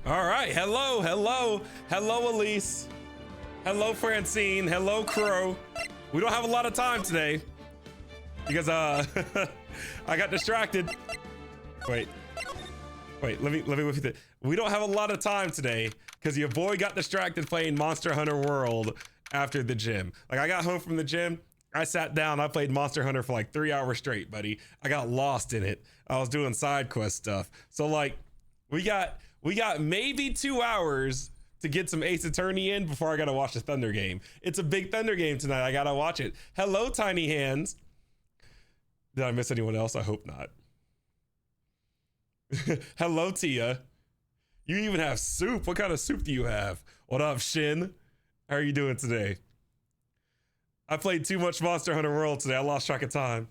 All right, hello, Elise. Hello, Francine. Hello, Crow. We don't have a lot of time today because I got distracted. Wait, let me with you. We don't have a lot of time today because your boy got distracted playing Monster Hunter World after the gym. Like, I got home from the gym, I sat down, I played Monster Hunter for like 3 hours straight, buddy. I got lost in it. I was doing side quest stuff. So like, we got maybe 2 hours to get some Ace Attorney in before I gotta watch the Thunder game. It's a big Thunder game tonight. I gotta watch it. Hello, Tiny Hands. Did I miss anyone else? I hope not. Hello, Tia. You even have soup. What kind of soup do you have? What up, Shin? How are you doing today? I played too much Monster Hunter World today. I lost track of time.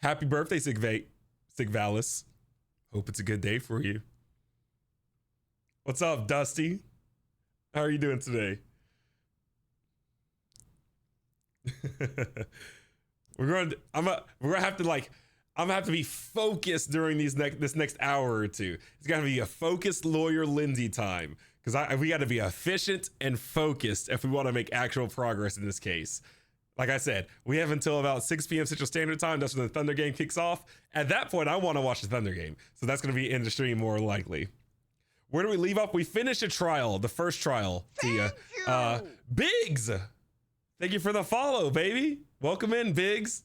Happy birthday, Sigvalis. Hope it's a good day for you. What's up, Dusty? How are you doing today? I'm gonna have to be focused during this next hour or two. It's gotta be a focused lawyer Lindsey time because we got to be efficient and focused if we want to make actual progress in this case. Like I said, we have until about 6 p.m. Central Standard Time. That's when the Thunder game kicks off. At that point, I want to watch the Thunder game, so that's gonna be in the stream more likely. Where do we leave off? We finished a trial, the first trial. Tia, Biggs. Thank you for the follow, baby. Welcome in, Biggs.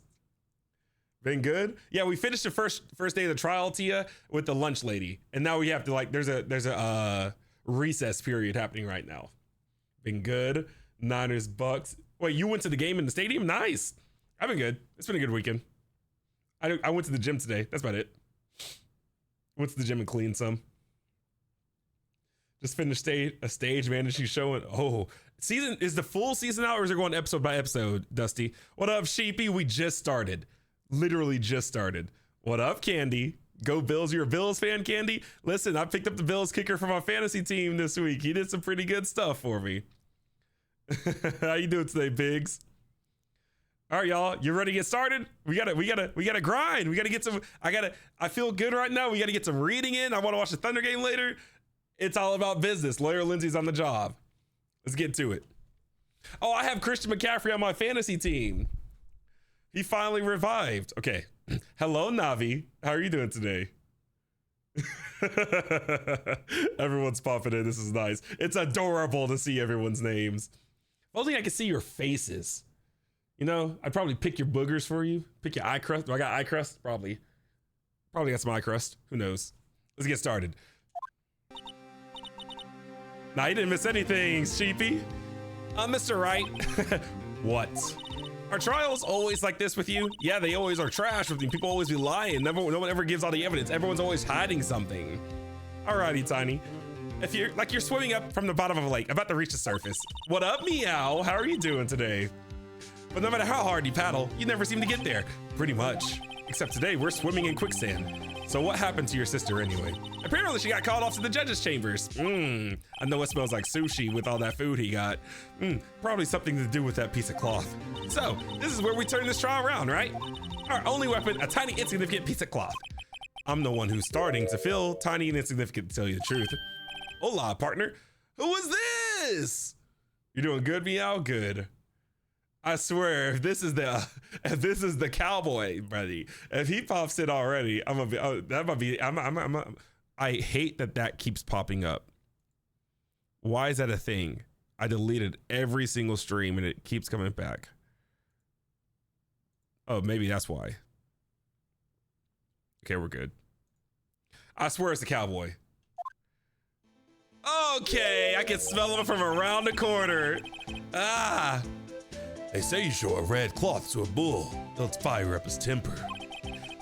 Been good? Yeah, we finished the first day of the trial, Tia, with the lunch lady. And now we have to, like, there's a recess period happening right now. Been good. Niners, Bucks. Wait, you went to the game in the stadium? Nice. I've been good. It's been a good weekend. I went to the gym today. That's about it. Went to the gym and cleaned some. Just finished a stage managing show. And season is the full season out, or is it going episode by episode, Dusty? What up, Sheepy? We just started. Literally just started. What up, Candy? Go Bills. You're a Bills fan, Candy? Listen, I picked up the Bills kicker for my fantasy team this week. He did some pretty good stuff for me. How you doing today, Biggs? All right, y'all. You ready to get started? We gotta grind. We gotta get some. I feel good right now. We gotta get some reading in. I want to watch the Thunder game later. It's all about business. Lawyer Lindsey's on the job. Let's get to it. Oh, I have Christian McCaffrey on my fantasy team. He finally revived. Okay. Hello, Navi. How are you doing today? Everyone's popping in. This is nice. It's adorable to see everyone's names. If only I could see your faces. You know, I'd probably pick your boogers for you. Pick your eye crust. Do I got eye crust? Probably got some eye crust. Who knows? Let's get started. Nah, you didn't miss anything, Sheepy. Mr. Wright. What? Are trials always like this with you? Yeah, they always are trash with you. People always be lying. No one ever gives all the evidence. Everyone's always hiding something. Alrighty, Tiny. If you're swimming up from the bottom of a lake, about to reach the surface. What up, Meow? How are you doing today? But no matter how hard you paddle, you never seem to get there. Pretty much. Except today, we're swimming in quicksand. So what happened to your sister anyway? Apparently she got called off to the judges' chambers. I know it smells like sushi with all that food he got. Probably something to do with that piece of cloth. So, this is where we turn this trial around, right? Our only weapon, a tiny insignificant piece of cloth. I'm the one who's starting to feel tiny and insignificant, to tell you the truth. Hola, partner. Who is this? You're doing good, Meow? Good. I swear, if this is the cowboy, buddy, if he pops in already, I hate that keeps popping up. Why is that a thing? I deleted every single stream and it keeps coming back. Oh, maybe that's why. Okay, we're good. I swear it's the cowboy. Okay, I can smell him from around the corner. Ah. They say you show a red cloth to a bull, they'll fire up his temper.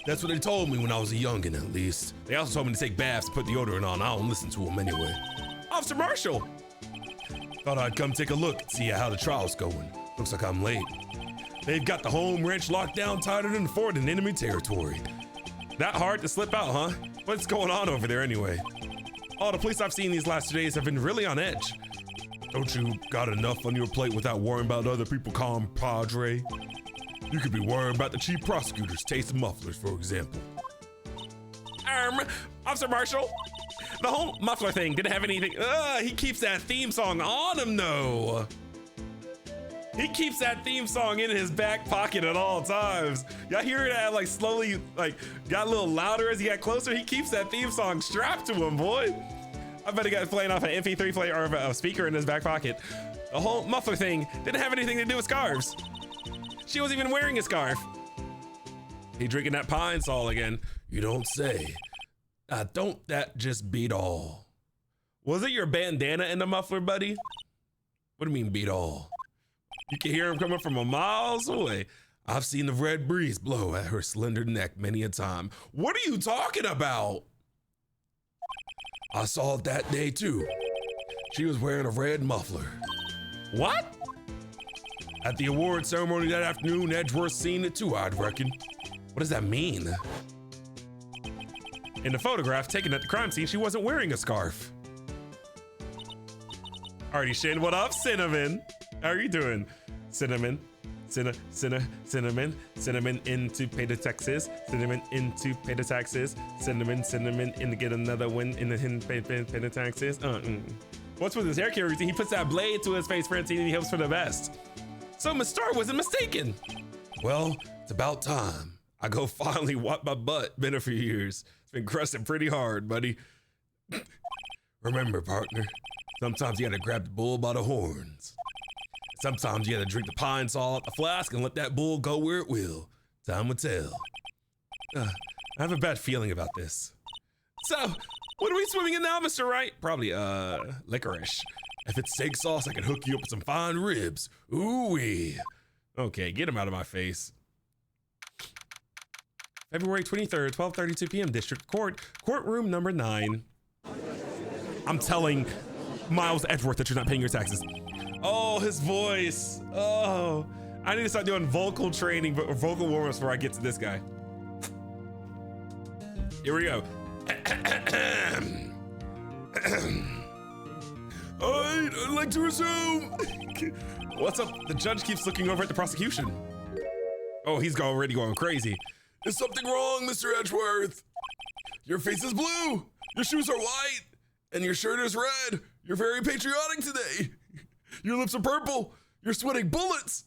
That's what they told me when I was a youngin', at least. They also told me to take baths and put deodorant on. I don't listen to them anyway. Officer Marshall! Thought I'd come take a look and see how the trial's going. Looks like I'm late. They've got the home ranch locked down tighter than the fort in enemy territory. That hard to slip out, huh? What's going on over there anyway? All the police I've seen these last 2 days have been really on edge. Don't you got enough on your plate without worrying about other people, compadre? You could be worrying about the cheap prosecutor's taste of mufflers, for example. Officer Marshall, the whole muffler thing didn't have anything. He keeps that theme song on him, though. He keeps that theme song in his back pocket at all times. Y'all hear that like slowly, like got a little louder as he got closer. He keeps that theme song strapped to him, boy. I bet he got playing off an MP3 player or a speaker in his back pocket. The whole muffler thing didn't have anything to do with scarves. She wasn't even wearing a scarf. He drinking that pine sol again. You don't say. Don't that just beat all? Was it your bandana in the muffler, buddy? What do you mean beat all? You can hear him coming from a miles away. I've seen the red breeze blow at her slender neck many a time. What are you talking about? I saw it that day too. She was wearing a red muffler. What? At the award ceremony that afternoon, Edgeworth seen it too, I'd reckon. What does that mean? In the photograph taken at the crime scene, she wasn't wearing a scarf. Alrighty, Shin, what up, Cinnamon? How are you doing? Cinnamon, cinnamon into pay the taxes. Cinnamon into pay the taxes. Cinnamon in to get another win in the pay the taxes. What's with his hair care routine? He puts that blade to his face, Francine, and he hopes for the best. So Miss Star wasn't mistaken. Well, it's about time. I go finally wipe my butt. Been a few years. It's been crusting pretty hard, buddy. Remember, partner, sometimes you gotta grab the bull by the horns. Sometimes you gotta drink the pine sol out the flask and let that bull go where it will. Time will tell. I have a bad feeling about this. So, what are we swimming in now, Mr. Wright? Probably, licorice. If it's steak sauce, I can hook you up with some fine ribs. Ooh-wee. Okay, get him out of my face. February 23rd, 12:32 p.m. District Court, courtroom number 9. I'm telling Miles Edgeworth that you're not paying your taxes. Oh, his voice. Oh, I need to start doing vocal training, but vocal warm-ups before I get to this guy. Here we go. I'd like to resume. What's up? The judge keeps looking over at the prosecution. Oh, he's already going crazy. Is something wrong, Mr. Edgeworth? Your face is blue, your shoes are white, and your shirt is red. You're very patriotic today. Your lips are purple. You're sweating bullets.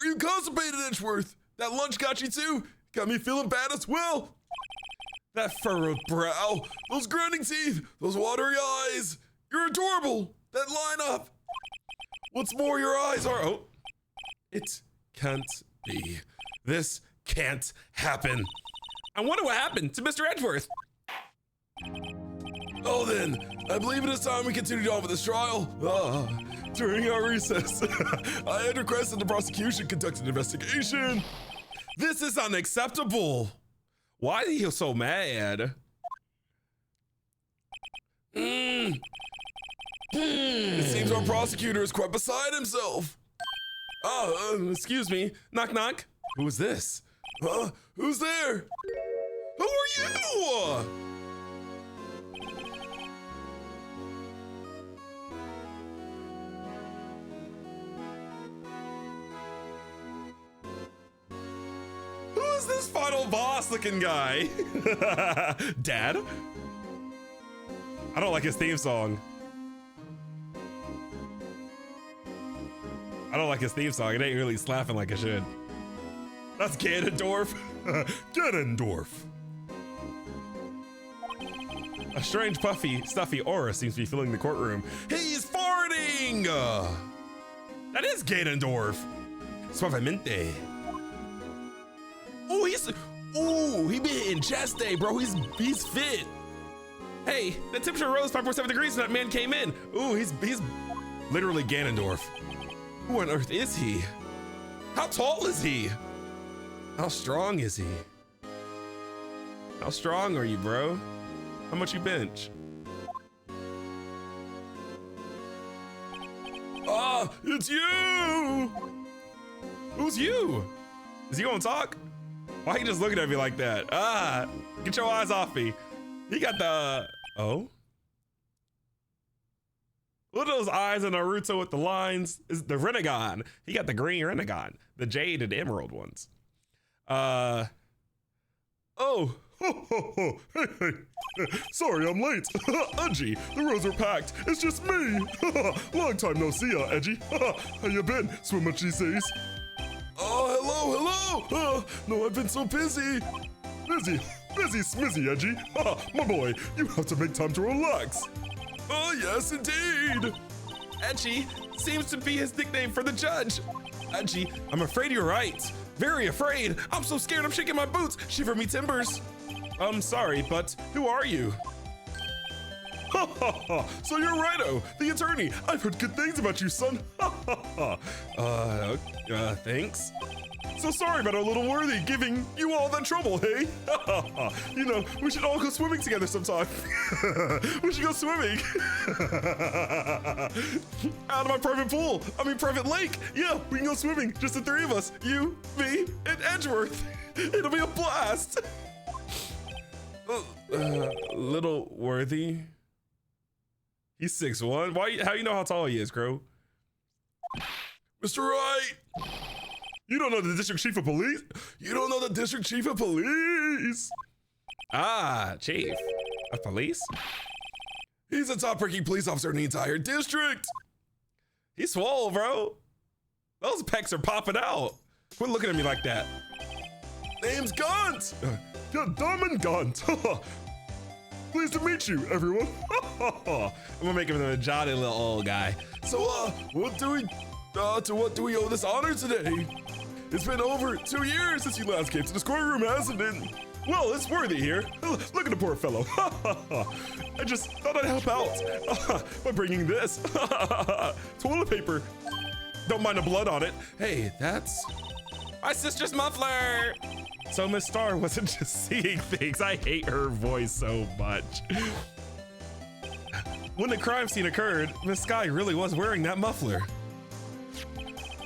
Are you constipated, Edgeworth? That lunch got you too? Got me feeling bad as well. That furrowed brow, those grinding teeth, those watery eyes. You're adorable. That lineup. What's more, your eyes are... Oh, it can't be. This can't happen. I wonder what happened to Mr. Edgeworth. Oh then, I believe it is time we continued on with this trial. During our recess, I had requested the prosecution conduct an investigation. This is unacceptable. Why is he so mad? It seems our prosecutor is quite beside himself. Excuse me. Knock, knock. Who is this? Who's there? Who are you? Who is this final boss looking guy? Dad? I don't like his theme song. I don't like his theme song. It ain't really slapping like it should. That's Ganondorf. Ganondorf. A strange, puffy, stuffy aura seems to be filling the courtroom. He's farting! That is Ganondorf. Suavemente. Oh, he been hitting chest day, bro. He's fit. Hey, the temperature rose 5.7 degrees when that man came in. Ooh, he's literally Ganondorf. Who on earth is he? How tall is he? How strong is he? How strong are you, bro? How much you bench? Ah, it's you! Who's you? Is he gonna talk? Why are you just looking at me like that? Ah, get your eyes off me. He got the, oh? Look at those eyes on Naruto with the lines. Is the Renegon. He got the green Renegon. The jade and emerald ones. Oh. Hey. Sorry, I'm late. Edgy, the rows are packed. It's just me. Long time no see ya, Edgy. How you been? Swim much these days? Oh, hello. No, I've been so busy. Busy, smizzy, Edgy. My boy, you have to make time to relax. Oh, yes, indeed. Edgy seems to be his nickname for the judge. Edgy, I'm afraid you're right. Very afraid. I'm so scared I'm shaking my boots. Shiver me timbers. I'm sorry, but who are you? So you're Rhino, the attorney. I've heard good things about you, son. Thanks. So sorry about our little worthy giving you all that trouble, hey? You know, we should all go swimming together sometime. We should go swimming. Out of my private pool. I mean, private lake. Yeah, we can go swimming. Just the three of us. You, me, and Edgeworth. It'll be a blast. Little worthy. He's 6'1". Why? How you know how tall he is, Crow? Mr. Wright. You don't know the district chief of police? You don't know the district chief of police? Ah, chief of police? He's the top ranking police officer in the entire district. He's swole, bro. Those pecs are popping out. Quit looking at me like that. Name's Gunt. Diamond Gunt. Pleased to meet you, everyone. I'm gonna make him a jolly little old guy. So, what do we owe this honor today? It's been over 2 years since you last came to the courtroom, hasn't it? Well, it's worthy here. Look at the poor fellow. I just thought I'd help out by bringing this. Toilet paper. Don't mind the blood on it. Hey, that's my sister's muffler. So Miss Star wasn't just seeing things. I hate her voice so much. When the crime scene occurred, Miss Sky really was wearing that muffler.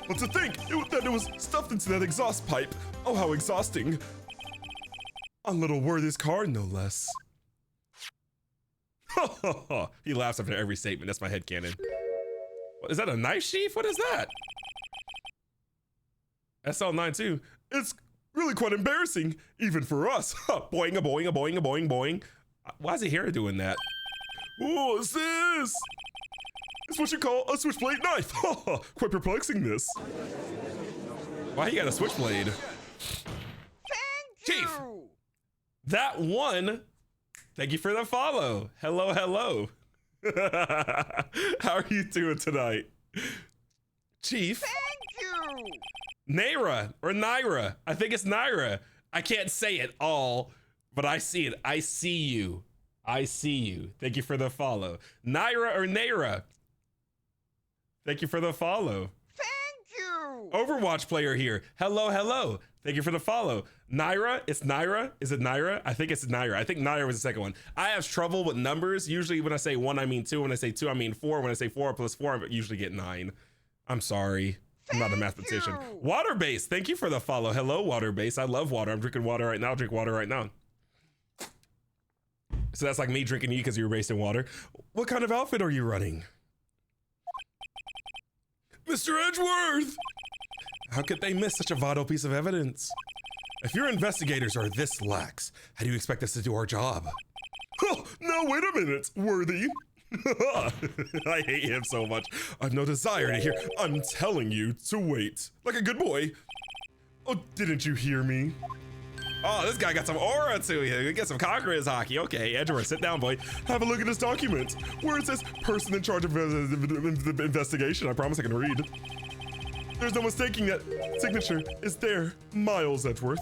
But to think that it was stuffed into that exhaust pipe. Oh, how exhausting. On little Worthy's car, no less. He laughs after every statement. That's my headcanon. What, is that a knife sheath? What is that? SL92. It's really quite embarrassing, even for us. Boing, a boing, a boing, a boing, boing. Why is he here doing that? What's this? It's what you call a switchblade knife. Quite perplexing, this. Why he got a switchblade? Thank Chief, you. that one. Thank you for the follow. Hello, hello. How are you doing tonight? Chief. Thank you. Naira or Naira. I think it's Naira. I can't say it all, but I see it. I see you. I see you. Thank you for the follow. Naira or Naira. Thank you for the follow. Thank you. Overwatch player here. Hello, hello. Thank you for the follow. Naira, it's Naira. Is it Naira? I think it's Naira. I think Naira was the second one. I have trouble with numbers. Usually when I say 1, I mean 2. When I say 2, I mean 4. When I say 4 plus 4, I usually get 9. I'm sorry. I'm not a mathematician. Waterbase, thank you for the follow. Hello, Waterbase. I love water. I'm drinking water right now. Drink water right now. So that's like me drinking you because you were based in water. What kind of outfit are you running? Mr. Edgeworth! How could they miss such a vital piece of evidence? If your investigators are this lax, how do you expect us to do our job? Oh, now wait a minute, Worthy. I hate him so much. I've no desire to hear. I'm telling you to wait. Like a good boy. Oh, didn't you hear me? Oh, this guy got some aura to him. He got some cockroach hockey. Okay, Edgeworth, sit down, boy. Have a look at this document where it says person in charge of the investigation. I promise I can read. There's no mistaking that signature is there. Miles Edgeworth.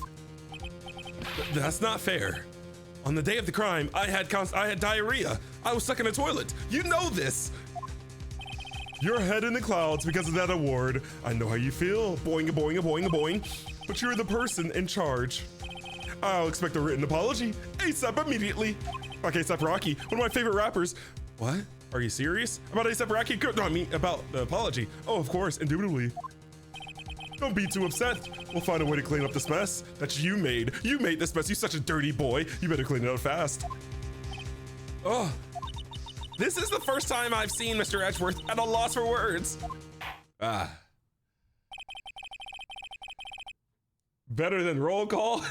That's not fair. On the day of the crime, I had diarrhea. I was stuck in a toilet. You know this. Your head in the clouds because of that award. I know how you feel. Boing, a boing, a boing, a boing. But you're the person in charge. I'll expect a written apology ASAP immediately. Like ASAP Rocky, one of my favorite rappers. What? Are you serious? About ASAP Rocky? No, I mean about the apology. Oh, of course, indubitably. Don't be too upset. We'll find a way to clean up this mess that you made. You made this mess. You're such a dirty boy. You better clean it up fast. Oh, This is the first time I've seen Mr. Edgeworth at a loss for words. Better than roll call?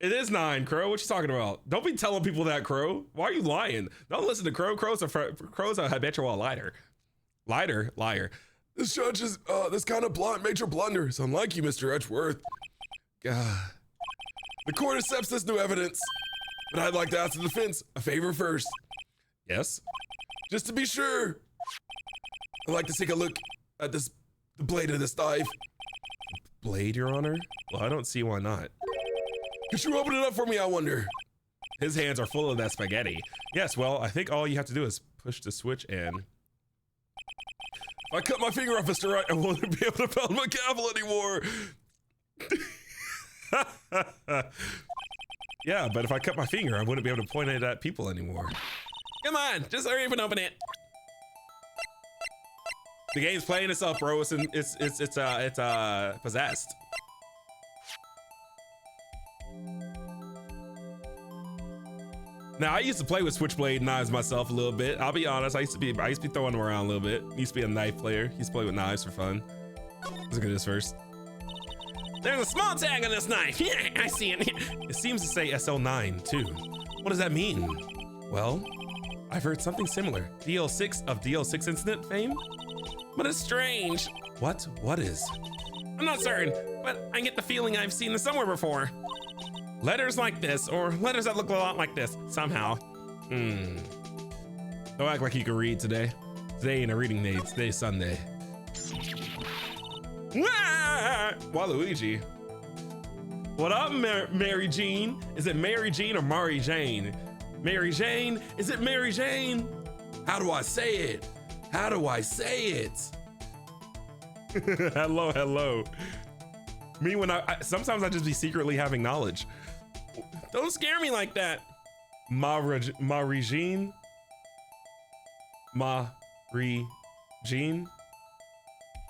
It is 9, Crow. What you talking about? Don't be telling people that, Crow. Why are you lying? Don't listen to Crow. Crow's a habitual liar. Liar. This judge is this kind of major blunders, unlike you, Mr. Edgeworth. The court accepts this new evidence, but I'd like to ask the defense a favor first. Yes? Just to be sure, I'd like to take a look at the blade of this knife. Blade, Your Honor? Well, I don't see why not. Could you open it up for me, I wonder? His hands are full of that spaghetti. Yes, well, I think all you have to do is push the switch and... If I cut my finger off, Mr. Wright, I won't be able to pound my gavel anymore. Yeah, but if I cut my finger, I wouldn't be able to point it at people anymore. Come on, just hurry up and open it. The game's playing itself, bro. It's possessed. Now, I used to play with switchblade knives myself a little bit. I'll be honest, I used to be throwing them around a little bit. Used to be a knife player. Used to play with knives for fun. Let's look at this first. There's a small tag on this knife. Yeah, I see it. It seems to say SL9 too. What does that mean? Well, I've heard something similar. DL6 of DL6 incident fame? But it's strange. What? What is? I'm not certain, but I get the feeling I've seen this somewhere before. Letters like this, or letters that look a lot like this, somehow. Don't act like you can read today. Today ain't a reading day, today's Sunday. Waluigi. What up, Mary Jean? Is it Mary Jean or Mari Jane? Mary Jane? Is it Mary Jane? How do I say it? How do I say it? Hello. Me when sometimes I just be secretly having knowledge. Don't scare me like that. Mari Jean? Mari Jean?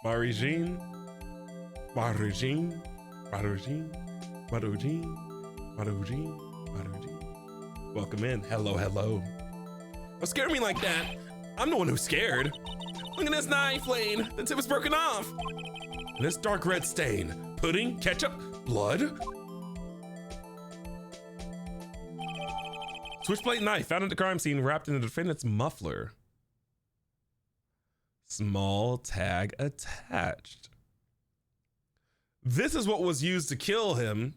Mari Jean? Mari Jean? Mari Jean? Mari Jean? Mari Jean? Mari Jean? Welcome in. Hello. Don't scare me like that. I'm the one who's scared. Look at this knife, Lane. The tip is broken off. And this dark red stain. Pudding, ketchup, blood. Switchblade knife found at the crime scene wrapped in the defendant's muffler. Small tag attached. This is what was used to kill him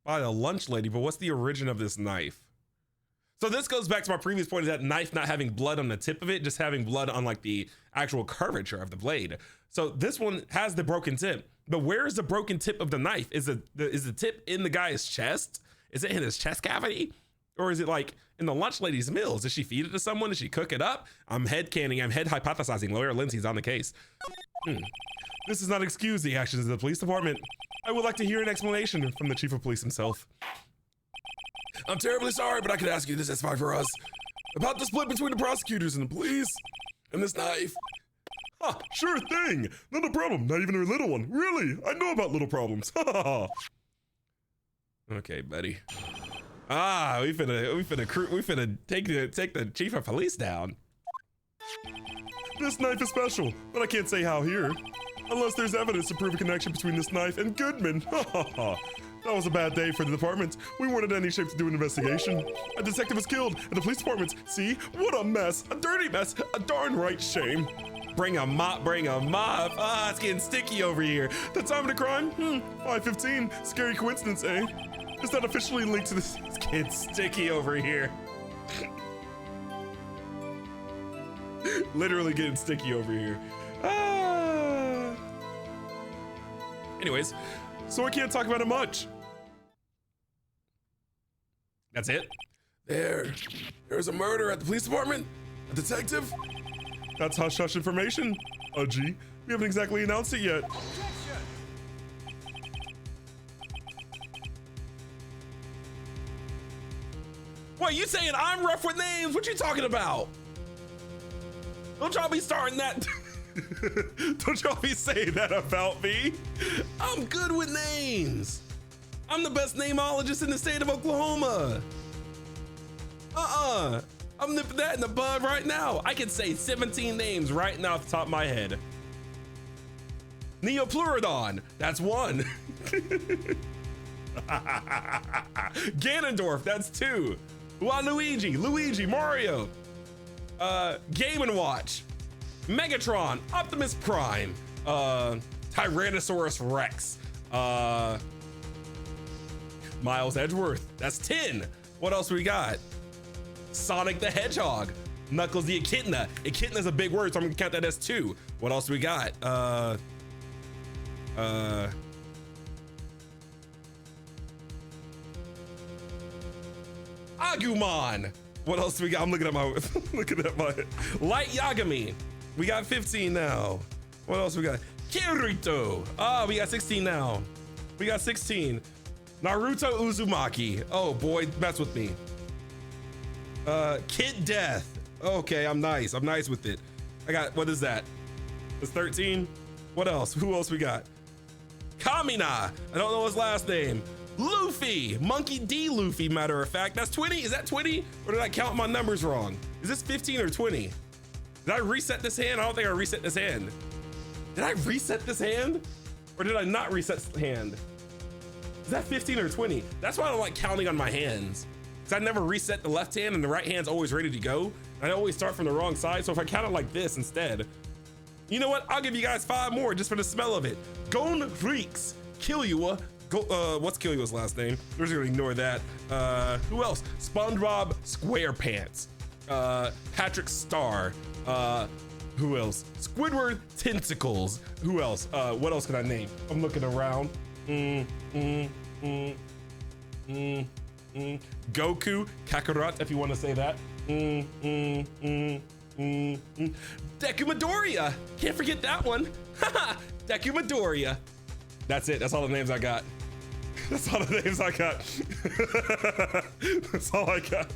by the lunch lady, but what's the origin of this knife? So this goes back to my previous point of that knife not having blood on the tip of it, just having blood on like the actual curvature of the blade. So this one has the broken tip, but where is the broken tip of the knife? Is the tip in the guy's chest? Is it in his chest cavity? Or is it like in the lunch lady's meals? Did she feed it to someone? Did she cook it up? I'm head hypothesizing. Lawyer Lindsey's on the case. This does not excuse the actions of the police department. I would like to hear an explanation from the chief of police himself. I'm terribly sorry, but I could ask you this as far for us. About the split between the prosecutors and the police and this knife. Sure thing. Not a problem. Not even a little one. Really? I know about little problems. Okay, buddy. We finna take the chief of police down. This knife is special, but I can't say how here. Unless there's evidence to prove a connection between this knife and Goodman. That was a bad day for the department. We weren't in any shape to do an investigation. A detective was killed, and the police department, see? What a mess, a dirty mess, a darn right shame. Bring a mop. It's getting sticky over here. The time of the crime? 5:15. Scary coincidence, eh? Is that officially linked to this? It's getting sticky over here. Literally getting sticky over here. Anyways, so I can't talk about it much. That's it? There's a murder at the police department? A detective? That's hush-hush information. Gee, we haven't exactly announced it yet. What, you saying I'm rough with names? What you talking about? Don't y'all be starting that. Don't y'all be saying that about me. I'm good with names. I'm the best nameologist in the state of Oklahoma. I'm nipping that in the bud right now. I can say 17 names right now off the top of my head. Neopleurodon, that's 1. Ganondorf, that's 2. Waluigi, Luigi, Mario. Game & Watch. Megatron, Optimus Prime. Tyrannosaurus Rex. Miles Edgeworth, that's 10. What else we got? Sonic the Hedgehog. Knuckles the Echidna. Echidna's a big word, so I'm gonna count that as 2. What else we got? Agumon. What else do we got? I'm looking at my Light Yagami. We got 15 now. What else we got? Kirito. We got 16 now. We got 16. Naruto Uzumaki. Oh boy, mess with me. Kid Death. Okay, I'm nice with it. I got, what is that? It's 13. What else? Who else we got? Kamina. I don't know his last name. Luffy. Monkey D. Luffy, matter of fact. That's 20. Is that 20? Or did I count my numbers wrong? Is this 15 or 20? Did I reset this hand? I don't think I reset this hand. Did I reset this hand? Or did I not reset the hand? Is that 15 or 20? That's why I don't like counting on my hands. Because I never reset the left hand and the right hand's always ready to go. I always start from the wrong side. So if I count it like this instead, you know what? I'll give you guys 5 more just for the smell of it. Gon Reeks, Killua. What's Killua's last name? We're just gonna ignore that. Who else? SpongeBob SquarePants. Patrick Star. Who else? Squidward Tentacles. Who else? What else can I name? I'm looking around. Goku Kakarot, if you want to say that. Deku Midoriya. Can't forget that one. Deku Midoriya. That's it. That's all the names I got. That's all the names I got. That's all I got.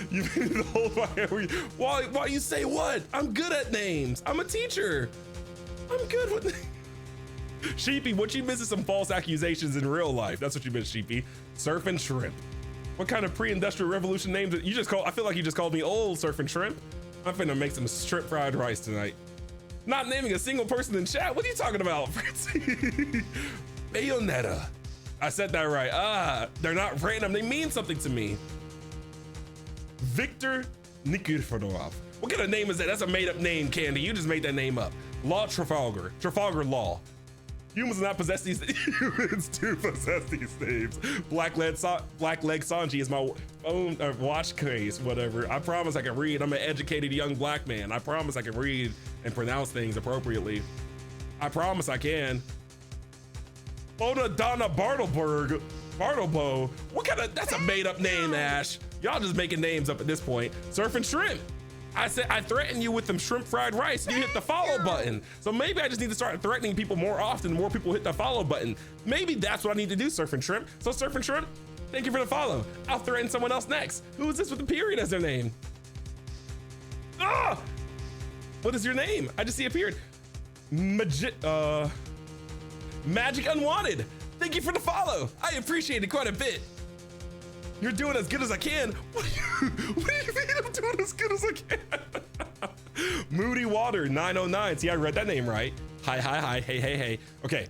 You made me hold my hand. Why you say what? I'm good at names. I'm a teacher. I'm good with names. Sheepy, what you miss is some false accusations in real life. That's what you miss, Sheepy. Surf and Shrimp. What kind of pre-industrial revolution names you just call? I feel like you just called me old, Surf and Shrimp. I'm finna make some shrimp fried rice tonight. Not naming a single person in chat. What are you talking about, Francie? Bayonetta. I said that right. They're not random. They mean something to me. Victor Nikiforov. What kind of name is that? That's a made-up name, Candy. You just made that name up. Law Trafalgar. Trafalgar Law. Humans do not possess these. Humans do possess these names. Blackleg Sanji is my phone or watch case, whatever. I promise I can read. I'm an educated young black man. I promise I can read and pronounce things appropriately. I promise I can. Bona Donna Bartleberg. Bartlebo. What kind of, that's a made up name, Ash. Y'all just making names up at this point. Surf and Shrimp. I said I threatened you with them shrimp fried rice. You hit the follow button. So maybe I just need to start threatening people more often. The more people hit the follow button. Maybe that's what I need to do, Surf and Shrimp. So Surf and Shrimp, thank you for the follow. I'll threaten someone else next. Who is this with the period as their name? Ah! What is your name? I just see a period. Magic Unwanted. Thank you for the follow. I appreciate it quite a bit. You're doing as good as I can. What do you mean I'm doing as good as I can? Moody Water 909. See, I read that name right. Hi, hey. Okay.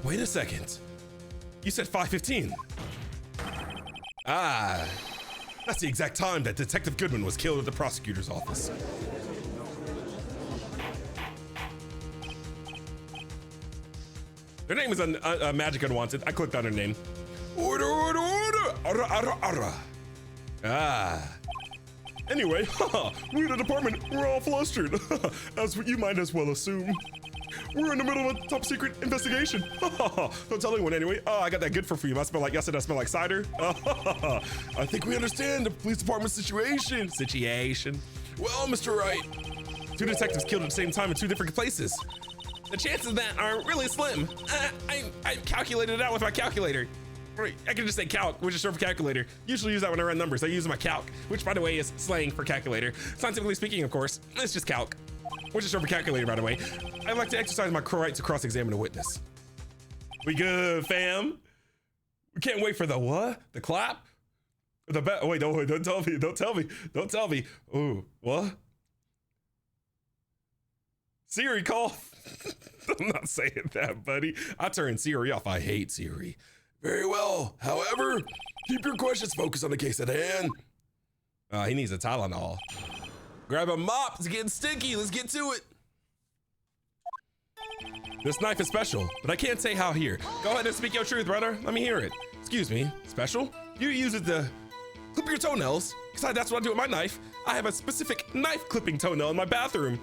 Wait a second. You said 5:15. That's the exact time that Detective Goodman was killed at the prosecutor's office. Their name is a Magic Unwanted. I clicked on her name. Order. Anyway, we in the department, we're all flustered. As you might as well assume. We're in the middle of a top secret investigation. Don't tell anyone anyway. I got that good for you. I smell like, y'all said I smell like cider. I think we understand the police department situation. Well, Mr. Wright, 2 detectives killed at the same time in 2 different places. The chances of that are really slim. I calculated it out with my calculator. I can just say calc, which is short for calculator. Usually use that when I run numbers. I use my calc, which by the way is slang for calculator. Scientifically speaking, of course, it's just calc, which is short for calculator, by the way. I like to exercise my right to cross-examine a witness. We good, fam? We can't wait for the what? The clap? The bet? Wait, don't tell me. Don't tell me. Don't tell me. Ooh, what? Siri, call. I'm not saying that, buddy. I turned Siri off. I hate Siri. Very well. However, keep your questions focused on the case at hand. He needs a Tylenol. Grab a mop. It's getting sticky. Let's get to it. This knife is special, but I can't say how here. Go ahead and speak your truth, brother. Let me hear it. Excuse me. Special? You use it to clip your toenails? Because that's what I do with my knife. I have a specific knife clipping toenail in my bathroom.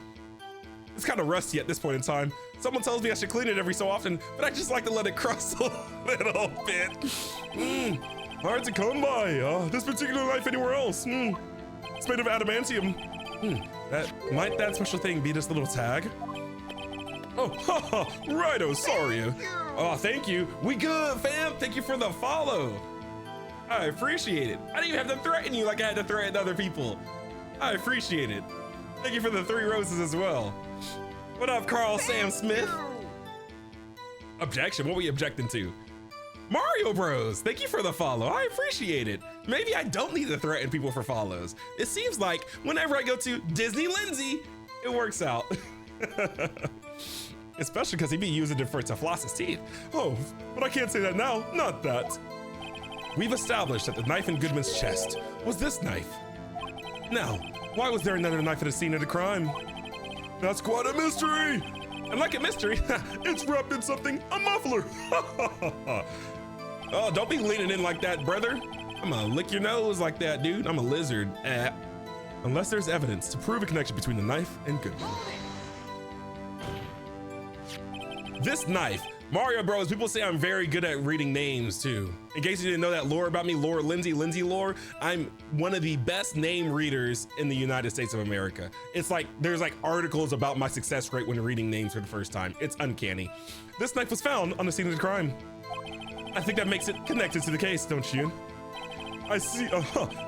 It's kind of rusty at this point in time. Someone tells me I should clean it every so often, but I just like to let it crust a little bit. Hard to come by. This particular knife anywhere else. It's made of adamantium. Might that special thing be this little tag? Oh, haha, righto, sorry. Oh, thank you. We good, fam. Thank you for the follow. I appreciate it. I didn't even have to threaten you like I had to threaten other people. I appreciate it. Thank you for the 3 roses as well. What up, Carl Sam Smith? Objection? What were you objecting to? Mario Bros, thank you for the follow. I appreciate it. Maybe I don't need to threaten people for follows. It seems like whenever I go to Disney Lindsey, it works out. Especially because he'd be using it to floss his teeth. Oh, but I can't say that now. Not that. We've established that the knife in Goodman's chest was this knife. Now, why was there another knife at the scene of the crime? That's quite a mystery. And like a mystery, it's wrapped in something, a muffler. Oh, don't be leaning in like that, brother. I'm gonna lick your nose like that, dude. I'm a lizard. Unless there's evidence to prove a connection between the knife and Goodman. This knife, Mario Bros, people say I'm very good at reading names too. In case you didn't know that lore about me, Lindsey lore, I'm one of the best name readers in the United States of America. It's like, there's like articles about my success rate when reading names for the first time. It's uncanny. This knife was found on the scene of the crime. I think that makes it connected to the case, don't you? I see,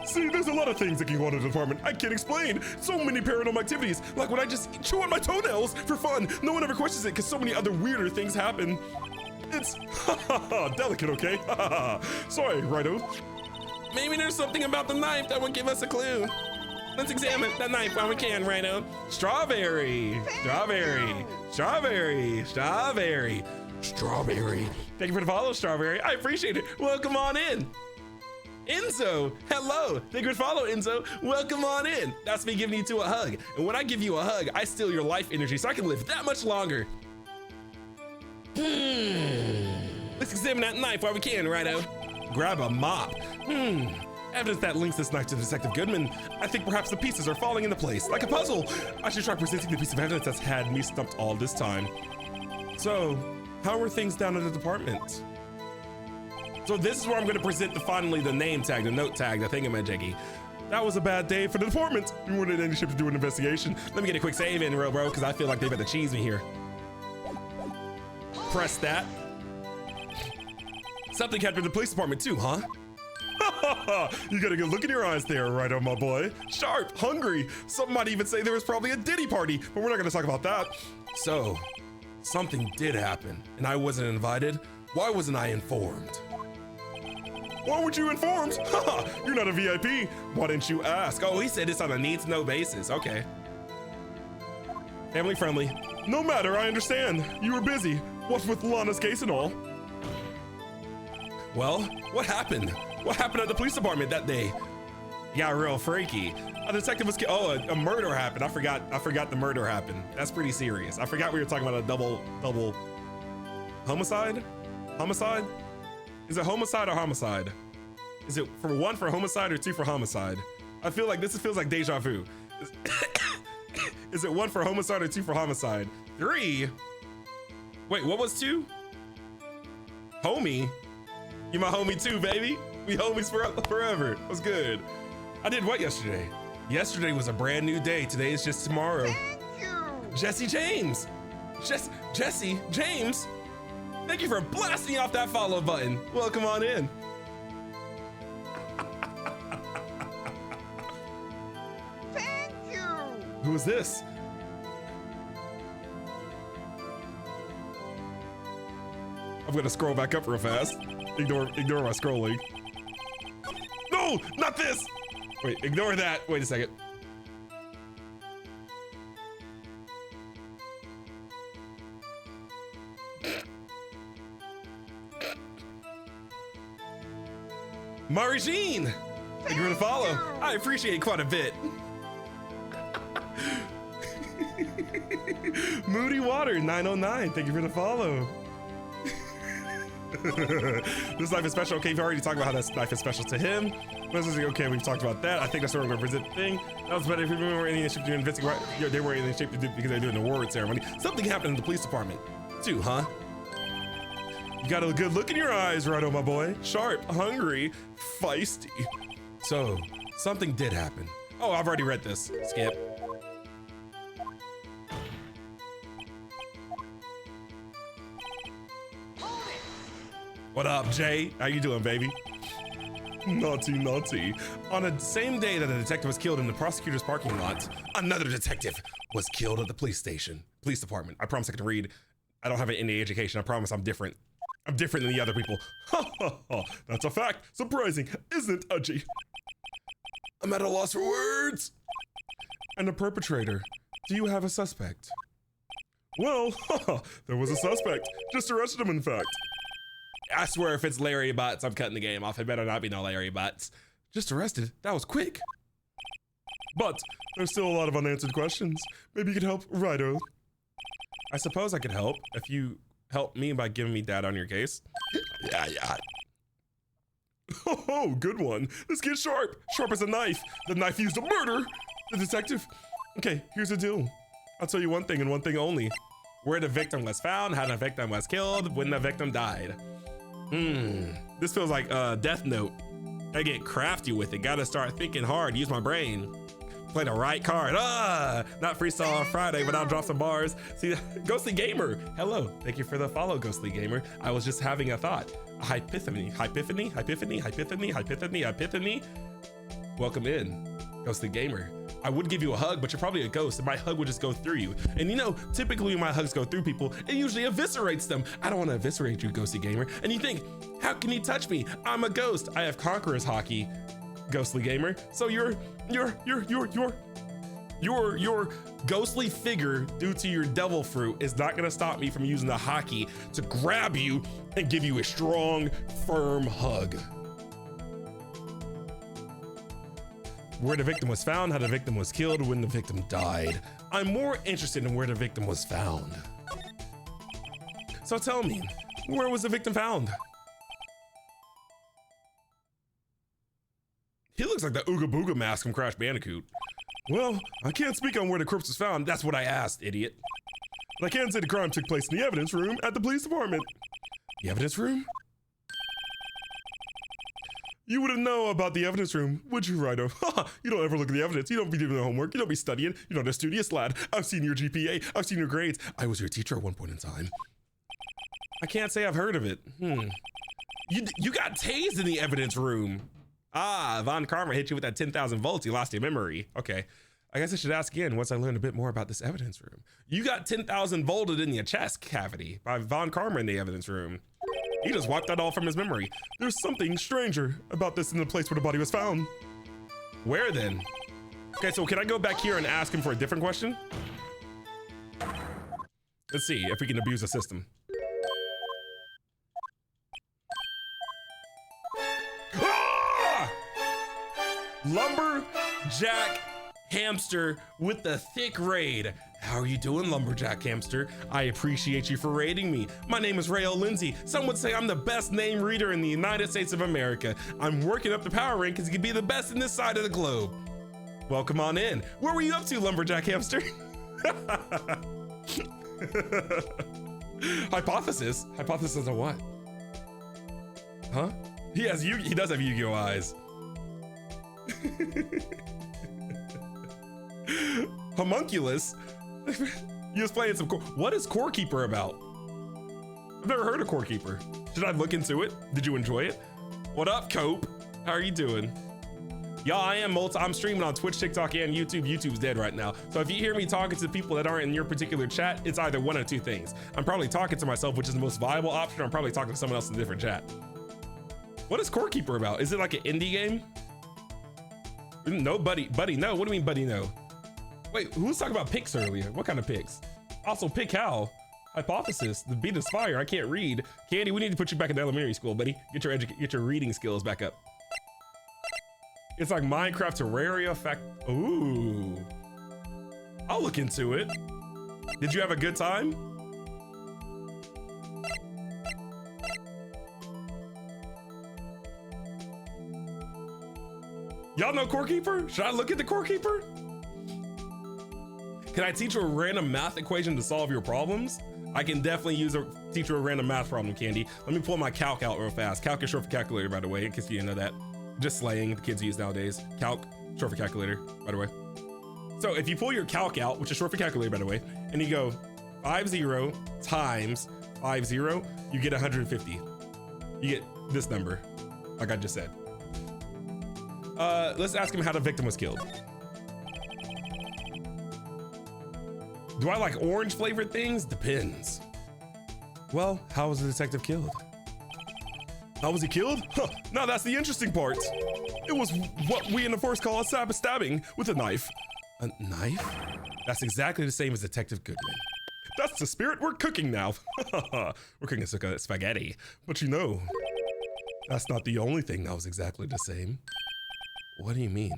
see, there's a lot of things that can go on in the department I can't explain. So many paranormal activities, like when I just chew on my toenails for fun. No one ever questions it because so many other weirder things happen. It's delicate, okay? Sorry, righto. Maybe there's something about the knife that would give us a clue. Let's examine that knife while we can, righto. Strawberry, strawberry, strawberry, strawberry, strawberry. Thank you for the follow, Strawberry. I appreciate it. Welcome on in. Enzo, hello. Thank you for follow, Enzo. Welcome on in. That's me giving you two a hug. And when I give you a hug, I steal your life energy so I can live that much longer. Let's examine that knife while we can, righto. Grab a mop. Evidence that links this knife to Detective Goodman. I think perhaps the pieces are falling into place, like a puzzle. I should try presenting the piece of evidence that's had me stumped all this time. So, how are things down in the department? So this is where I'm going to present finally the name tag, the note tag, the thingamajiggy. That was a bad day for the department. We wanted any ship to do an investigation. Let me get a quick save in, bro, because I feel like they've got to cheese me here. Press that. Something happened to the police department too, huh? You got a good look in your eyes there, right on, my boy. Sharp, hungry. Some might even say there was probably a Diddy party, but we're not going to talk about that. So, something did happen, and I wasn't invited. Why wasn't I informed? Why weren't you informed? You're not a VIP. Why didn't you ask? Oh, he said it's on a needs-to-know basis. Okay. Family friendly. No matter, I understand. You were busy. What with Lana's case and all? Well, what happened? What happened at the police department that day? It got real freaky. A detective was a murder happened. I forgot the murder happened. That's pretty serious. I forgot we were talking about a double homicide? Homicide? Is it homicide or homicide? Is it for 1 for homicide or 2 for homicide? I feel like this feels like deja vu. Is it 1 for homicide or 2 for homicide? 3? Wait, what was 2? Homie? You my homie too, baby. We homies forever. What's good? I did what yesterday? Yesterday was a brand new day. Today is just tomorrow. Thank you. Jesse James. Jesse James. Thank you for blasting off that follow button. Welcome on in. Thank you. Who is this? I'm gonna scroll back up real fast. Ignore my scrolling. No, not this. Wait, ignore that. Wait a second. Marie-Jean, thank you for the follow. I appreciate it quite a bit. Moody Water 909, thank you for the follow. This knife is special. Okay, we've already talked about how this knife is special to him. Okay, we've talked about that. I think that's sort of a represent thing. That was better if we were in any shape to do investigate. Yeah, they were in any shape to do because they're doing the award ceremony. Something happened in the police department, too, huh? You got a good look in your eyes, Righto, my boy. Sharp, hungry, feisty. So, something did happen. Oh, I've already read this. Skip. What up, Jay? How you doing, baby? Naughty, naughty. On the same day that the detective was killed in the prosecutor's parking lot, another detective was killed at the police department. I promise I can read. I don't have any education. I promise I'm different. I'm different than the other people. Ha ha ha. That's a fact. Surprising, isn't it, Udgy? I'm at a loss for words. And the perpetrator. Do you have a suspect? Well, there was a suspect. Just arrested him, in fact. I swear if it's Larry Butts, I'm cutting the game off. It better not be no Larry Butts. Just arrested? That was quick. But there's still a lot of unanswered questions. Maybe you could help, Righto. I suppose I could help if you help me by giving me data on your case. Yeah. Oh, good one. This kid's sharp. Sharp as a knife. The knife used to murder the detective. Okay, here's the deal. I'll tell you one thing and one thing only. Where the victim was found, how the victim was killed, when the victim died. This feels like Death Note. I get crafty with it. Gotta start thinking hard, use my brain. Play the right card. Not freestyle on Friday, but I'll drop some bars. See, Ghostly Gamer. Hello, thank you for the follow, Ghostly Gamer. I was just having a thought. A hypophany. Welcome in, Ghostly Gamer. I would give you a hug, but you're probably a ghost, and my hug would just go through you. And you know, typically when my hugs go through people, it usually eviscerates them. I don't want to eviscerate you, Ghostly Gamer. And you think, how can he touch me? I'm a ghost. I have Conqueror's hockey, Ghostly Gamer. So your ghostly figure, due to your devil fruit, is not gonna stop me from using the hockey to grab you and give you a strong, firm hug. Where the victim was found, how the victim was killed, when the victim died. I'm more interested in where the victim was found. So tell me, where was the victim found? He looks like the Ooga Booga mask from Crash Bandicoot. Well, I can't speak on where the corpse was found. That's what I asked, idiot. But I can say the crime took place in the evidence room at the police department. The evidence room? You wouldn't know about the evidence room, would you, Righto? You don't ever look at the evidence. You don't be doing the homework. You don't be studying. You're not a studious lad. I've seen your GPA. I've seen your grades. I was your teacher at one point in time. I can't say I've heard of it. You got tased in the evidence room. Von Karma hit you with that 10,000 volts. You lost your memory. Okay. I guess I should ask again once I learned a bit more about this evidence room. You got 10,000 volted in your chest cavity by Von Karma in the evidence room. He just wiped that all from his memory. There's something stranger about this in the place where the body was found. Where then? Okay, so can I go back here and ask him for a different question? Let's see if we can abuse the system. Ah! Lumberjack Hamster with the thick raid. How are you doing, Lumberjack Hamster? I appreciate you for raiding me. My name is Lindsey. Some would say I'm the best name reader in the United States of America. I'm working up the power rank because you can be the best in this side of the globe. Welcome on in. What were you up to, Lumberjack Hamster? Hypothesis? Hypothesis of what? Huh? He does have Yu-Gi-Oh eyes. Homunculus? You was playing some what is Core Keeper about? I've never heard of Core Keeper. Should I look into it? Did you enjoy it? What up, Cope? How are you doing? Y'all, I'm streaming on Twitch, TikTok, and YouTube. YouTube's dead right now. So if you hear me talking to people that aren't in your particular chat, it's either one of two things. I'm probably talking to myself, which is the most viable option, or I'm probably talking to someone else in a different chat. What is Core Keeper about? Is it like an indie game? No, buddy, no. What do you mean, buddy, no? Wait, who was talking about pics earlier? What kind of pics? Also, pick how? Hypothesis, the beat is fire. I can't read. Candy, we need to put you back in elementary school, buddy. Get your reading skills back up. It's like Minecraft Terraria fact. Ooh. I'll look into it. Did you have a good time? Y'all know Core Keeper? Should I look at the Core Keeper? Can I teach you a random math equation to solve your problems? I can definitely teach you a random math problem, Candy. Let me pull my calc out real fast. Calc is short for calculator, by the way, in case you didn't know that. Just slang the kids use nowadays. Calc, short for calculator, by the way. So if you pull your calc out, which is short for calculator, by the way, and you go 50 times 50, you get 150. You get this number, like I just said. Let's ask him how the victim was killed. Do I like orange flavored things? Depends. Well, how was the detective killed? How was he killed? Huh, now that's the interesting part. It was what we in the force call a stabbing with a knife. A knife? That's exactly the same as Detective Goodman. That's the spirit we're cooking now. We're cooking spaghetti. But you know, that's not the only thing that was exactly the same. What do you mean?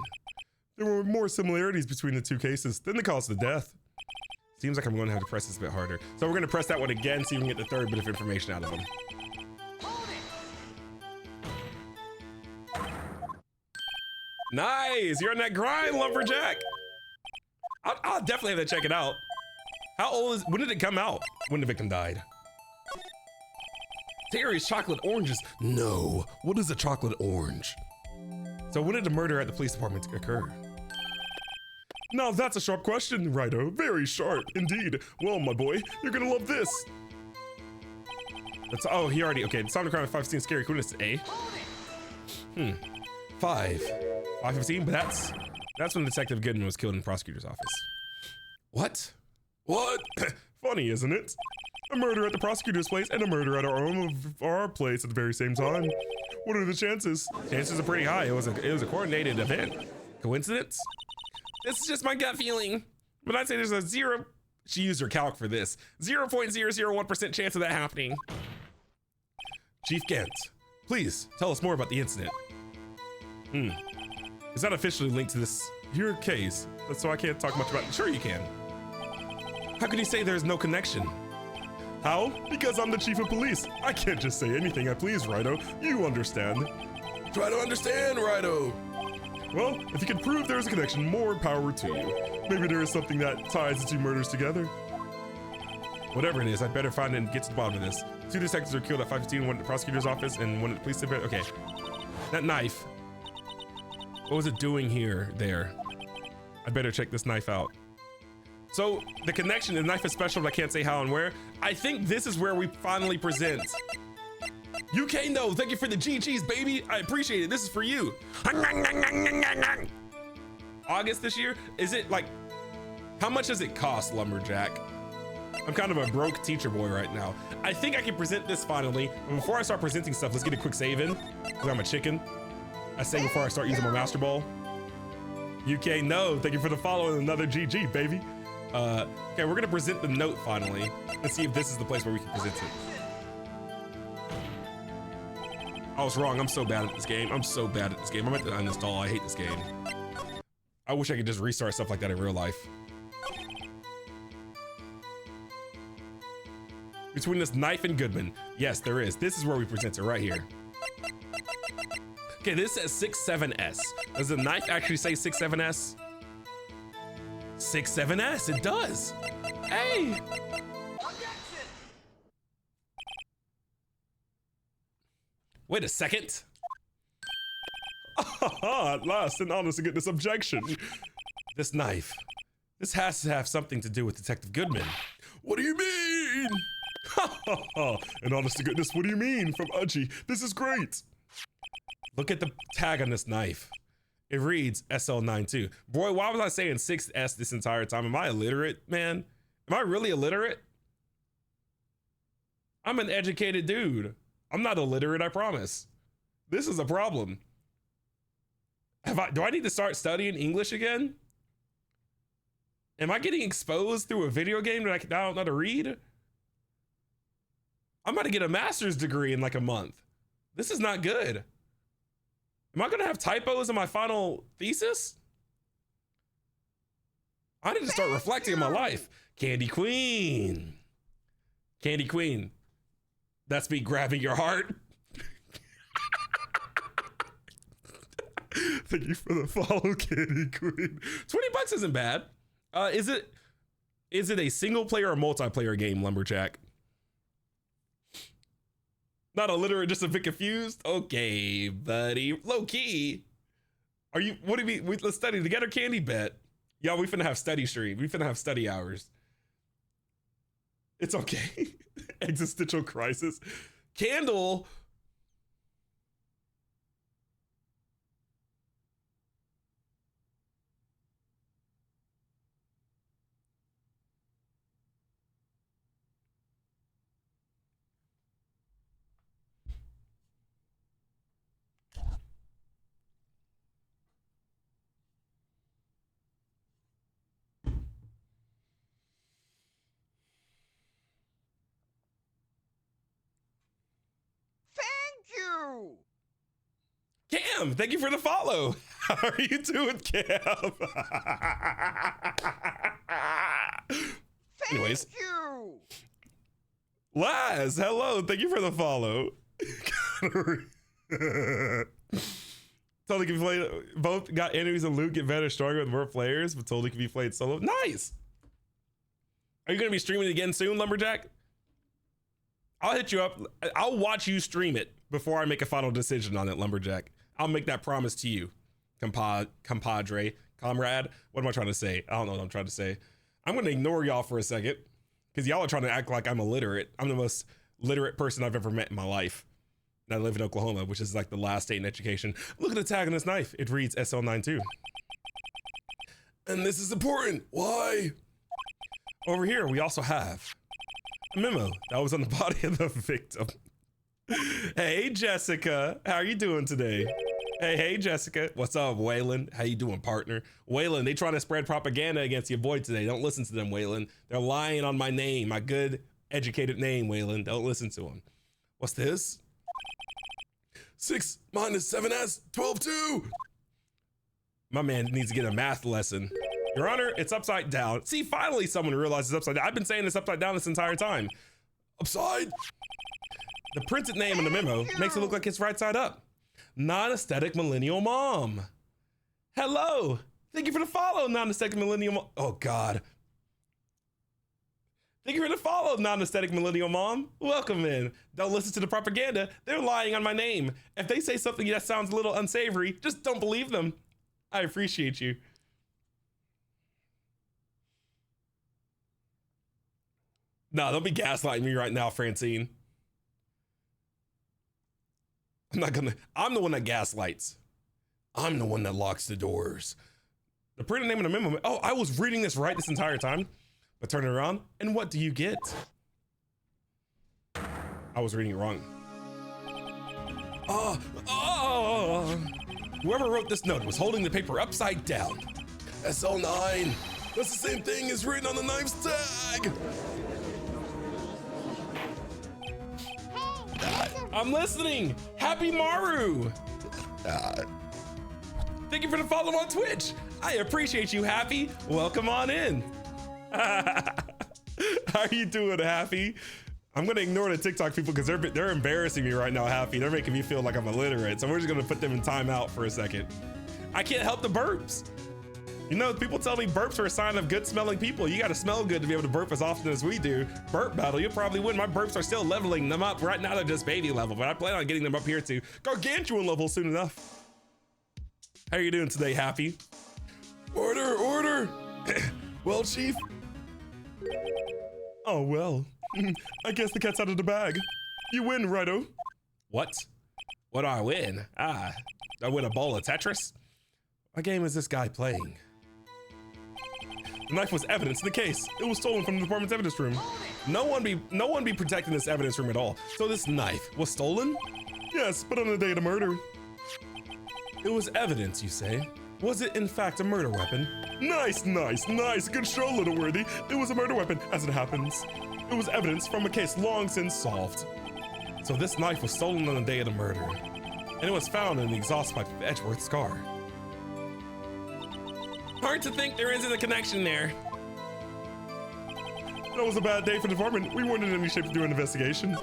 There were more similarities between the two cases than the cause of death. Seems like I'm going to have to press this a bit harder. So we're going to press that one again, see if we can get the third bit of information out of him. Nice, you're on that grind, lumberjack. I'll definitely have to check it out. How old is, when did it come out? When the victim died? Terry's chocolate oranges. No, what is a chocolate orange? So when did the murder at the police department occur? Now that's a sharp question, Righto. Very sharp, indeed. Well, my boy, you're gonna love this. That's, oh, he already, okay. Sound of crime 515 scary coolness A. 515, but that's when Detective Goodman was killed in the prosecutor's office. What? What? Funny, isn't it? A murder at the prosecutor's place and a murder at our place at the very same time. What are the chances? Chances are pretty high. It was a coordinated event. Coincidence? This is just my gut feeling. But I'd say there's a zero. She used her calc for this. 0.001% chance of that happening. Chief Gent, please tell us more about the incident. Is that officially linked to this your case? So I can't talk much about it. Sure you can. How can you say there's no connection? How? Because I'm the chief of police. I can't just say anything I please, Righto. You understand. Try to understand, Righto. Well, if you can prove there's a connection, more power to you. Maybe there is something that ties the two murders together. Whatever it is, I'd better find it and get to the bottom of this. 2 detectives are killed at 515, one at the prosecutor's office and one at the police department. Okay. That knife. What was it doing here, there? I'd better check this knife out. So the connection, the knife is special, but I can't say how and where. I think this is where we finally present. UK, no, thank you for the GGs, baby. I appreciate it. This is for you. August this year? Is it like, how much does it cost, Lumberjack? I'm kind of a broke teacher boy right now. I think I can present this finally. But before I start presenting stuff, let's get a quick save in, because I'm a chicken. I say before I start using my Master Ball. UK, no, thank you for the follow and another GG, baby. Okay, we're gonna present the note finally. Let's see if this is the place where we can present it. I was wrong, I'm so bad at this game. I'm so bad at this game. I meant to uninstall, I hate this game. I wish I could just restart stuff like that in real life. Between this knife and Goodman. Yes, there is. This is where we present it, right here. Okay, this says 67S. Does the knife actually say 67S? 67S, it does. Hey. Wait a second. At last, an honest to goodness objection. This knife. This has to have something to do with Detective Goodman. What do you mean? And honest to goodness, what do you mean? From Udgy. This is great. Look at the tag on this knife. It reads SL92. Boy, why was I saying 6S this entire time? Am I illiterate, man? Am I really illiterate? I'm an educated dude. I'm not illiterate, I promise. This is a problem. Do I need to start studying English again? Am I getting exposed through a video game that I don't know how to read? I'm about to get a master's degree in like a month. This is not good. Am I gonna have typos in my final thesis? I need to start reflecting on my life. Candy Queen. Candy Queen. That's me grabbing your heart. Thank you for the follow, Candy Queen. 20 bucks isn't bad. Is it a single player or multiplayer game, Lumberjack? Not illiterate, just a bit confused? Okay, buddy. Low key. Are you, what do you mean? Let's study together, Candy? Bet. Y'all, we finna have study stream. We finna have study hours. It's okay. Existential crisis. Candle. Thank you. Cam, thank you for the follow. How are you doing, Cam? Anyways. Thank you. Laz, hello. Thank you for the follow. Totally can be played. Both got enemies and loot get better, stronger with more players, but totally can be played solo. Nice. Are you going to be streaming again soon, Lumberjack? I'll hit you up. I'll watch you stream it before I make a final decision on it, Lumberjack. I'll make that promise to you, compadre, comrade. What am I trying to say? I don't know what I'm trying to say. I'm going to ignore y'all for a second because y'all are trying to act like I'm illiterate. I'm the most literate person I've ever met in my life. And I live in Oklahoma, which is like the last state in education. Look at the tag on this knife. It reads SL92. And this is important. Why? Over here, we also have a memo that was on the body of the victim. Hey, Jessica. How are you doing today? Hey, Jessica. What's up, Waylon? How you doing, partner? Waylon, they trying to spread propaganda against your boy today. Don't listen to them, Waylon. They're lying on my name, my good, educated name, Waylon. Don't listen to them. What's this? 6 minus 7s, 12-2. My man needs to get a math lesson. Your Honor, it's upside down. See, finally someone realizes it's upside down. I've been saying it's upside down this entire time. Upside? The printed name in the memo makes it look like it's right side up. Non-aesthetic millennial mom. Hello. Thank you for the follow, non-aesthetic millennial mom. Oh, God. Thank you for the follow, non-aesthetic millennial mom. Welcome in. Don't listen to the propaganda. They're lying on my name. If they say something that sounds a little unsavory, just don't believe them. I appreciate you. No, don't be gaslighting me right now, Francine. I'm the one that gaslights. I'm the one that locks the doors. The printed name in the memo. Oh, I was reading this right this entire time. But turn it around, and what do you get? I was reading it wrong. Whoever wrote this note was holding the paper upside down. SL9. That's the same thing as written on the knife's tag. I'm listening. Happy Maru. Thank you for the follow on Twitch. I appreciate you, Happy. Welcome on in. How are you doing, Happy? I'm gonna ignore the TikTok people because they're embarrassing me right now, Happy. They're making me feel like I'm illiterate. So we're just gonna put them in timeout for a second. I can't help the burps. You know, people tell me burps are a sign of good smelling people. You gotta smell good to be able to burp as often as we do. Burp battle, you'll probably win. My burps are still leveling them up. Right now they're just baby level, but I plan on getting them up here to gargantuan level soon enough. How are you doing today, Happy? Order. Well, Chief. Oh, well. I guess the cat's out of the bag. You win, righto. What? What do I win? I win a bowl of Tetris? What game is this guy playing? The knife was evidence in the case. It was stolen from the department's evidence room. No one be protecting this evidence room at all. So this knife was stolen? Yes, but on the day of the murder. It was evidence, you say? Was it in fact a murder weapon? Nice, nice, nice. Good show, Little Worthy. It was a murder weapon, as it happens. It was evidence from a case long since solved. So this knife was stolen on the day of the murder. And it was found in the exhaust pipe of Edgeworth's car. Hard to think there isn't a connection there. That was a bad day for the department. We weren't in any shape to do an investigation.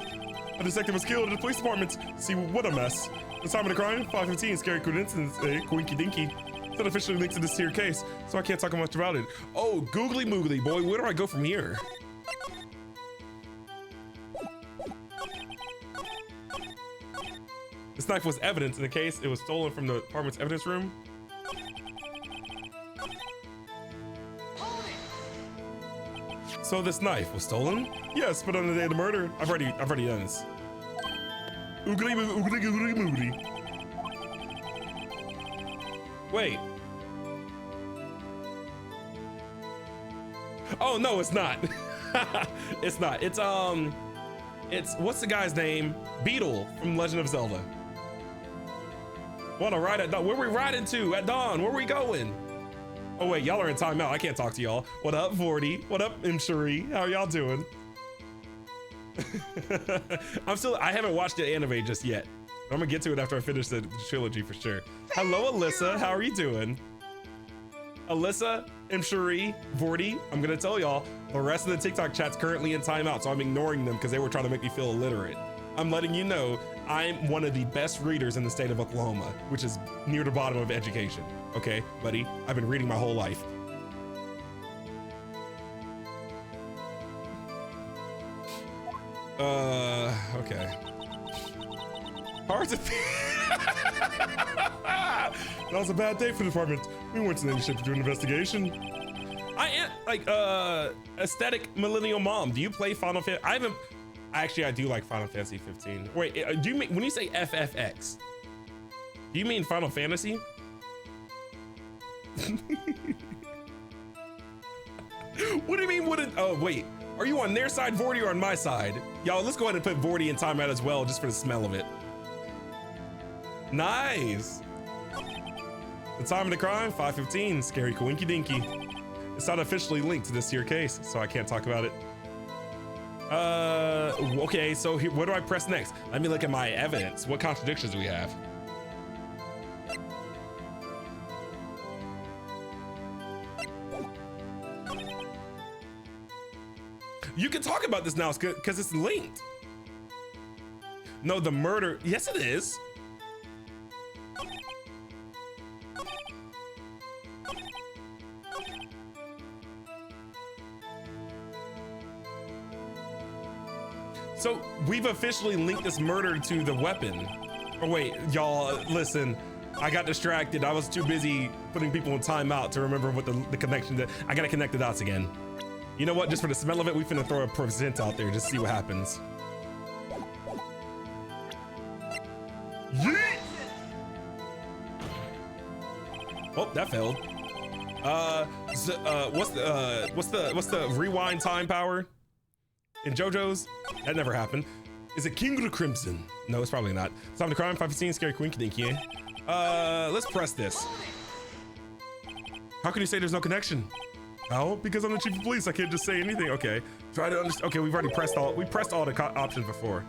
A detective was killed at the police department. See, what a mess. The time of the crime, 5:15, scary coincidence, quinky dinky. It's not officially linked to this here case, so I can't talk much about it. Oh, googly moogly, boy, where do I go from here? This knife was evidence in the case. It was stolen from the department's evidence room. So this knife was stolen? Yes, but on the day of the murder, I've already done this. Oogly oogly oogly moogly. Wait. Oh no, it's not. It's not. It's what's the guy's name? Beetle from Legend of Zelda. Wanna ride at dawn? Where we riding to at dawn? Where we going? Oh wait, y'all are in timeout. I can't talk to y'all. What up, VOD? What up, Imshuri? How are y'all doing? I haven't watched the anime just yet. I'm gonna get to it after I finish the trilogy for sure. Hello, Alyssa. How are you doing? Alyssa, Imshuri, VOD, I'm gonna tell y'all, the rest of the TikTok chat's currently in timeout, so I'm ignoring them because they were trying to make me feel illiterate. I'm letting you know I'm one of the best readers in the state of Oklahoma, which is near the bottom of education. Okay, buddy, I've been reading my whole life. Okay. Hard to That was a bad day for the department. We weren't in any shape to do an investigation. I am like aesthetic millennial mom. Do you play Final Fantasy? I do like Final Fantasy 15. Wait, do you mean when you say FFX? Do you mean Final Fantasy? What do you mean? Oh wait, are you on their side, VOD, or on my side? Y'all, let's go ahead and put VOD in timeout as well, just for the smell of it. Nice. The time of the crime, 5:15. Scary coinky dinky. It's not officially linked to this here case, so I can't talk about it. Okay, so here, what do I press next? Let me look at my evidence. What contradictions do we have? You can talk about this now because it's linked. No, the murder. Yes, it is. So we've officially linked this murder to the weapon. Oh wait, y'all, listen. I got distracted. I was too busy putting people in timeout to remember what the connection. I gotta connect the dots again. You know what? Just for the smell of it, we finna throw a present out there. Just see what happens. Yeet! Oh, that failed. What's the rewind time power in JoJo's? That never happened. Is it King of the Crimson? No, it's probably not. Time to crime, 5:15, scary quinky dinky. Let's press this. How can you say there's no connection? How? Because I'm the chief of police. I can't just say anything. Okay. Try to understand. Okay, we've already pressed all. We pressed all the options before.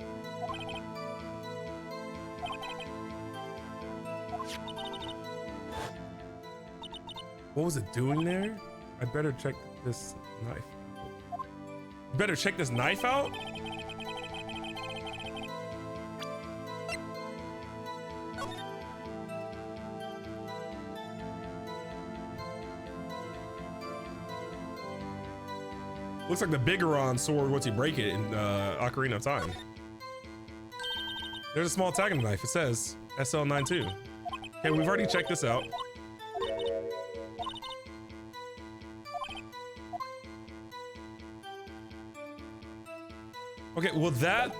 What was it doing there? I better check this knife. Better check this knife out? Looks like the Bigoron sword once you break it in Ocarina of Time. There's a small tag on the knife. It says SL92. Okay, we've already checked this out. Okay, well that...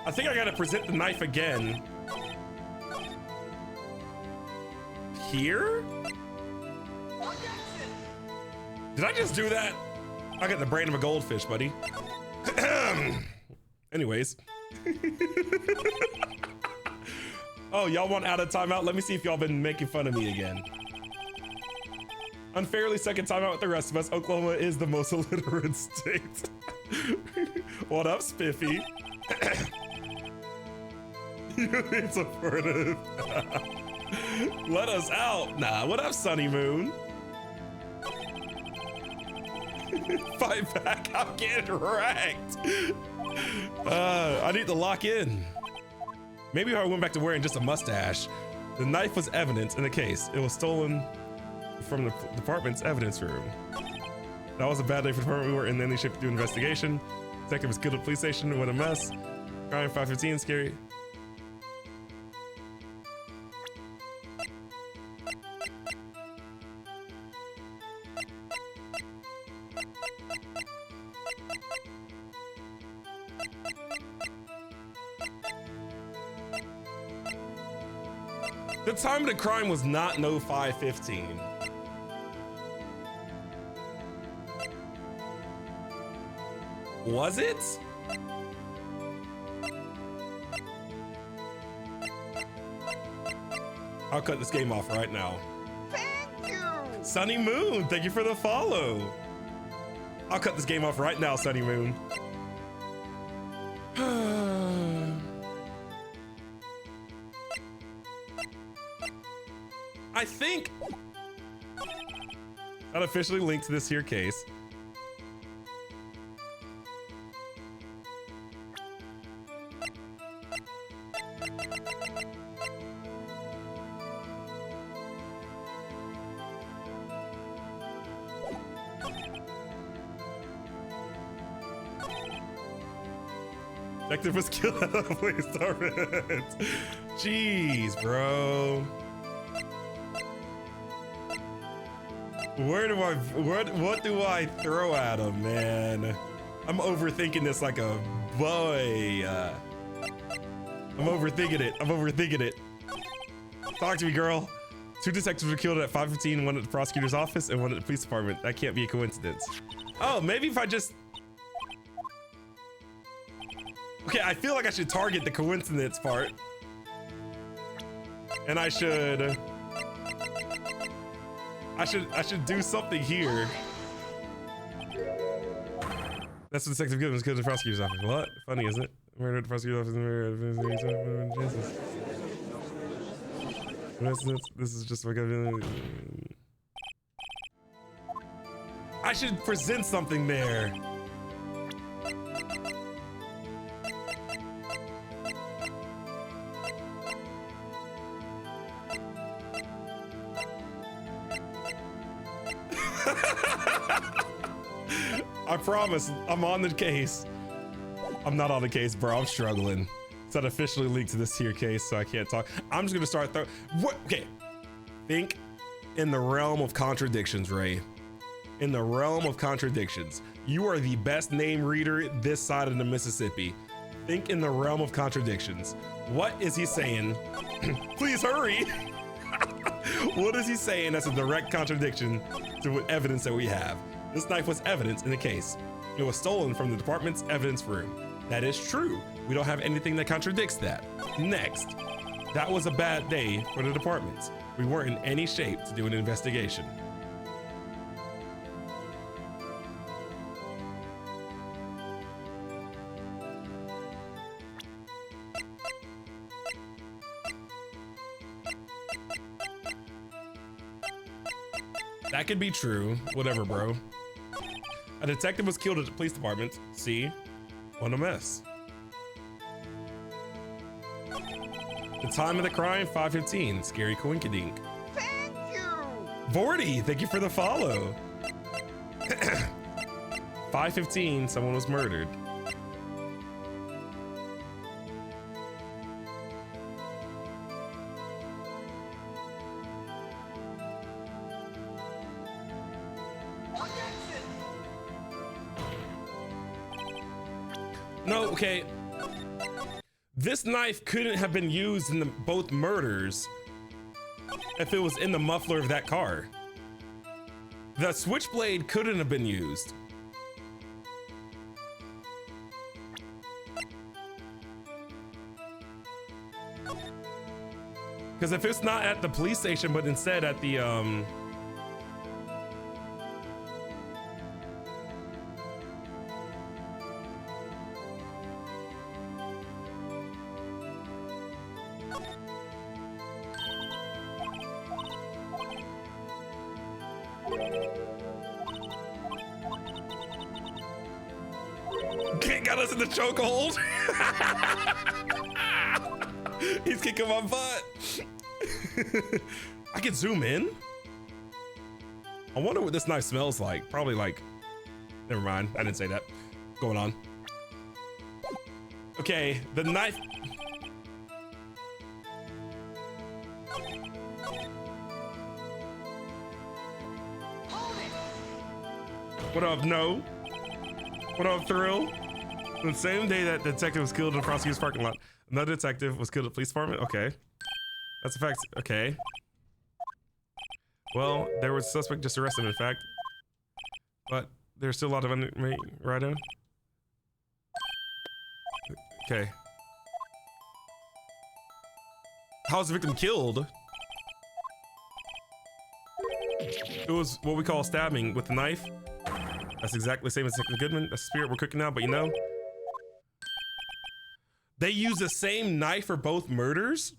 I think I gotta present the knife again. Here? Did I just do that? I got the brain of a goldfish, buddy. Anyways. Oh, y'all want out of timeout? Let me see if y'all been making fun of me again. Unfairly second timeout with the rest of us. Oklahoma is the most illiterate state. What up, Spiffy? It's supportive. Let us out. Nah, what up, Sunny Moon? Fight back, I'm getting wrecked. I need to lock in. Maybe if I went back to wearing just a mustache. The knife was evidence in the case. It was stolen from the department's evidence room. That was a bad day for the department. We were in any shape to do an investigation. Detective was killed at the police station. What a mess. Crime 515, scary. The time of the crime was not no 5:15. Was it? I'll cut this game off right now. Thank you. Sunny Moon, thank you for the follow. I'll cut this game off right now, Sunny Moon. I think that officially linked to this here case. Detective was killed at the police department. Jeez, bro. Where do I, what do I throw at him, man? I'm overthinking this like a boy. I'm overthinking it. I'm overthinking it. Talk to me, girl. 2 detectives were killed at 5:15, one at the prosecutor's office and one at the police department. That can't be a coincidence. Oh, maybe if I just... Okay, I feel like I should target the coincidence part. And I should do something here. That's what Detective Gibbons goes to the prosecutor's office. What? Funny, isn't it? Murder at the prosecutor's office. Jesus. This is just like a... I should present something there. I promise, I'm on the case. I'm not on the case, bro. I'm struggling. It's not officially linked to this here case, so I can't talk. I'm just gonna start what? Okay. Think in the realm of contradictions, Ray. In the realm of contradictions. You are the best name reader this side of the Mississippi. Think in the realm of contradictions. What is he saying? Please hurry. What is he saying that's a direct contradiction to what evidence that we have? This knife was evidence in the case. It was stolen from the department's evidence room. That is true. We don't have anything that contradicts that. Next, that was a bad day for the department. We weren't in any shape to do an investigation. That could be true. Whatever, bro. A detective was killed at the police department. See? What a mess. The time of the crime, 5:15. Scary coinkydink. Thank you. Vorty, thank you for the follow. 5:15, someone was murdered. No, okay. This knife couldn't have been used in both murders if it was in the muffler of that car. The switchblade couldn't have been used. Because if it's not at the police station, but instead at the got us in the chokehold. He's kicking my butt. I can zoom in. I wonder what this knife smells like. Probably like, never mind. I didn't say that. Going on. Okay, the knife. What up, No? What up, Thrill? The same day that the detective was killed in the prosecutor's parking lot, another detective was killed at the police department? Okay. That's a fact. Okay. Well, there was a suspect just arrested, in fact. But there's still a lot of right on. Okay. How's the victim killed? It was what we call stabbing with a knife. That's exactly the same as Detective Goodman. That's the spirit we're cooking now, but you know. They use the same knife for both murders?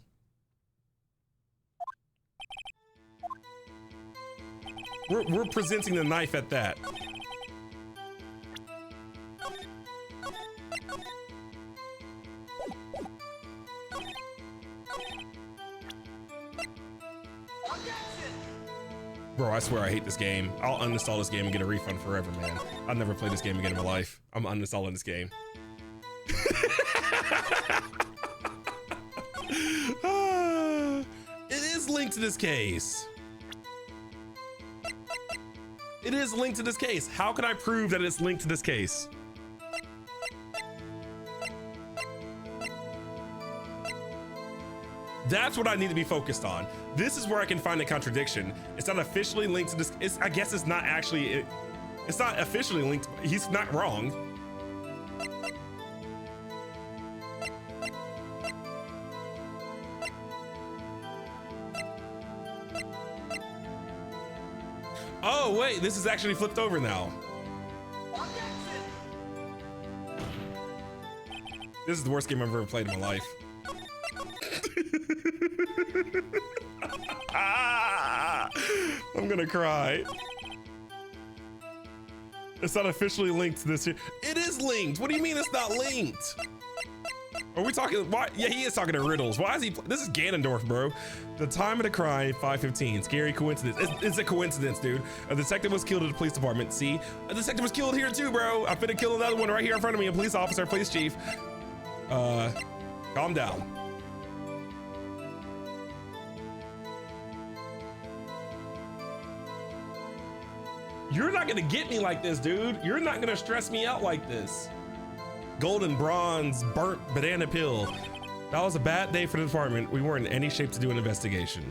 We're presenting the knife at that. Bro, I swear I hate this game. I'll uninstall this game and get a refund forever, man. I'll never play this game again in my life. I'm uninstalling this game. It is linked to this case. It is linked to this case. How can I prove that it's linked to this case? That's what I need to be focused on. This is where I can find a contradiction. It's not officially linked to this. I guess it's not actually, it's not officially linked. He's not wrong. Oh, wait, this is actually flipped over now. This is the worst game I've ever played in my life. I'm gonna cry. It's not officially linked to this here. It is linked. What do you mean it's not linked? Are we talking? Why? Yeah, he is talking to riddles. Why is he? This is Ganondorf, bro. The time of the crime, 5:15. Scary coincidence. It's a coincidence, dude. A detective was killed at the police department. See, a detective was killed here too, bro. I'm finna kill another one right here in front of me. A police officer, police chief. Calm down. You're not gonna get me like this, dude. You're not gonna stress me out like this. Golden bronze, burnt banana peel. That was a bad day for the department. We weren't in any shape to do an investigation.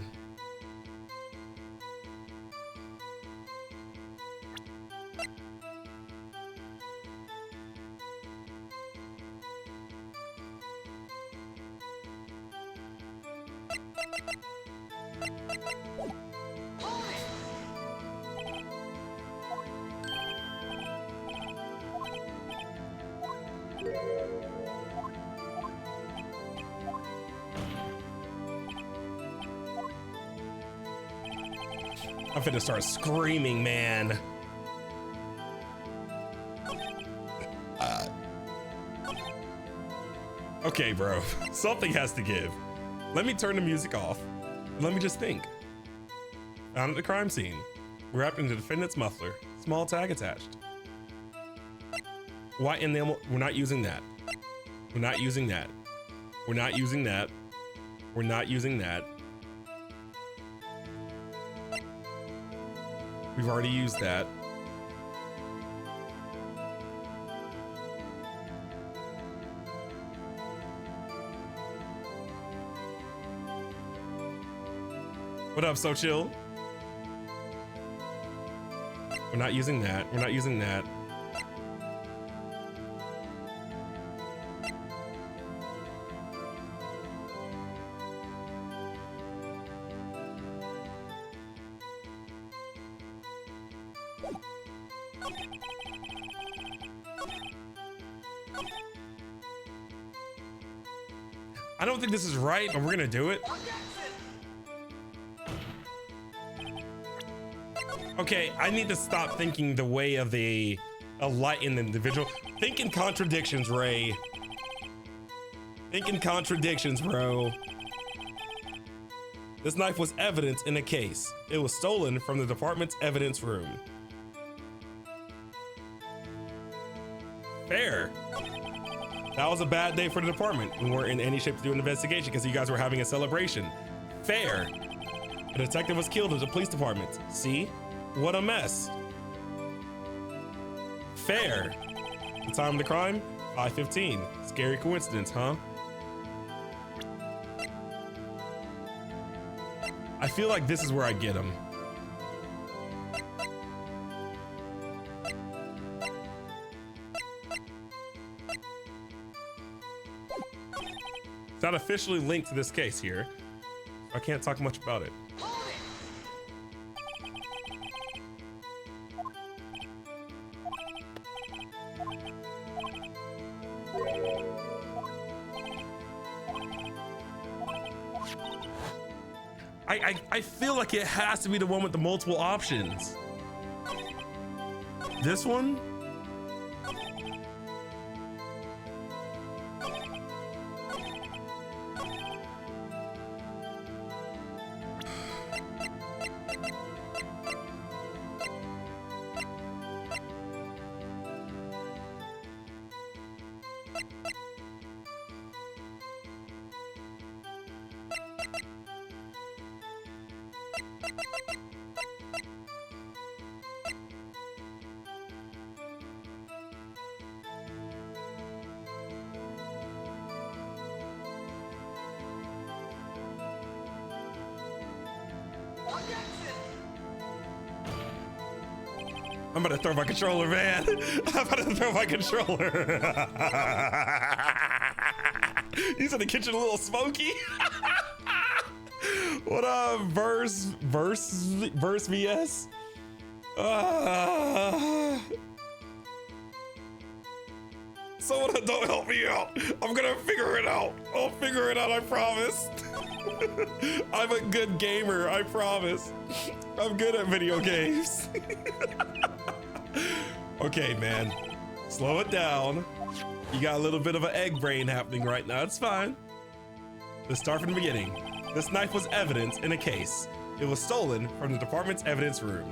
I'm finna start screaming, man. Okay, bro. Something has to give. Let me turn the music off. And let me just think. Found at the crime scene. Wrapped in the defendant's muffler. Small tag attached. White enamel. We're not using that. We're not using that. We're not using that. We're not using that. We've already used that. What up, So Chill? We're not using that. We're not using that. I don't think this is right, but we're gonna do it. Okay, I need to stop thinking the way of a light in the individual. Think in contradictions, Ray. Think in contradictions, bro. This knife was evidence in a case. It was stolen from the department's evidence room. Fair. That was a bad day for the department. We weren't in any shape to do an investigation because you guys were having a celebration. Fair. A detective was killed at the police department. See? What a mess. Fair. The time of the crime? 5:15. Scary coincidence, huh? I feel like this is where I get him. It's not officially linked to this case here. I can't talk much about it. I feel like it has to be the one with the multiple options. This one? I'm about to throw my controller, man. I'm about to throw my controller. He's in the kitchen a little smoky. What up, verse VS? Someone don't help me out. I'm gonna figure it out. I'll figure it out, I promise. I'm a good gamer, I promise. I'm good at video games. Okay, man, slow it down. You got a little bit of an egg brain happening right now. It's fine. Let's start from the beginning. This knife was evidence in a case. It was stolen from the department's evidence room.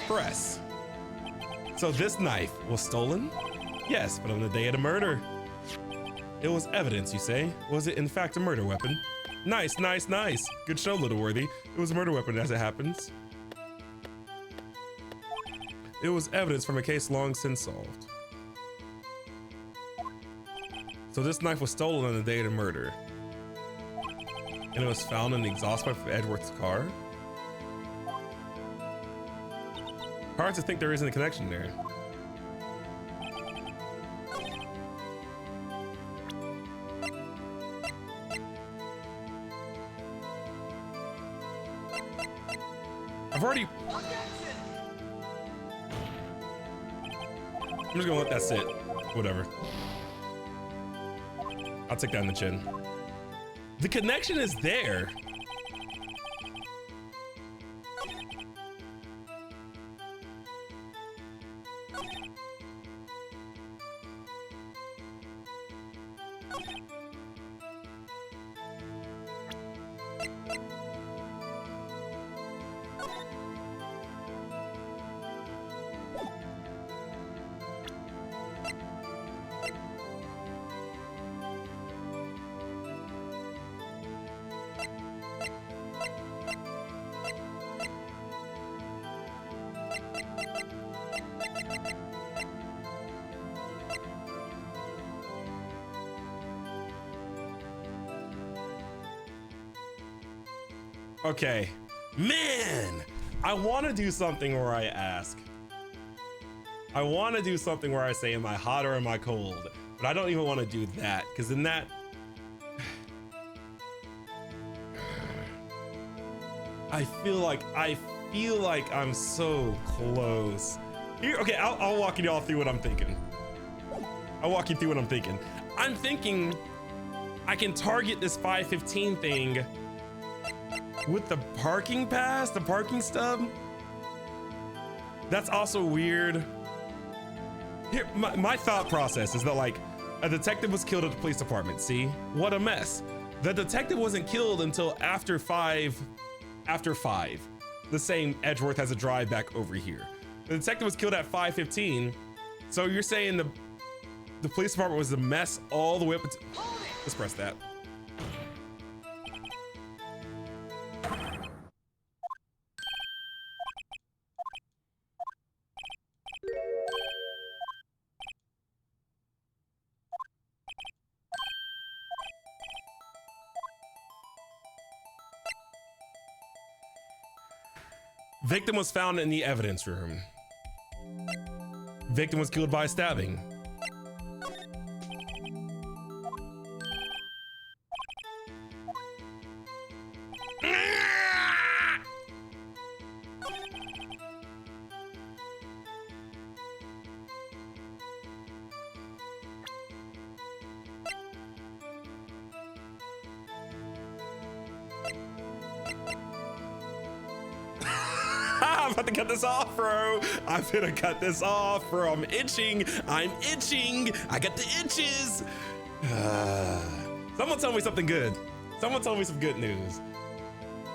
Press. So this knife was stolen? Yes, but on the day of the murder. It was evidence, you say? Was it in fact a murder weapon? Nice, nice, nice. Good show, Little Worthy. It was a murder weapon as it happens. It was evidence from a case long since solved. So this knife was stolen on the day of the murder. And it was found in the exhaust pipe of Edward's car? Hard to think there isn't a connection there. I've already... I'm just gonna let that sit. Whatever. I'll take that in the chin. The connection is there. Okay, Man, I want to do something where I ask. I want to do something where I say, am I hot or am I cold? But I don't even want to do that, because in that, I feel like I'm so close. Here, okay, I'll walk you all through what I'm thinking. I'll walk you through what I'm thinking. I'm thinking I can target this 515 thing with the parking pass, the parking stub. That's also weird. Here, my thought process is that like a detective was killed at the police department. See, what a mess. The detective wasn't killed until after five. The same Edgeworth has a drive back over here. The detective was killed at 5:15. So you're saying the police department was a mess all the way up until, let's press that. Victim was found in the evidence room. Victim was killed by stabbing. I'm about to cut this off, bro. I'm gonna cut this off, bro. I'm itching. I'm itching. I got the itches. Someone tell me something good. Someone tell me some good news.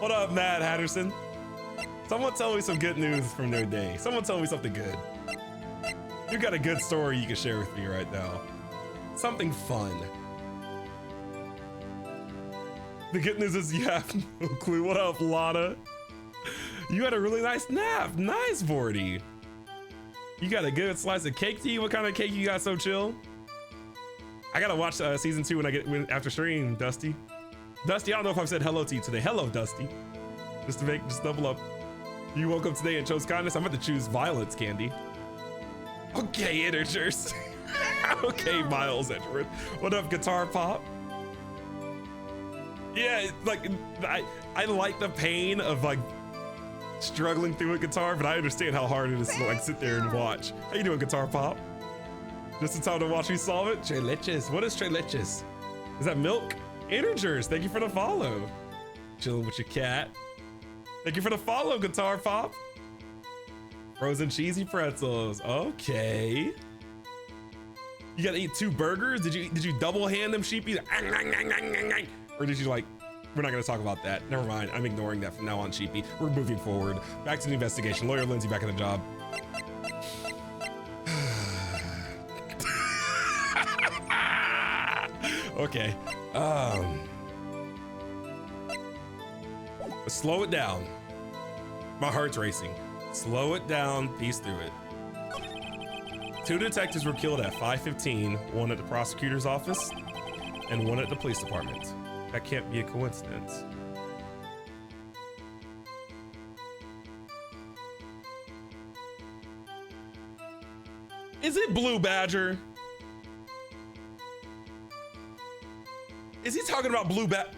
What up, Matt Hatterson? Someone tell me some good news from their day. Someone tell me something good. You got a good story you can share with me right now. Something fun. The good news is you have no clue. What up, Lana? You had a really nice nap. Nice, Vorty. You got a good slice of cake to you? What kind of cake you got so chill? I gotta watch season 2 when after stream, Dusty. Dusty, I don't know if I've said hello to you today. Hello, Dusty. Just double up. You woke up today and chose kindness. I'm about to choose violence, Candy. Okay, integers. Okay, Miles Edgeworth. What up, Guitar Pop? Yeah, like I like the pain of like struggling through a guitar, but I understand how hard it is to like sit there and watch. How you doing, Guitar Pop? Just in time to watch me solve it? Tres leches. What is tres leches? Is that milk? Integers, thank you for the follow. Chilling with your cat. Thank you for the follow, Guitar Pop. Frozen cheesy pretzels. Okay. You gotta eat 2 burgers? Did you double hand them, Sheepy? Or did you like, we're not gonna talk about that. Never mind, I'm ignoring that from now on, Sheepy. We're moving forward. Back to the investigation. Lawyer Lindsey back in the job. Okay, slow it down. My heart's racing. Slow it down, piece through it. 2 detectives were killed at 5:15, one at the prosecutor's office and one at the police department. That can't be a coincidence. Is it Blue Badger? Is he talking about Blue Badger?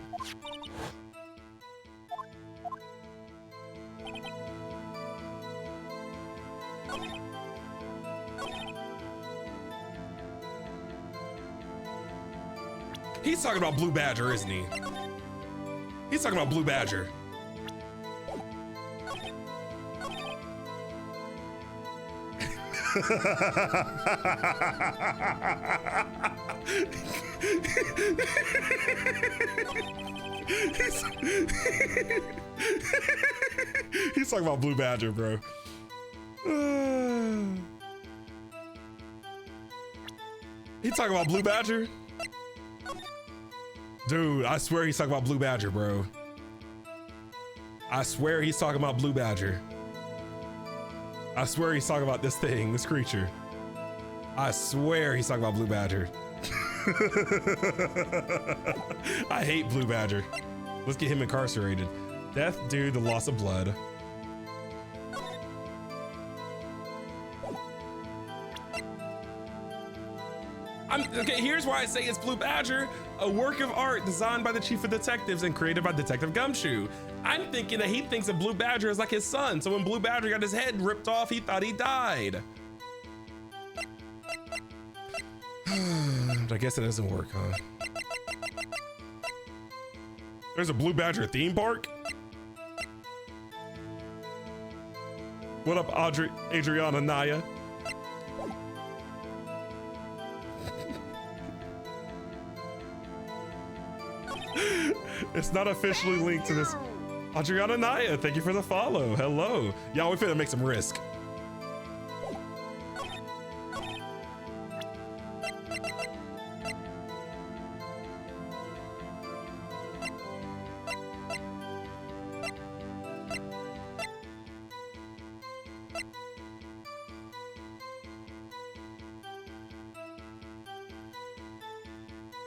He's talking about Blue Badger, isn't he? He's talking about Blue Badger. He's talking about Blue Badger, bro. He's talking about Blue Badger? Dude, I swear he's talking about Blue Badger, bro. I swear he's talking about Blue Badger. I swear he's talking about this thing, this creature. I swear he's talking about Blue Badger. I hate Blue Badger. Let's get him incarcerated. Death due to loss of blood. Okay, here's why I say it's Blue Badger, a work of art designed by the chief of detectives and created by Detective Gumshoe. I'm thinking that he thinks that Blue Badger is like his son, so when Blue Badger got his head ripped off, he thought he died. But I guess it doesn't work, huh? There's a Blue Badger theme park? What up, Adriana Naya? It's not officially linked to this. Adriana Naya, thank you for the follow. Hello. Y'all, we finna make some risk.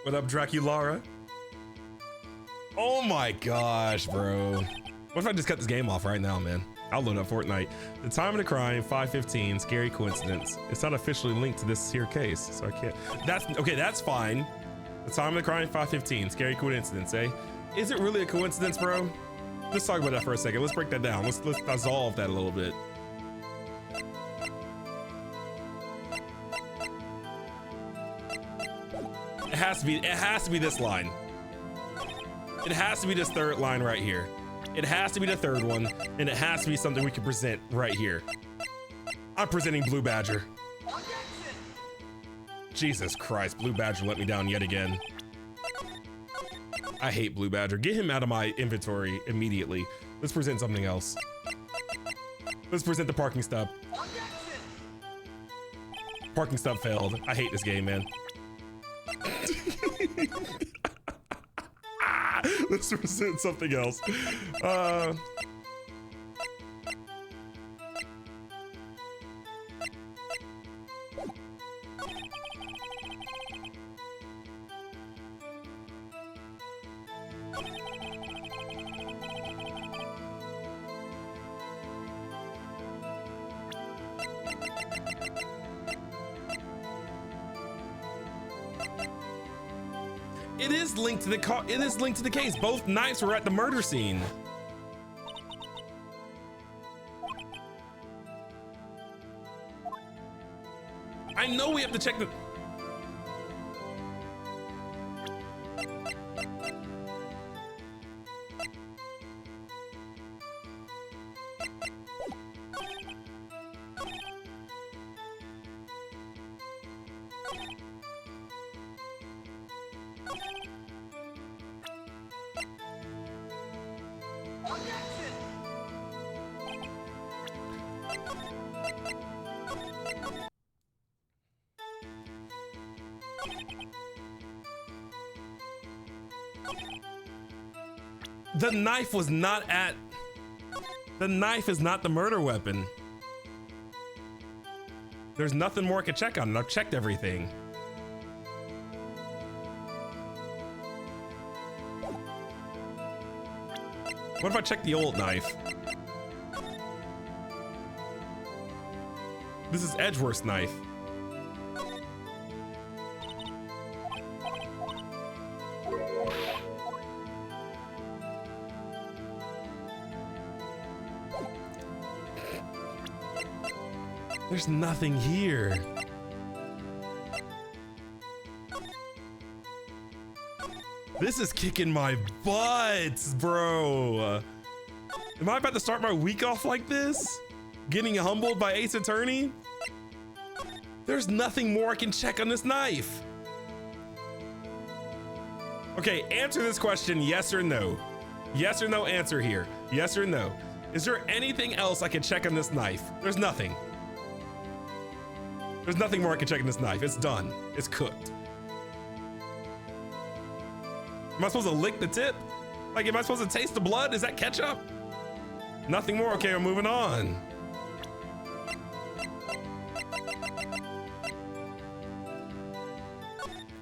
What up, Draculara? Oh my gosh, bro. What if I just cut this game off right now, man? I'll load up Fortnite. The time of the crime, 5:15, scary coincidence. It's not officially linked to this here case, so I can't. That's okay, that's fine. The time of the crime, 5:15, scary coincidence, eh? Is it really a coincidence, bro? Let's talk about that for a second. Let's break that down. Let's dissolve that a little bit. It has to be this line. It has to be this third line right here. It has to be the third one, and it has to be something we can present right here. I'm presenting Blue Badger. Jesus Christ, Blue Badger let me down yet again. I hate Blue Badger. Get him out of my inventory immediately. Let's present something else. Let's present the parking stop. Parking stop failed. I hate this game, man. Let's present something else. It is linked to the it is linked to the case. Both knives were at the murder scene. I know we have to check the. The knife was not at. The knife is not the murder weapon. There's nothing more I can check on it. I've checked everything. What if I check the old knife? This is Edgeworth's knife. There's nothing here. This is kicking my butt, bro. Am I about to start my week off like this? Getting humbled by Ace Attorney? There's nothing more I can check on this knife. Okay, answer this question, yes or no. Yes or no answer here. Yes or no. Is there anything else I can check on this knife? There's nothing. There's nothing more I can check on this knife. It's done. It's cooked. Am I supposed to lick the tip? Like, am I supposed to taste the blood? Is that ketchup? Nothing more. Okay, we're moving on.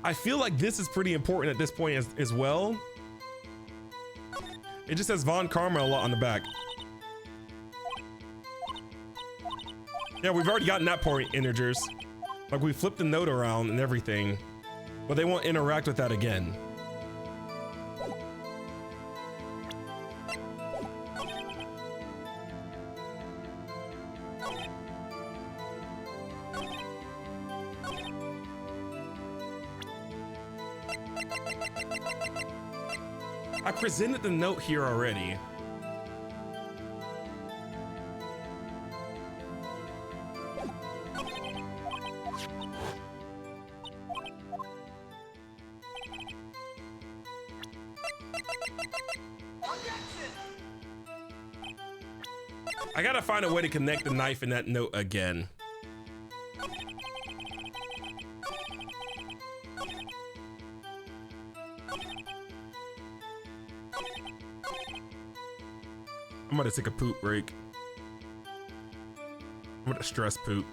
I feel like this is pretty important at this point as well. It just says Von Karma a lot on the back. Yeah, we've already gotten that point, integers. Like, we flipped the note around and everything, but they won't interact with that again. I presented the note here already. I gotta find a way to connect the knife in that note again. I'm gonna take a poop break. I'm gonna stress poop.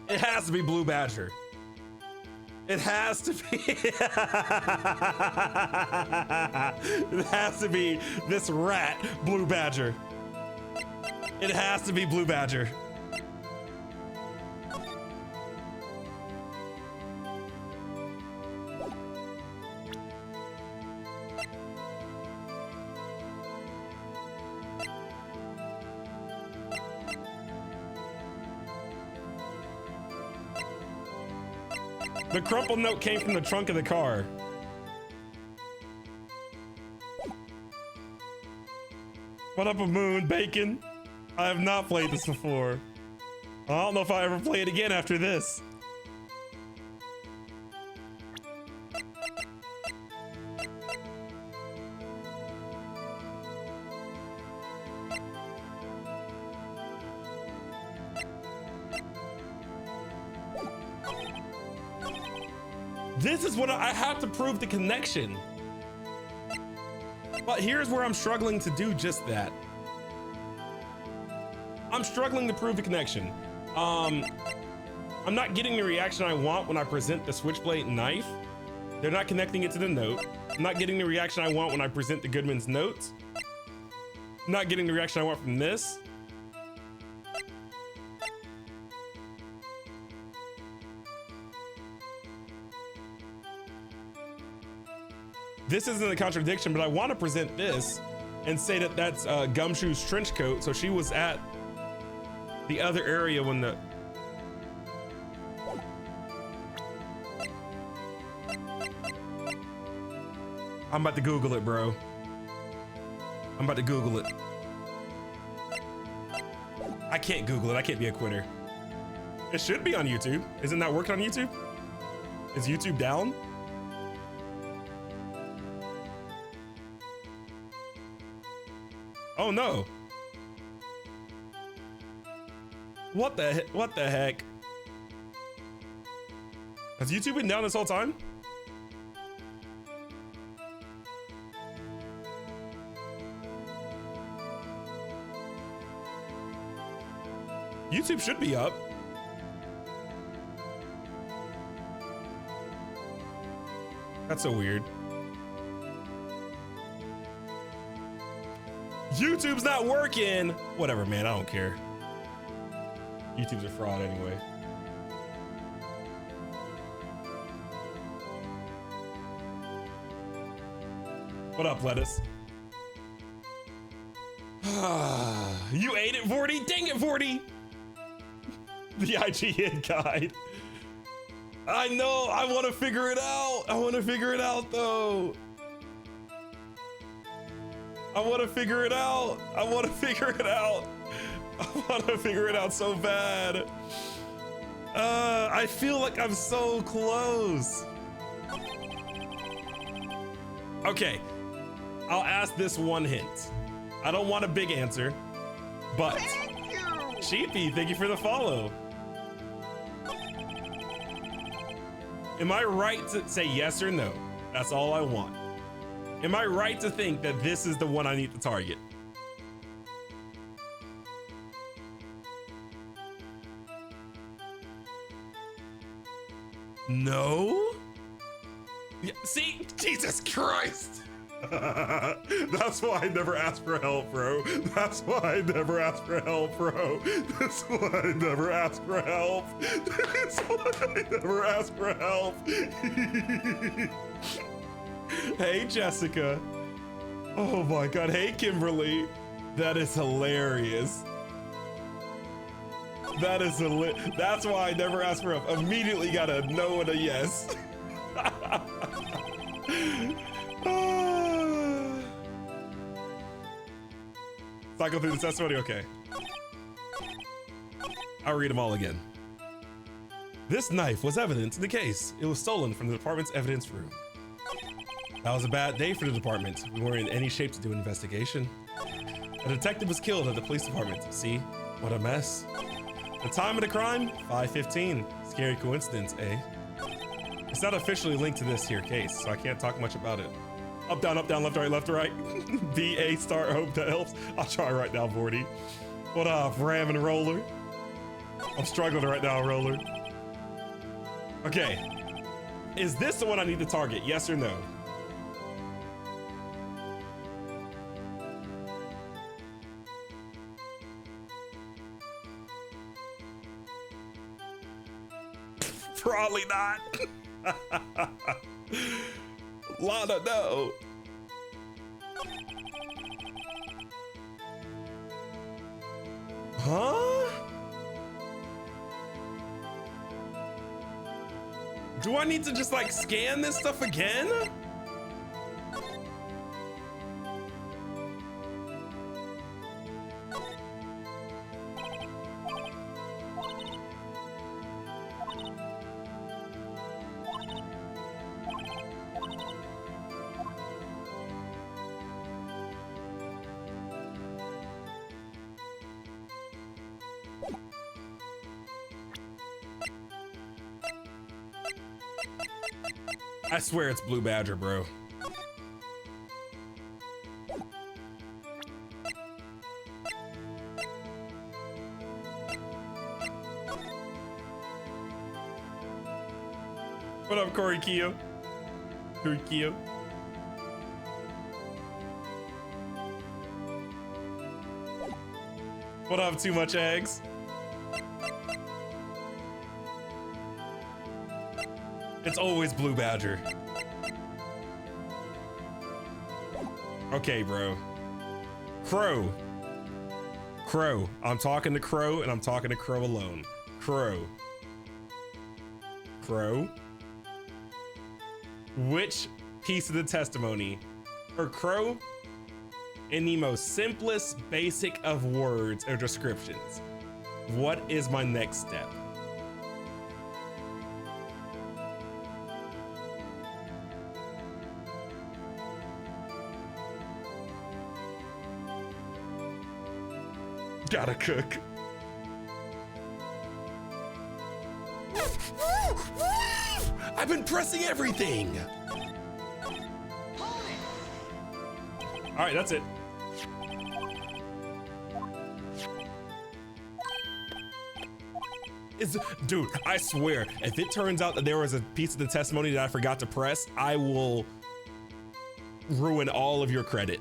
It has to be Blue Badger. It has to be. It has to be this rat, Blue Badger. It has to be Blue Badger. The crumpled note came from the trunk of the car. What up, a moon, bacon? I have not played this before. I don't know if I ever play it again after this. This is what I have to prove the connection. But here's where I'm struggling to do just that. I'm struggling to prove the connection. I'm not getting the reaction I want when I present the switchblade knife. They're not connecting it to the note. I'm not getting the reaction I want when I present the Goodman's notes. I'm not getting the reaction I want from this. This isn't a contradiction, but I want to present this and say that that's Gumshoe's trench coat. So she was at the other area when the... I'm about to Google it, bro. I'm about to Google it. I can't Google it. I can't be a quitter. It should be on YouTube. Isn't that working on YouTube? Is YouTube down? Oh no. What the heck? Has YouTube been down this whole time? YouTube should be up. That's so weird. YouTube's not working. Whatever, man, I don't care. YouTube's a fraud anyway. What up, lettuce? You ate it, Vorty? Dang it, Vorty! The IGN guide. I know, I want to figure it out. I want to figure it out, though. I want to figure it out. I want to figure it out. I want to figure it out so bad. I feel like I'm so close. Okay, I'll ask this one hint. I don't want a big answer, but Sheepy, thank you for the follow. Am I right to say yes or no? That's all I want. Am I right to think that this is the one I need to target? No? Yeah, see? Jesus Christ! That's why I never ask for help, bro. That's why I never ask for help, bro. That's why I never ask for help. That's why I never ask for help. Hey, Jessica. Oh my God. Hey, Kimberly. That is hilarious. That is that's why I never ask for help. Immediately got a no and a yes. Cycle through the testimony, okay. I'll read them all again. This knife was evidence in the case. It was stolen from the department's evidence room. That was a bad day for the department. We weren't in any shape to do an investigation. A detective was killed at the police department. See? What a mess. The time of the crime? 5:15. Scary coincidence, eh? It's not officially linked to this here case, so I can't talk much about it. Up, down, left to right. B, A, start, hope that helps. I'll try right now, VOD. What up, Ram and Roller? I'm struggling right now, Roller. Okay. Is this the one I need to target? Yes or no? Probably not. Lana, no. Huh? Do I need to just like scan this stuff again? I swear it's Blue Badger, bro. What up, Corey Keo? Corey Keo. What up, Too Much Eggs? It's always Blue Badger. Okay, bro. Crow. Crow. I'm talking to Crow, and I'm talking to Crow alone. Crow. Crow. Which piece of the testimony, or Crow, in the most simplest, basic of words or descriptions, what is my next step? Gotta cook. I've been pressing everything. All right, that's it. Dude, I swear, if it turns out that there was a piece of the testimony that I forgot to press, I will ruin all of your credit.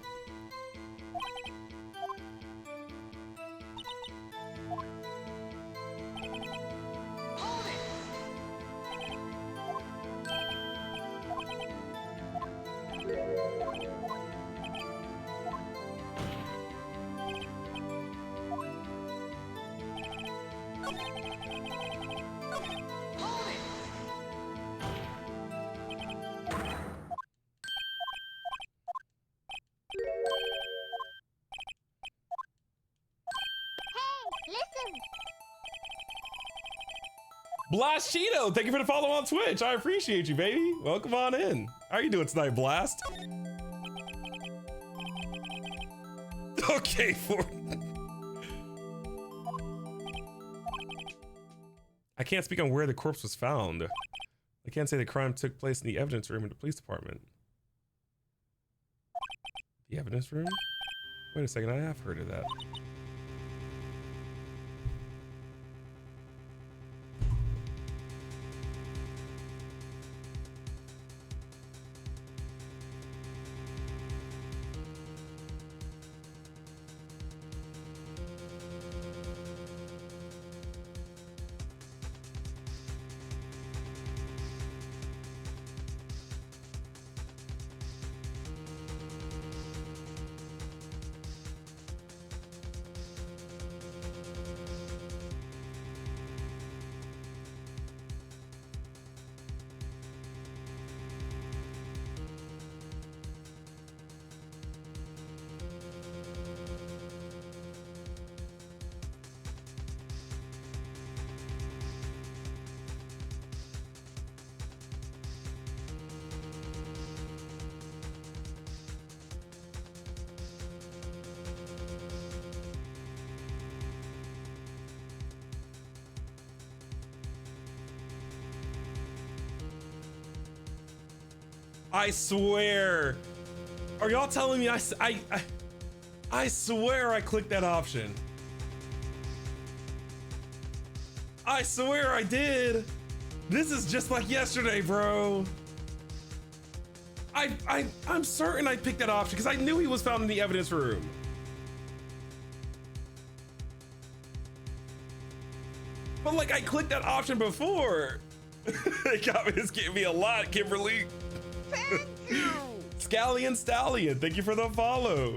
Blast Cheeto, thank you for the follow on Twitch. I appreciate you, baby. Welcome on in. How are you doing tonight, Blast? Okay, I can't speak on where the corpse was found. I can't say the crime took place in the evidence room in the police department. The evidence room? Wait a second, I have heard of that. I swear. Are y'all telling me I swear I clicked that option. I swear I did. This is just like yesterday, bro. I'm certain I picked that option because I knew he was found in the evidence room. But like I clicked that option before. It's giving me a lot, Kimberly. Thank you. Scallion Stallion, thank you for the follow.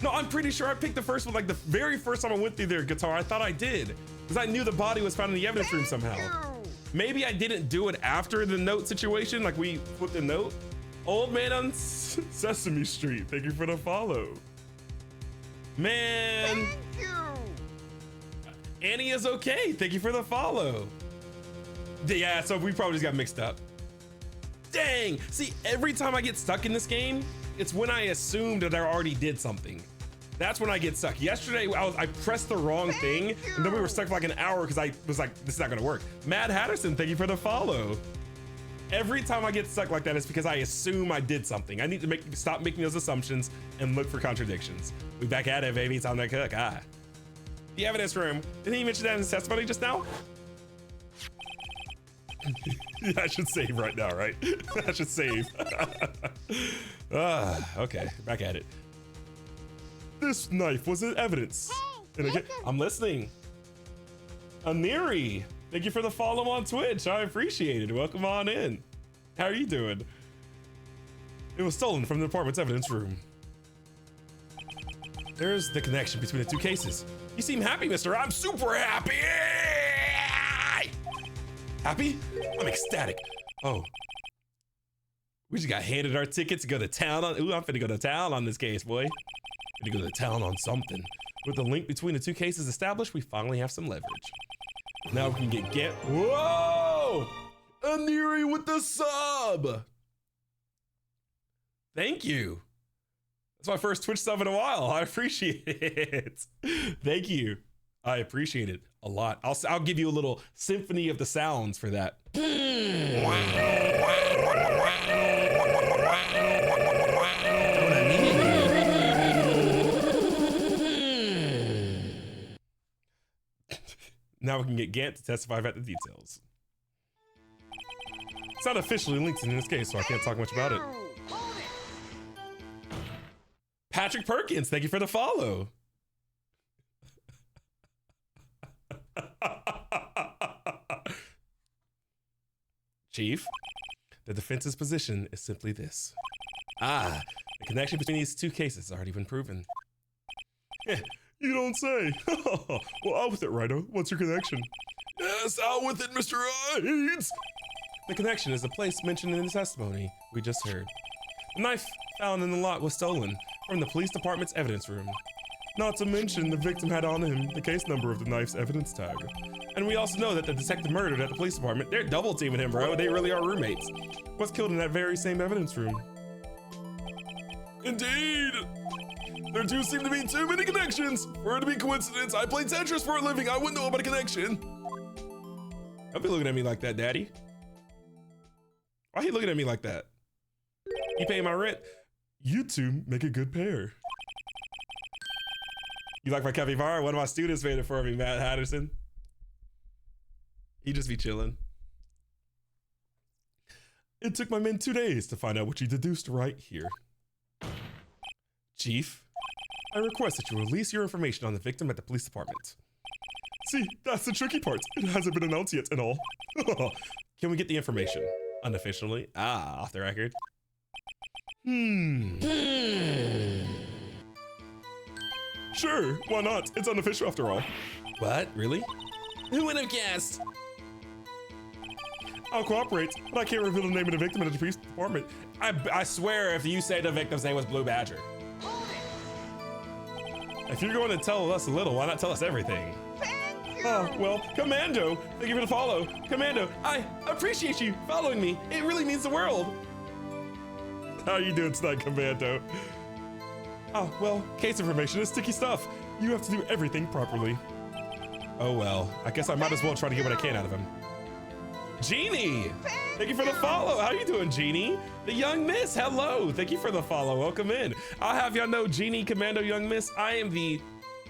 No, I'm pretty sure I picked the first one, like the very first time I went through their guitar. I thought I did, because I knew the body was found in the evidence room somehow. Maybe I didn't do it after the note situation, like we flipped the note. Old man on Sesame Street, thank you for the follow. Man. Thank you. Annie is okay, thank you for the follow. Yeah, so we probably just got mixed up. Dang, see, every time I get stuck in this game, it's when I assumed that I already did something. That's when I get stuck. Yesterday, I pressed the wrong thing, and then we were stuck for like an hour because I was like, this is not gonna work. Mad Hatterson, thank you for the follow. Every time I get stuck like that, it's because I assume I did something. I need to stop making those assumptions and look for contradictions. We back at it, baby, it's on the cook, The evidence room, didn't he mention that in his testimony just now? Yeah, I should save right now, right? I should save. Okay, back at it. This knife was an evidence. Hey, I'm listening. Aniri, thank you for the follow on Twitch. I appreciate it. Welcome on in. How are you doing? It was stolen from the department's evidence room. There's the connection between the two cases. You seem happy, mister. I'm super happy. Happy? I'm ecstatic. Oh. We just got handed our tickets to go to town on. Ooh, I'm finna go to town on this case, boy. Finna go to town on something. With the link between the two cases established, we finally have some leverage. Now we can get. Whoa! Aniri with the sub! Thank you. That's my first Twitch sub in a while. I appreciate it. Thank you. I appreciate it a lot. I'll give you a little symphony of the sounds for that. Now we can get Gant to testify about the details. It's not officially linked in this case, so I can't talk much about it. Patrick Perkins, thank you for the follow. Chief, the defense's position is simply this. The connection between these two cases has already been proven. You don't say. Well, out with it, Rhino. What's your connection? Yes, out with it, Mr. Eads. The connection is the place mentioned in the testimony we just heard. The knife found in the lot was stolen from the police department's evidence room. Not to mention the victim had on him the case number of the knife's evidence tag. And we also know that the detective murdered at the police department, they're double teaming him, bro. They really are roommates. Was killed in that very same evidence room. Indeed. There do seem to be too many connections for it to be coincidence. I play Tetris for a living. I wouldn't know about a connection. Don't be looking at me like that, Daddy. Why are you looking at me like that? You paying my rent? You two make a good pair. You like my capybara? One of my students made it for me, Matt Hatterson. He just be chilling. It took my men 2 days to find out what you deduced right here. Chief, I request that you release your information on the victim at the police department. See, that's the tricky part. It hasn't been announced yet and all. Can we get the information? Unofficially? Off the record. Sure, why not? It's unofficial after all. What? Really? Who would have guessed? I'll cooperate, but I can't reveal the name of the victim at the police department. I swear if you say the victim's name was Blue Badger. If you're going to tell us a little, why not tell us everything? Thank you. Oh, well, Commando, thank you for the follow. Commando, I appreciate you following me. It really means the world. How are you doing tonight, Commando? Oh, well, case information is sticky stuff. You have to do everything properly. Oh, well, I guess I might as well try to get what I can out of him. Jeannie, thank you for the follow. How you doing, Jeannie? The Young Miss, hello. Thank you for the follow. Welcome in. I'll have y'all know, Jeannie Commando Young Miss, I am the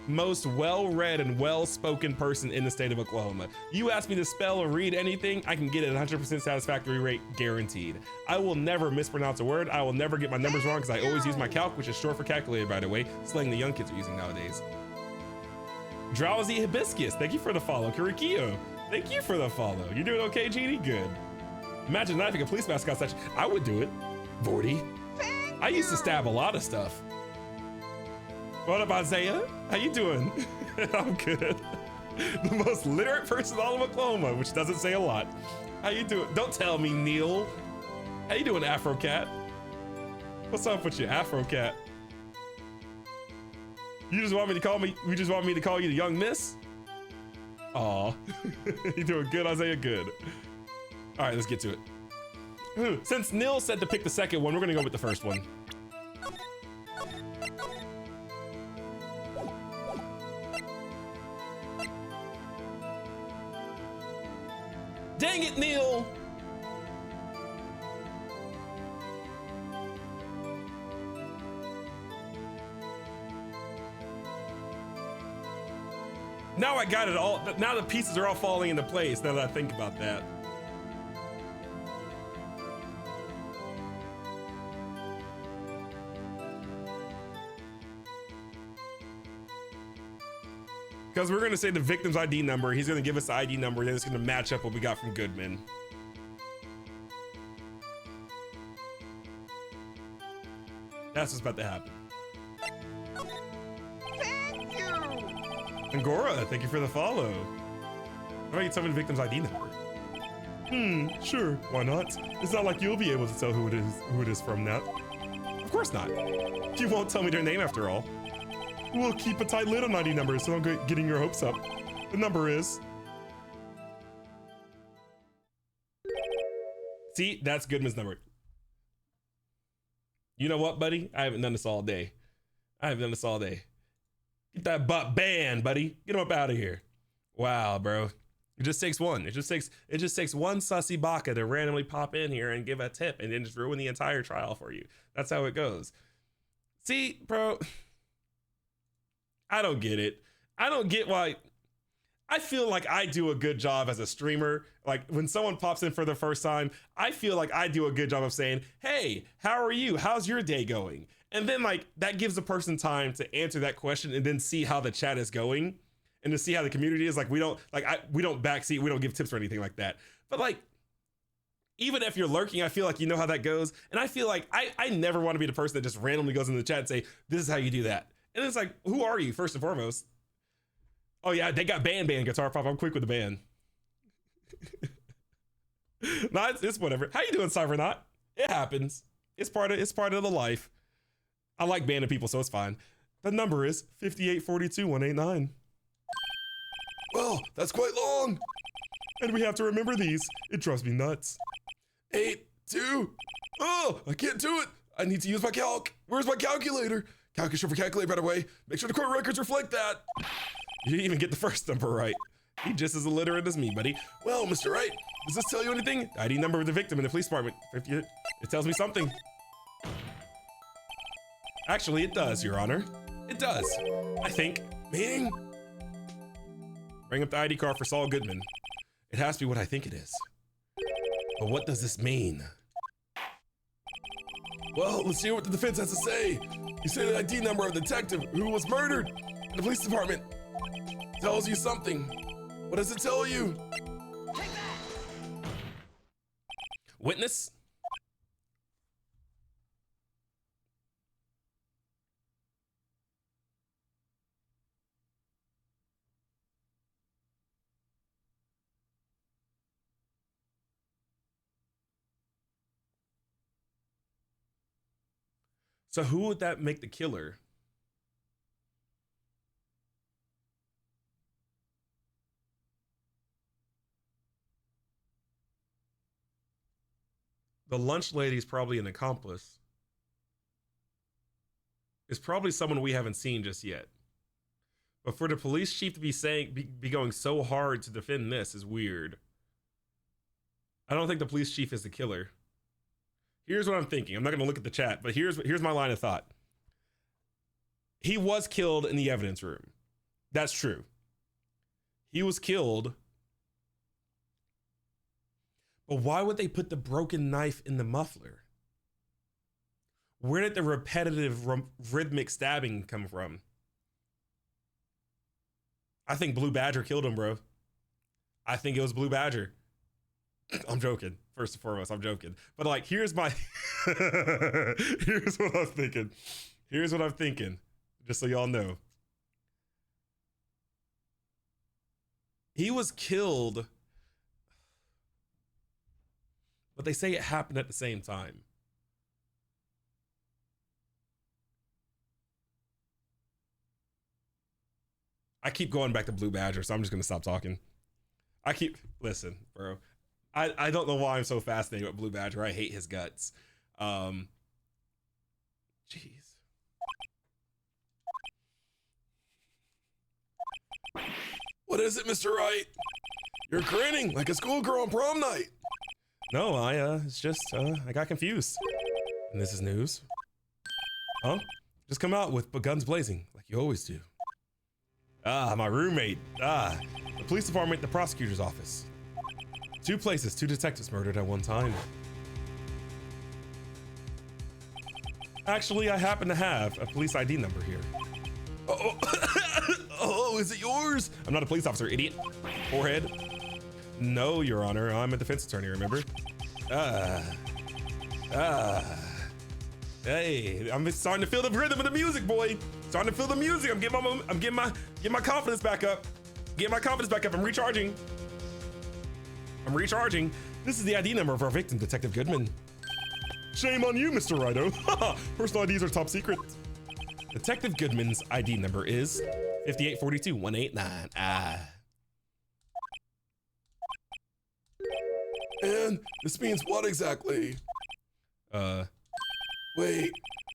most well-read and well-spoken person in the state of Oklahoma. You ask me to spell or read anything, I can get it at 100% satisfactory rate, guaranteed. I will never mispronounce a word. I will never get my numbers wrong because I always use my calc, which is short for calculator, by the way, slang the young kids are using nowadays. Drowsy Hibiscus, thank you for the follow. Kurikio, thank you for the follow. You doing okay, Jeannie? Good. Imagine knifing a police mascot such. I would do it. Vorty. I used to stab a lot of stuff. What up, Isaiah? How you doing? I'm good. The most literate person in all of Oklahoma, which doesn't say a lot. How you doing? Don't tell me, Neil. How you doing, Afro Cat? What's up with you, Afro Cat? You just want me to call me? You just want me to call you the Young Miss? Aw, you doing good, Isaiah? Good. All right, let's get to it. Since Neil said to pick the second one, we're gonna go with the first one. Dang it, Neil! Now I got it all. Now the pieces are all falling into place now that I think about that. Because we're going to say the victim's ID number. He's going to give us the ID number, and then it's going to match up what we got from Goodman. That's what's about to happen. Thank you. Angora, thank you for the follow. How about you tell me the victim's ID number? Sure, why not? It's not like you'll be able to tell who it is from that. Of course not. You won't tell me their name after all. We'll keep a tight lid on ID numbers so don't getting your hopes up. The number is... See, that's Goodman's number. You know what, buddy? I haven't done this all day. Get that butt banned, buddy. Get him up out of here. Wow, bro. It just takes one. It just takes one sussy baka to randomly pop in here and give a tip and then just ruin the entire trial for you. That's how it goes. See, bro, I don't get it. I don't get why. I feel like I do a good job as a streamer. Like when someone pops in for the first time, I feel like I do a good job of saying, hey, how are you? How's your day going? And then like that gives the person time to answer that question and then see how the chat is going and to see how the community is. Like we don't backseat, we don't give tips or anything like that. But like, even if you're lurking, I feel like you know how that goes. And I feel like I never want to be the person that just randomly goes in the chat and say, this is how you do that. And it's like, who are you first and foremost? Oh yeah, they got band Guitar Pop. I'm quick with the band. No, it's whatever. How you doing, Cybernaut? It happens. It's part of the life. I like banning people, so it's fine. The number is 5842189. Well, that's quite long. And we have to remember these. It drives me nuts. 8, 2. Oh, I can't do it. I need to use my calc. Where's my calculator? Calc is short for calculator, by the way. Make sure the court records reflect that. You didn't even get the first number right. He just as illiterate as me, buddy. Well, Mr. Wright, does this tell you anything? ID number of the victim in the police department. It tells me something. Actually, it does, Your Honor. It does. I think. Meaning? Bring up the ID card for Saul Goodman. It has to be what I think it is. But what does this mean? Well, let's hear what the defense has to say. You say the ID number of the detective who was murdered in the police department tells you something. What does it tell you? Take that. Witness? So who would that make the killer? The lunch lady is probably an accomplice. It's probably someone we haven't seen just yet. But for the police chief to be going so hard to defend this is weird. I don't think the police chief is the killer. Here's what I'm thinking. I'm not going to look at the chat, but here's my line of thought. He was killed in the evidence room. That's true. He was killed. But why would they put the broken knife in the muffler? Where did the repetitive rhythmic stabbing come from? I think Blue Badger killed him, bro. I think it was Blue Badger. I'm joking. First and foremost, I'm joking. But like, here's my, here's what I'm thinking. Here's what I'm thinking. Just so y'all know. He was killed, but they say it happened at the same time. I keep going back to Blue Badger, so I'm just gonna stop talking. Listen, bro. I don't know why I'm so fascinated with Blue Badger. I hate his guts. Jeez. What is it, Mr. Wright? You're grinning like a schoolgirl on prom night. No, it's just, I got confused. And this is news. Huh? Just come out with guns blazing, like you always do. Ah, my roommate. Ah, the police department, the prosecutor's office. 2 places, 2 detectives murdered at one time. Actually, I happen to have a police ID number here. Oh, oh, is it yours? I'm not a police officer, idiot. Forehead. No, Your Honor, I'm a defense attorney, remember? Hey, I'm starting to feel the rhythm of the music, boy. Starting to feel the music. I'm getting my confidence back up. Getting my confidence back up. I'm recharging. This is the ID number of our victim, Detective Goodman. Shame on you, Mr. Rido. Personal IDs are top secret. Detective Goodman's ID number is 5842189. And this means what exactly? Wait,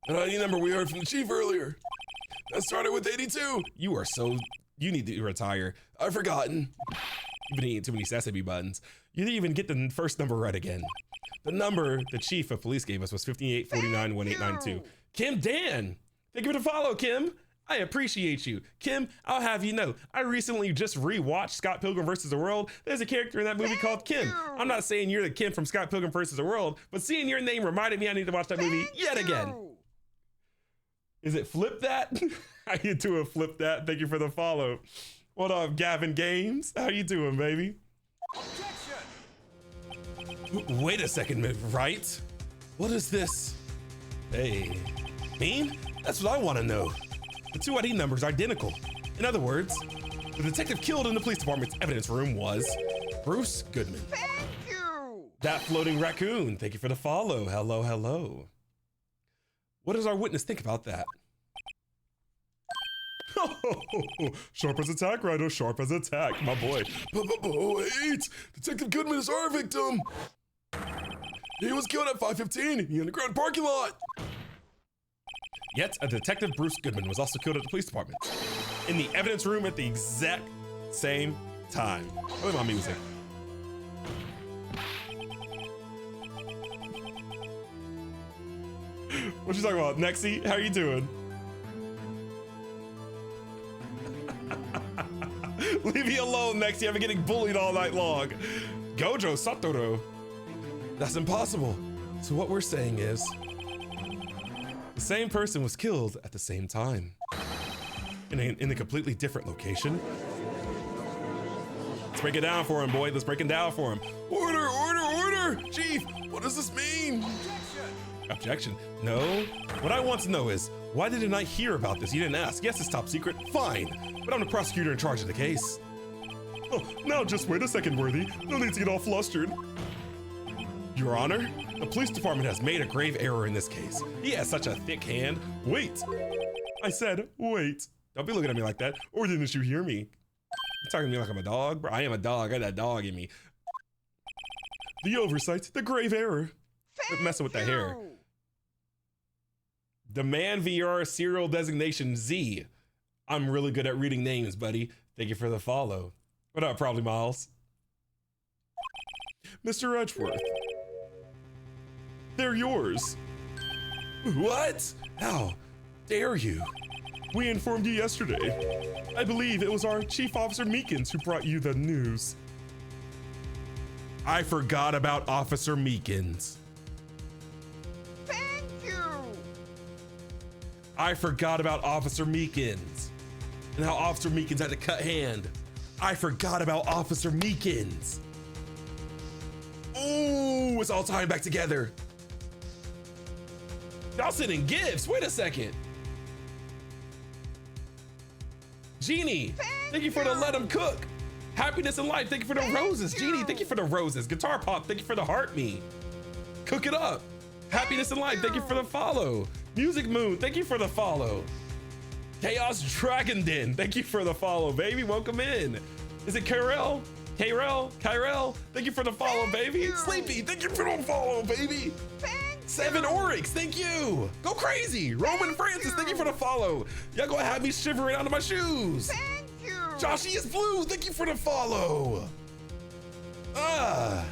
that ID number we heard from the chief earlier. That started with 82. You need to retire. I've forgotten. You've been eating too many sesame buttons. You didn't even get the first number right again. The number the chief of police gave us was 58491892. Kim Dan, thank you for the follow, Kim. I appreciate you. Kim, I'll have you know, I recently just rewatched Scott Pilgrim vs. the World. There's a character in that movie called Kim. I'm not saying you're the Kim from Scott Pilgrim vs. the World, but seeing your name reminded me I need to watch that movie yet again. Is it Flip That? How you doing, Flip That? Thank you for the follow. What up, Gavin Games? How you doing, baby? Wait a second, right? What is this? Hey, Bean? That's what I want to know. The 2 ID numbers are identical. In other words, the detective killed in the police department's evidence room was Bruce Goodman. Thank you. That floating raccoon. Thank you for the follow. Hello, hello. What does our witness think about that? Sharp as attack, Rido. Sharp as attack, my boy. Wait, Detective Goodman is our victim. He was killed at 5:15 in the underground parking lot. Yet, a Detective Bruce Goodman was also killed at the police department in the evidence room at the exact same time. Play my music. What you talking about, Nexie? How you doing? Leave me alone, Nexie. I've been getting bullied all night long. Gojo Satoru. That's impossible. So what we're saying is, the same person was killed at the same time. In a completely different location. Let's break it down for him, boy. Let's break it down for him. Order, order, order! Chief, what does this mean? Objection. No. What I want to know is, why didn't I hear about this? You didn't ask. Yes, it's top secret. Fine. But I'm the prosecutor in charge of the case. Oh, now just wait a second, Worthy. No need to get all flustered. Your Honor, the police department has made a grave error in this case. He has such a thick hand. Wait. I said, wait. Don't be looking at me like that. Or didn't you hear me? You're talking to me like I'm a dog? Bro, I am a dog. I got that dog in me. The oversight, the grave error. Quit messing with that hair. Demand VR serial designation Z. I'm really good at reading names, buddy. Thank you for the follow. What up, Probably Miles? Mr. Edgeworth. They're yours. What? How dare you? We informed you yesterday. I believe it was our Chief Officer Meekins who brought you the news. I forgot about Officer Meekins. Thank you. I forgot about Officer Meekins and how Officer Meekins had to cut hand. I forgot about Officer Meekins. Ooh, it's all tying back together. Y'all sending gifts. Wait a second. Jeannie, thank you for the let him cook. Happiness in life, thank you for the roses. Jeannie, thank you for the roses. Guitar Pop, thank you for the heart me. Cook it up. Happiness in life, thank you for the follow. Music Moon, thank you for the follow. Chaos Dragon Den, thank you for the follow, baby. Welcome in. Is it Kyrell? Kyrell, thank you for the follow, baby. Sleepy, thank you for the follow, baby. Seven Oryx, thank you. Go crazy. Roman Francis, thank you for the follow. Y'all gonna have me shivering out of my shoes. Thank you. Joshy is blue, thank you for the follow. Gonna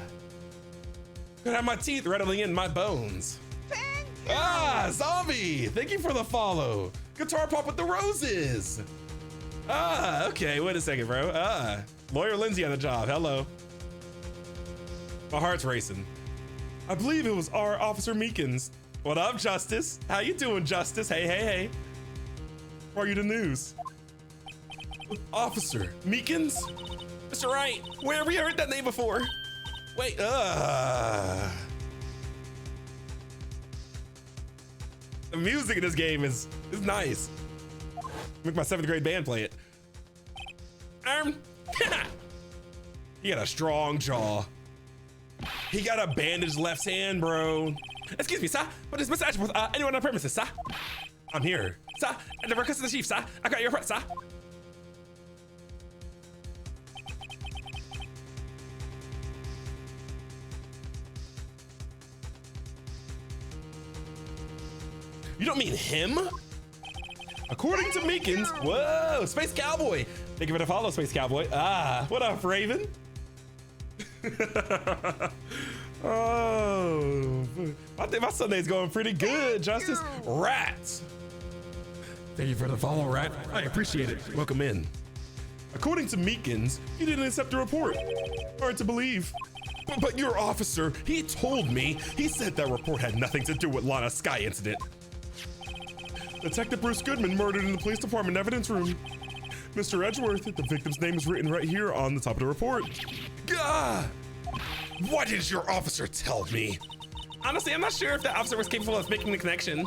have my teeth rattling in my bones. Thank you. Zombie, thank you for the follow. Guitar Pop with the roses. Okay, wait a second, bro. Lawyer Lindsey on the job, hello. My heart's racing. I believe it was our Officer Meekins. What up, Justice? How you doing, Justice? Hey. Brought you the news. Officer Meekins? Mr. Wright, where have we heard that name before? Wait, The music in this game is nice. Make my 7th grade band play it. He got a strong jaw. He got a bandaged left hand, bro. Excuse me, sir. What is Mr. Edgeworth? Anyone on premises, sir? I'm here, sir. At the request of the chief, sir. I got your request, sir. You don't mean him? According to Meekins, whoa, Space Cowboy. Thank you for the follow, Space Cowboy. What up, Raven? Oh, I think my Sunday's going pretty good, Justice. Rats. Thank you for the follow, Rat. I appreciate it. Welcome in. According to Meekins, you didn't accept the report. Hard to believe. But your officer, he told me, he said that report had nothing to do with Lana Sky incident. Detective Bruce Goodman murdered in the police department evidence room. Mr. Edgeworth, the victim's name is written right here on the top of the report. Gah! What did your officer tell me? Honestly, I'm not sure if the officer was capable of making the connection.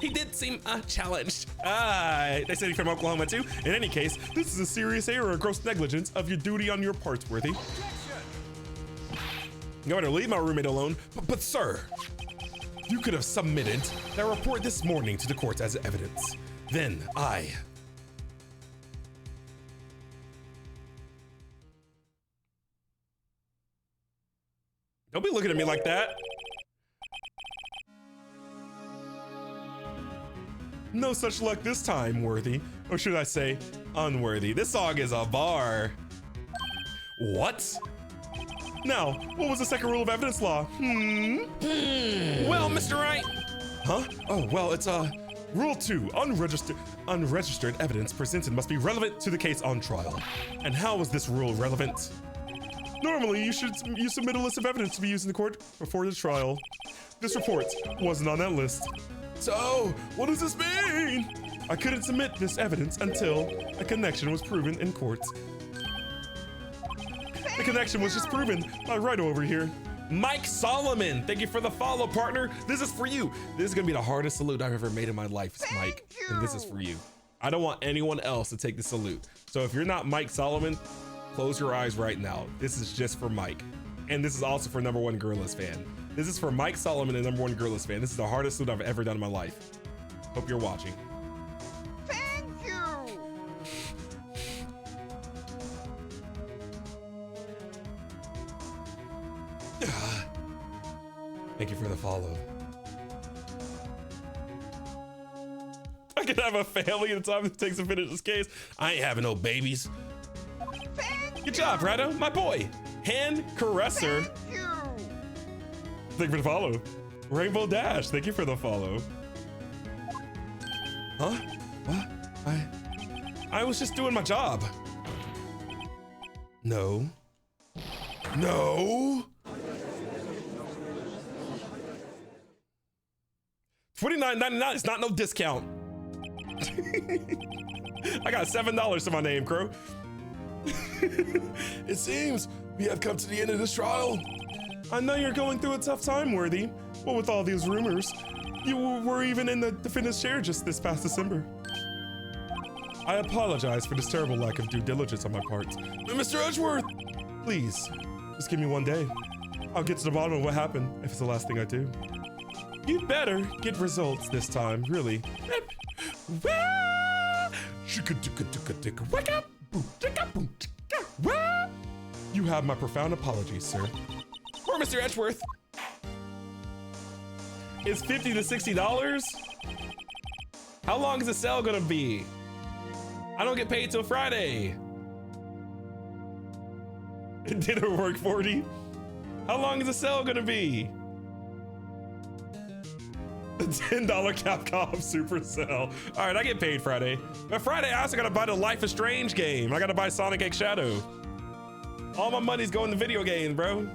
He did seem challenged. They said he's from Oklahoma too. In any case, this is a serious error or gross negligence of your duty on your part, Worthy. I'm going to leave my roommate alone, but sir, you could have submitted that report this morning to the court as evidence. Then Don't be looking at me like that. No such luck this time, Worthy. Or should I say, unworthy. This song is a bar. What? Now, what was the second rule of evidence law? Well, Mr. Wright. Huh? Oh, well, it's Rule 2, unregistered evidence presented must be relevant to the case on trial. And how is this rule relevant? Normally, you submit a list of evidence to be used in the court before the trial. This report wasn't on that list. So, what does this mean? I couldn't submit this evidence until a connection was proven in court. The connection was just proven by Righto over here. Mike Solomon, thank you for the follow, partner. This is for you. This is gonna be the hardest salute I've ever made in my life, Mike. And this is for you. I don't want anyone else to take the salute. So if you're not Mike Solomon, close your eyes right now. This is just for Mike. And this is also for #1 Gorillaz fan. This is for Mike Solomon and #1 Gorillaz fan. This is the hardest salute I've ever done in my life. Hope you're watching. Thank you. Thank you for the follow. I could have a family in the time it takes to finish this case. I ain't having no babies. Good job, Rado, my boy. Hand caresser. Thank you. Thank you for the follow. Rainbow Dash, thank you for the follow. Huh? What? I was just doing my job. No. No. $29.99 is not no discount. I got $7 to my name, Crow. It seems we have come to the end of this trial. I know you're going through a tough time, Worthy. But with all these rumors, you were even in the defendant's chair just this past December. I apologize for this terrible lack of due diligence on my part. But Mr. Edgeworth, please, just give me one day. I'll get to the bottom of what happened if it's the last thing I do. You'd better get results this time, really. You have my profound apologies, sir. Poor Mr. Edgeworth. It's $50 to $60? How long is the sale gonna be? I don't get paid till Friday. Dinner work 40. How long is the sale gonna be? The $10 Capcom Super Sale. All right, I get paid Friday. But Friday, I also gotta buy the Life is Strange game. I gotta buy Sonic X Shadow. All my money's going to video games, bro.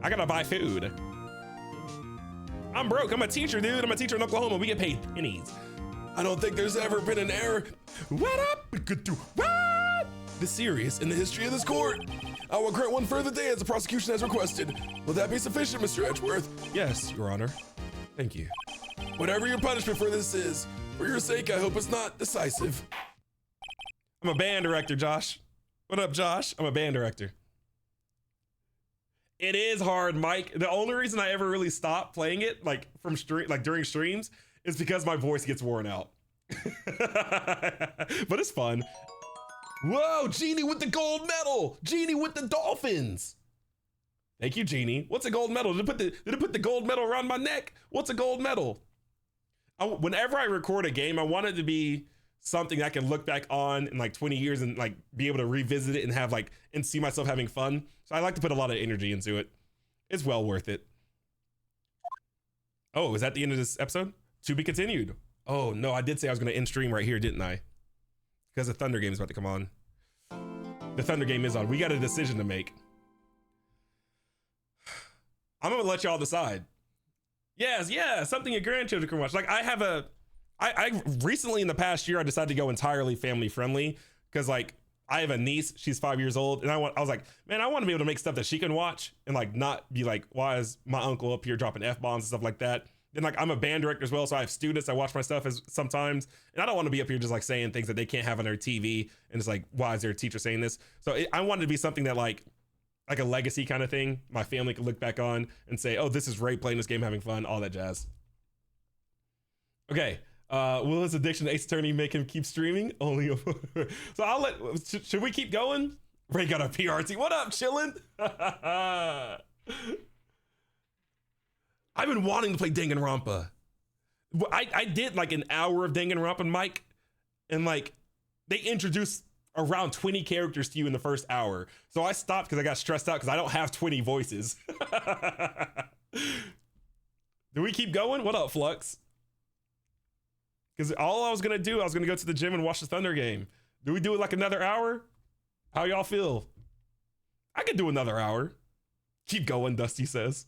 I gotta buy food. I'm broke. I'm a teacher, dude. I'm a teacher in Oklahoma. We get paid pennies. I don't think there's ever been an error. What up? What? This serious in the history of this court. I will grant one further day as the prosecution has requested. Will that be sufficient, Mr. Edgeworth? Yes, Your Honor. Thank you. Whatever your punishment for this is, for your sake, I hope it's not decisive. I'm a band director, Josh. What up, Josh? I'm a band director. It is hard, Mike. The only reason I ever really stopped playing it, like during streams, is because my voice gets worn out. But it's fun. Whoa, Genie with the gold medal. Genie with the dolphins. Thank you, Genie. What's a gold medal? Did it put the gold medal around my neck? What's a gold medal? Whenever I record a game, I want it to be something I can look back on in like 20 years and like be able to revisit it and have like and see myself having fun. So I like to put a lot of energy into it. It's well worth it. Oh, is that the end of this episode? To be continued. Oh no, I did say I was going to end stream right here, didn't I? Because the Thunder game is about to come on. The Thunder game is on. We got a decision to make. I'm gonna let y'all decide. Yes, yeah, something your grandchildren can watch. Like I recently in the past year, I decided to go entirely family friendly because like I have a niece, she's 5 years old, and I was like, man, I want to be able to make stuff that she can watch and like not be like, why is my uncle up here dropping F-bombs and stuff like that? Then like I'm a band director as well, so I have students. I watch my stuff as sometimes, and I don't want to be up here just like saying things that they can't have on their TV. And it's like, why is their teacher saying this? So I wanted to be something that like a legacy kind of thing. My family could look back on and say, oh, this is Ray playing this game, having fun, all that jazz. Okay. Will his addiction to Ace Attorney make him keep streaming? Only so I'll let, should we keep going? Ray got a PRT. What up, chillin'? I've been wanting to play Danganronpa. I did like an hour of Danganronpa, Mike, and like they introduced around 20 characters to you in the first hour. So I stopped because I got stressed out because I don't have 20 voices. Do we keep going? What up, Flux? Because all I was going to do, I was going to go to the gym and watch the Thunder game. Do we do it like another hour? How y'all feel? I could do another hour. Keep going, Dusty says.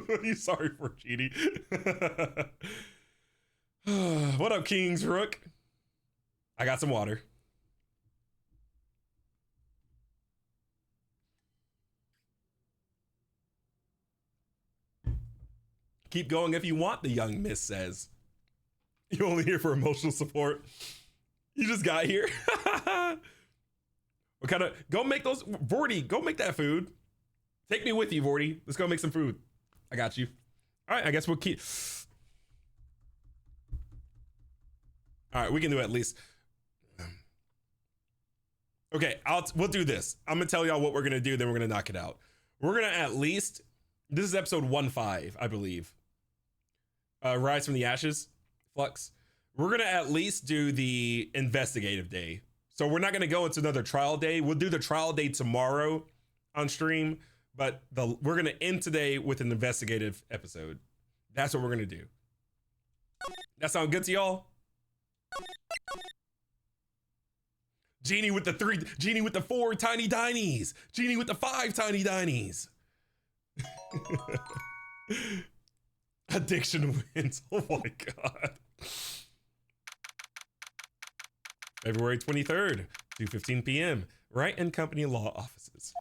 What are you sorry for, Genie? What up, Kings Rook? I got some water. Keep going if you want, the young miss says. You only here for emotional support. You just got here. What kind of, go make those, Vorty, go make that food. Take me with you, Vorty. Let's go make some food. I got you. All right, I guess we'll keep. All right, we can do at least. Okay, we'll do this. I'm gonna tell y'all what we're gonna do, then we're gonna knock it out. We're gonna at least, this is episode 1.5, I believe. Rise from the Ashes, Flux. We're gonna at least do the investigative day. So we're not gonna go into another trial day. We'll do the trial day tomorrow on stream, but we're gonna end today with an investigative episode. That's what we're gonna do. That sound good to y'all? Genie with the 3, Genie with the 4 tiny dinies, Genie with the 5 tiny dinies. Addiction wins. Oh my God. February 23rd, 2:15 p.m. Wright and Company Law Offices.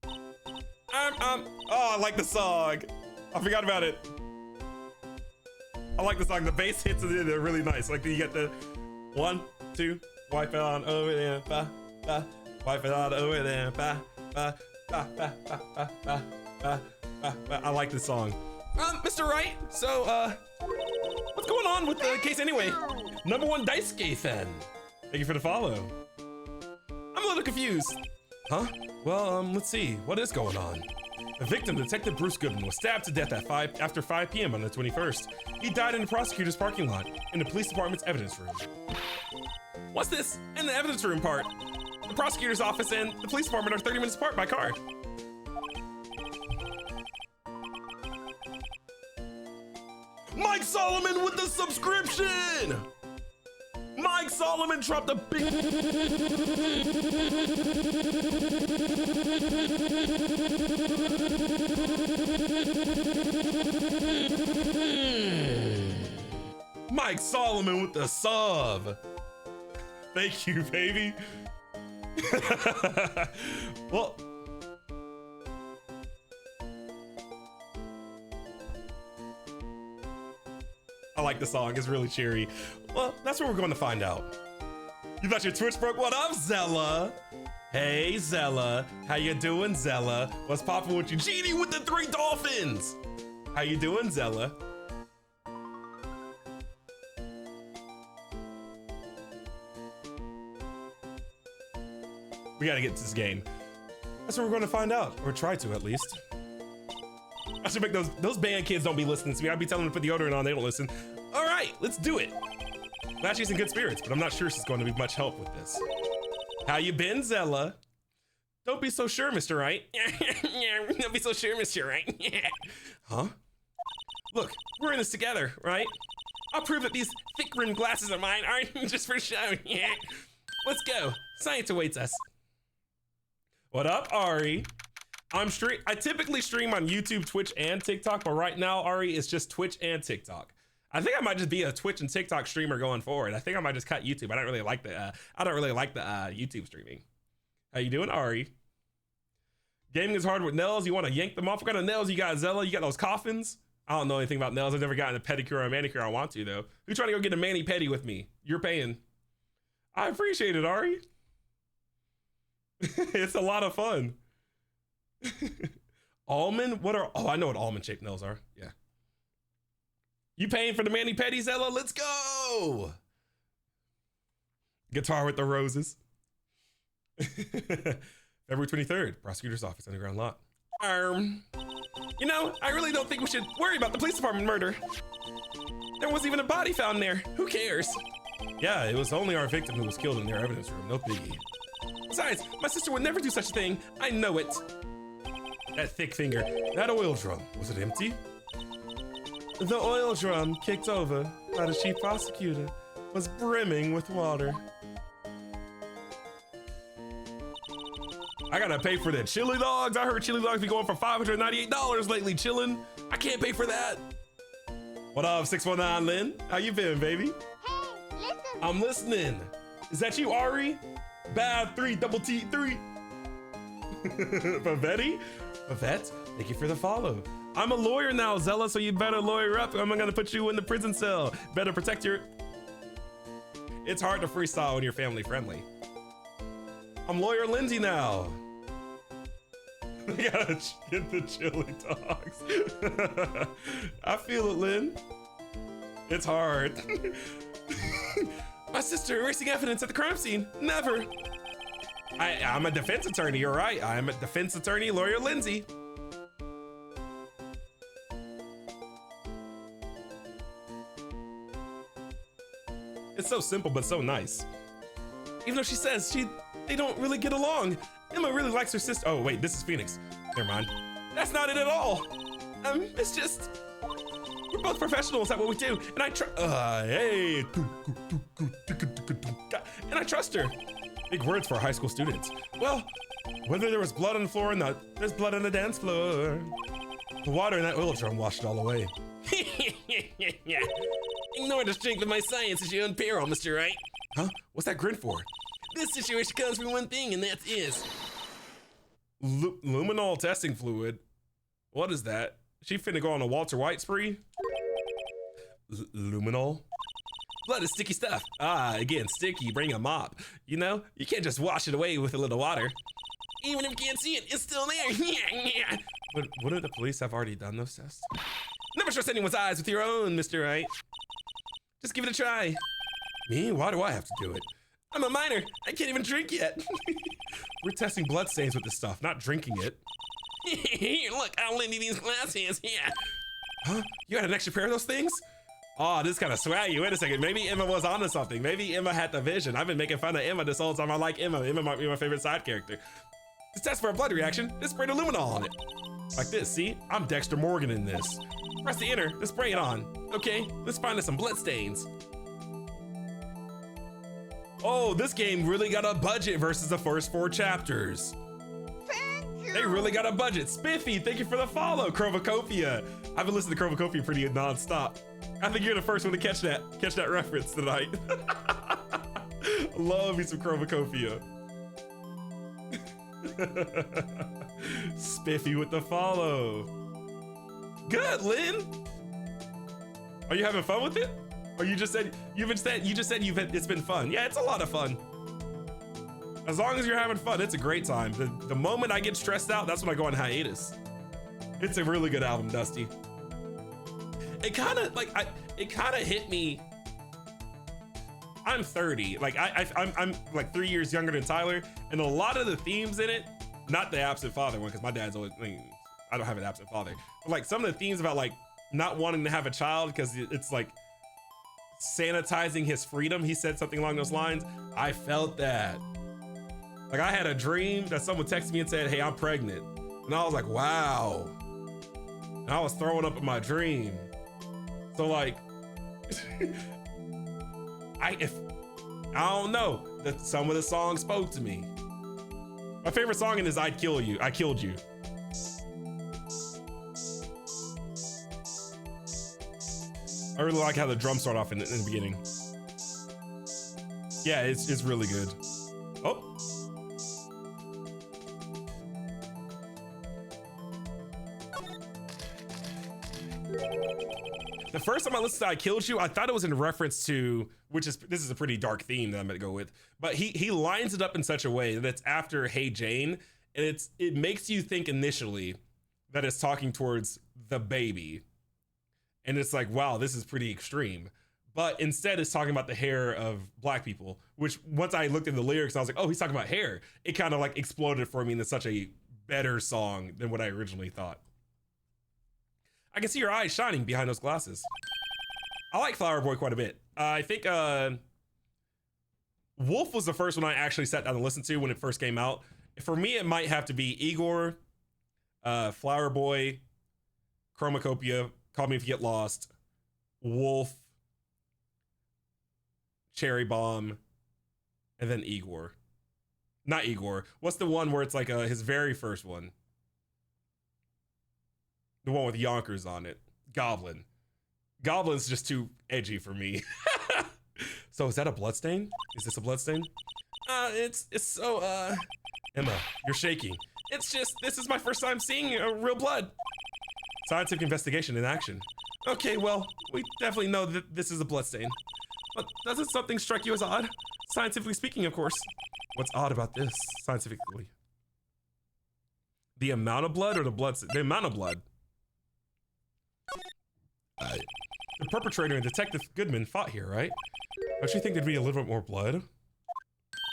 Oh, I like the song. I forgot about it. I like the song. The bass hits in it are really nice. Like you get the 1, 2, wipe it on over there, ba, ba, wipe it on over there, ba, ba, ba, ba, ba, ba, ba, ba, ba, ba. I like this song. Mr. Wright, so, what's going on with the case anyway? #1 Daisuke fan. Thank you for the follow. I'm a little confused. Huh? Well, let's see. What is going on? The victim, Detective Bruce Goodman, was stabbed to death after 5 p.m. on the 21st. He died in the prosecutor's parking lot in the police department's evidence room. What's this? In the evidence room part. The prosecutor's office and the police department are 30 minutes apart by car. Mike Solomon with the subscription! Mike Solomon dropped a big... Mike Solomon with the sub. Thank you, baby. Well... I like the song, it's really cheery. Well, that's what we're going to find out. You thought your Twitch broke? What up, Zella? Hey, Zella. How you doing, Zella? What's poppin' with you? Genie with the 3 dolphins! How you doing, Zella? We gotta get to this game. That's what we're going to find out, or try to at least. I should make those band kids don't be listening to me. I'd be telling them to put deodorant on, they don't listen. All right, let's do it. I'm actually in good spirits, but I'm not sure she's going to be much help with this. How you been, Zella? Don't be so sure, Mr. Wright. Don't be so sure, Mr. Wright. Huh? Look, we're in this together, right? I'll prove that these thick-rimmed glasses of mine aren't just for show. Let's go. Science awaits us. What up, Ari? I typically stream on YouTube, Twitch, and TikTok, but right now, Ari, is just Twitch and TikTok. I think I might just be a Twitch and TikTok streamer going forward. I think I might just cut YouTube. I don't really like the YouTube streaming. How you doing, Ari? Gaming is hard with nails. You want to yank them off? What kind of nails you got, Zella? You got those coffins? I don't know anything about nails. I've never gotten a pedicure or a manicure. I want to, though. Who's trying to go get a mani-pedi with me? You're paying. I appreciate it, Ari. It's a lot of fun. Almond? Oh, I know what almond shaped nails are. Yeah. You paying for the mani-pedi, Zella? Let's go. Guitar with the roses. February 23rd, prosecutor's office, underground lot. You know, I really don't think we should worry about the police department murder. There wasn't even a body found there. Who cares? Yeah, it was only our victim who was killed in their evidence room. No biggie. Besides, my sister would never do such a thing. I know it. That thick finger. That oil drum. Was it empty? The oil drum, kicked over by the chief prosecutor, was brimming with water. I gotta pay for the chili dogs. I heard chili dogs be going for $598 lately, chillin'. I can't pay for that. What up, 619 Lynn? How you been, baby? Hey, listen. I'm listening. Is that you, Ari? Bad 3 double T 3. Pavetti? Pavette, thank you for the follow. I'm a lawyer now, Zella, so you better lawyer up. I'm gonna put you in the prison cell. Better protect your... It's hard to freestyle when you're family friendly. I'm lawyer Lindsey now. We gotta get the chili dogs. I feel it, Lynn. It's hard. My sister erasing evidence at the crime scene. Never. I'm a defense attorney, you're right. I'm a defense attorney, lawyer Lindsey. It's so simple, but so nice. Even though she says they don't really get along. Emma really likes her sister. Oh, wait, this is Phoenix. Never mind. That's not it at all. It's just, we're both professionals at what we do, and I hey. And I trust her. Big words for high school students. Well, whether there was blood on the floor or not, there's blood on the dance floor. The water in that oil drum washed it all away. Ignore the strength of my science as your own peril, Mr. Wright. Huh? What's that grin for? This situation comes from one thing, and that is luminol testing fluid. What is that? She finna go on a Walter White spree? Luminol? Blood is sticky stuff. Ah, again, sticky, bring a mop. You know, you can't just wash it away with a little water. Even if you can't see it, it's still there. But wouldn't the police have already done those tests? Never trust anyone's eyes with your own, Mr. Wright. Just give it a try. Me? Why do I have to do it? I'm a minor. I can't even drink yet. We're testing blood stains with this stuff, not drinking it. Here, look, I'll lend you these glasses. Yeah. Huh? You had an extra pair of those things? Oh, this kind of swaggy. Wait a second. Maybe Emma was onto something. Maybe Emma had the vision. I've been making fun of Emma this whole time. I like Emma. Emma might be my favorite side character. To test for a blood reaction, just spray the luminol on it. Like this, see? I'm Dexter Morgan in this. Press the enter, just spray it on. Okay, let's find us some blood stains. Oh, this game really got a budget versus the first 4 chapters. Thank you. They really got a budget. Spiffy, thank you for the follow. Crovacopia. I've been listening to Crovacopia pretty non-stop. I think you're the first one to catch that reference tonight. Love me some Crovacopia. Spiffy with the follow. Good, Lynn. Are you having fun with it? Or you just said it's been fun. Yeah, it's a lot of fun. As long as you're having fun, it's a great time. The moment I get stressed out, that's when I go on hiatus. It's a really good album, Dusty. It kind of hit me. I'm 30. Like I'm like 3 years younger than Tyler, and a lot of the themes in it, not the absent father one, because my dad's always, I don't have an absent father, but like some of the themes about like not wanting to have a child because it's like sanitizing his freedom. He said something along those lines. I felt that. Like I had a dream that someone texted me and said, "Hey, I'm pregnant," and I was like, "Wow," and I was throwing up in my dream. So like, I don't know, that some of the songs spoke to me. My favorite song in is "I'd Kill You." I killed you. I really like how the drums start off in the beginning. Yeah, it's really good. Oh. The first time I listened to "I Killed You," I thought it was in reference to, this is a pretty dark theme that I'm gonna go with, but he lines it up in such a way that it's after "Hey Jane," and it makes you think initially that it's talking towards the baby. And it's like, wow, this is pretty extreme. But instead it's talking about the hair of black people, which once I looked at the lyrics, I was like, oh, he's talking about hair. It kind of like exploded for me into such a better song than what I originally thought. I can see your eyes shining behind those glasses. I like Flower Boy quite a bit. I think Wolf was the first one I actually sat down and listened to when it first came out. For me, it might have to be Igor, Flower Boy, Chromacopia, Call Me If You Get Lost, Wolf, Cherry Bomb, and then Igor. Not Igor. What's the one where it's like his very first one? The one with Yonkers on it. Goblin. Goblin's just too edgy for me. So is that a bloodstain? Is this a bloodstain? It's so, Emma, you're shaking. It's just, this is my first time seeing real blood. Scientific investigation in action. Okay, well, we definitely know that this is a bloodstain. But doesn't something strike you as odd? Scientifically speaking, of course. What's odd about this, scientifically? The amount of blood or the blood? The amount of blood. The perpetrator and Detective Goodman fought here, right? Don't you think there'd be a little bit more blood?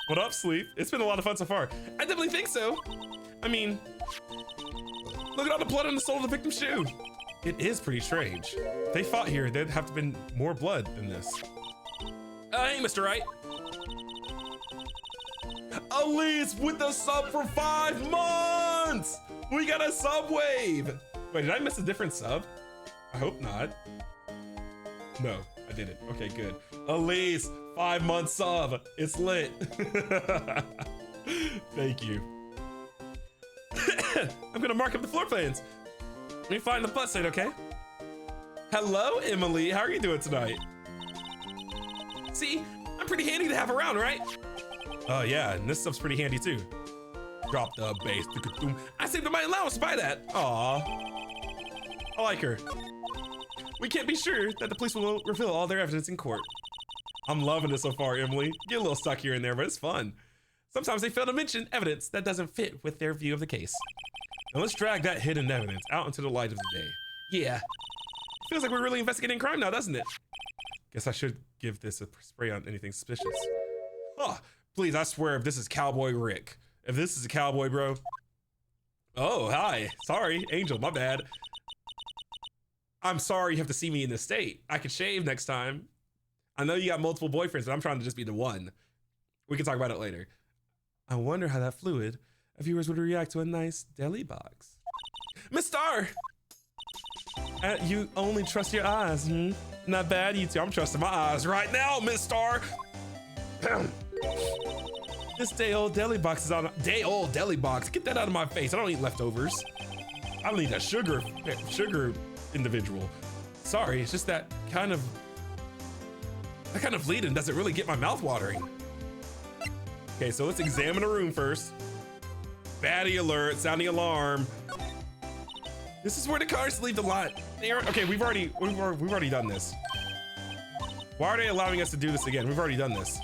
What up, Sleep? It's been a lot of fun so far. I definitely think so. I mean, look at all the blood on the sole of the victim's shoe. It is pretty strange. If they fought here, there'd have to have been more blood than this. Hey, Mr. Wright. Elise with the sub for 5 months. We got a sub wave. Wait, did I miss a different sub? I hope not. No, I didn't. Okay, good. Elise, 5-month sub. It's lit. Thank you. I'm gonna mark up the floor plans. Let me find the plus site, okay? Hello, Emily. How are you doing tonight? See, I'm pretty handy to have around, right? Oh yeah, and this stuff's pretty handy too. Drop the bass. I saved up my allowance to buy that. Aw. I like her. We can't be sure that the police will reveal all their evidence in court. I'm loving it so far, Emily. Get a little stuck here and there, but it's fun. Sometimes they fail to mention evidence that doesn't fit with their view of the case. Now let's drag that hidden evidence out into the light of the day. Yeah. Feels like we're really investigating crime now, doesn't it? Guess I should give this a spray on anything suspicious. Oh, please, I swear if this is Cowboy Rick. If this is a cowboy, bro. Oh, hi. Sorry, Angel, my bad. I'm sorry you have to see me in this state. I could shave next time. I know you got multiple boyfriends, but I'm trying to just be the one. We can talk about it later. I wonder how that fluid of viewers would react to a nice deli box. Miss Star! You only trust your eyes, hmm? Not bad, you two. I'm trusting my eyes right now, Miss Star. This day-old deli box is on. Day-old deli box. Get that out of my face. I don't eat leftovers. I don't need a sugar individual. Sorry, it's just that kind of bleeding doesn't really get my mouth watering. Okay, so let's examine a room first. Baddie alert, sounding alarm. This is where the cars leave the lot. Okay, we've already done this. Why are they allowing us to do this again? We've already done this.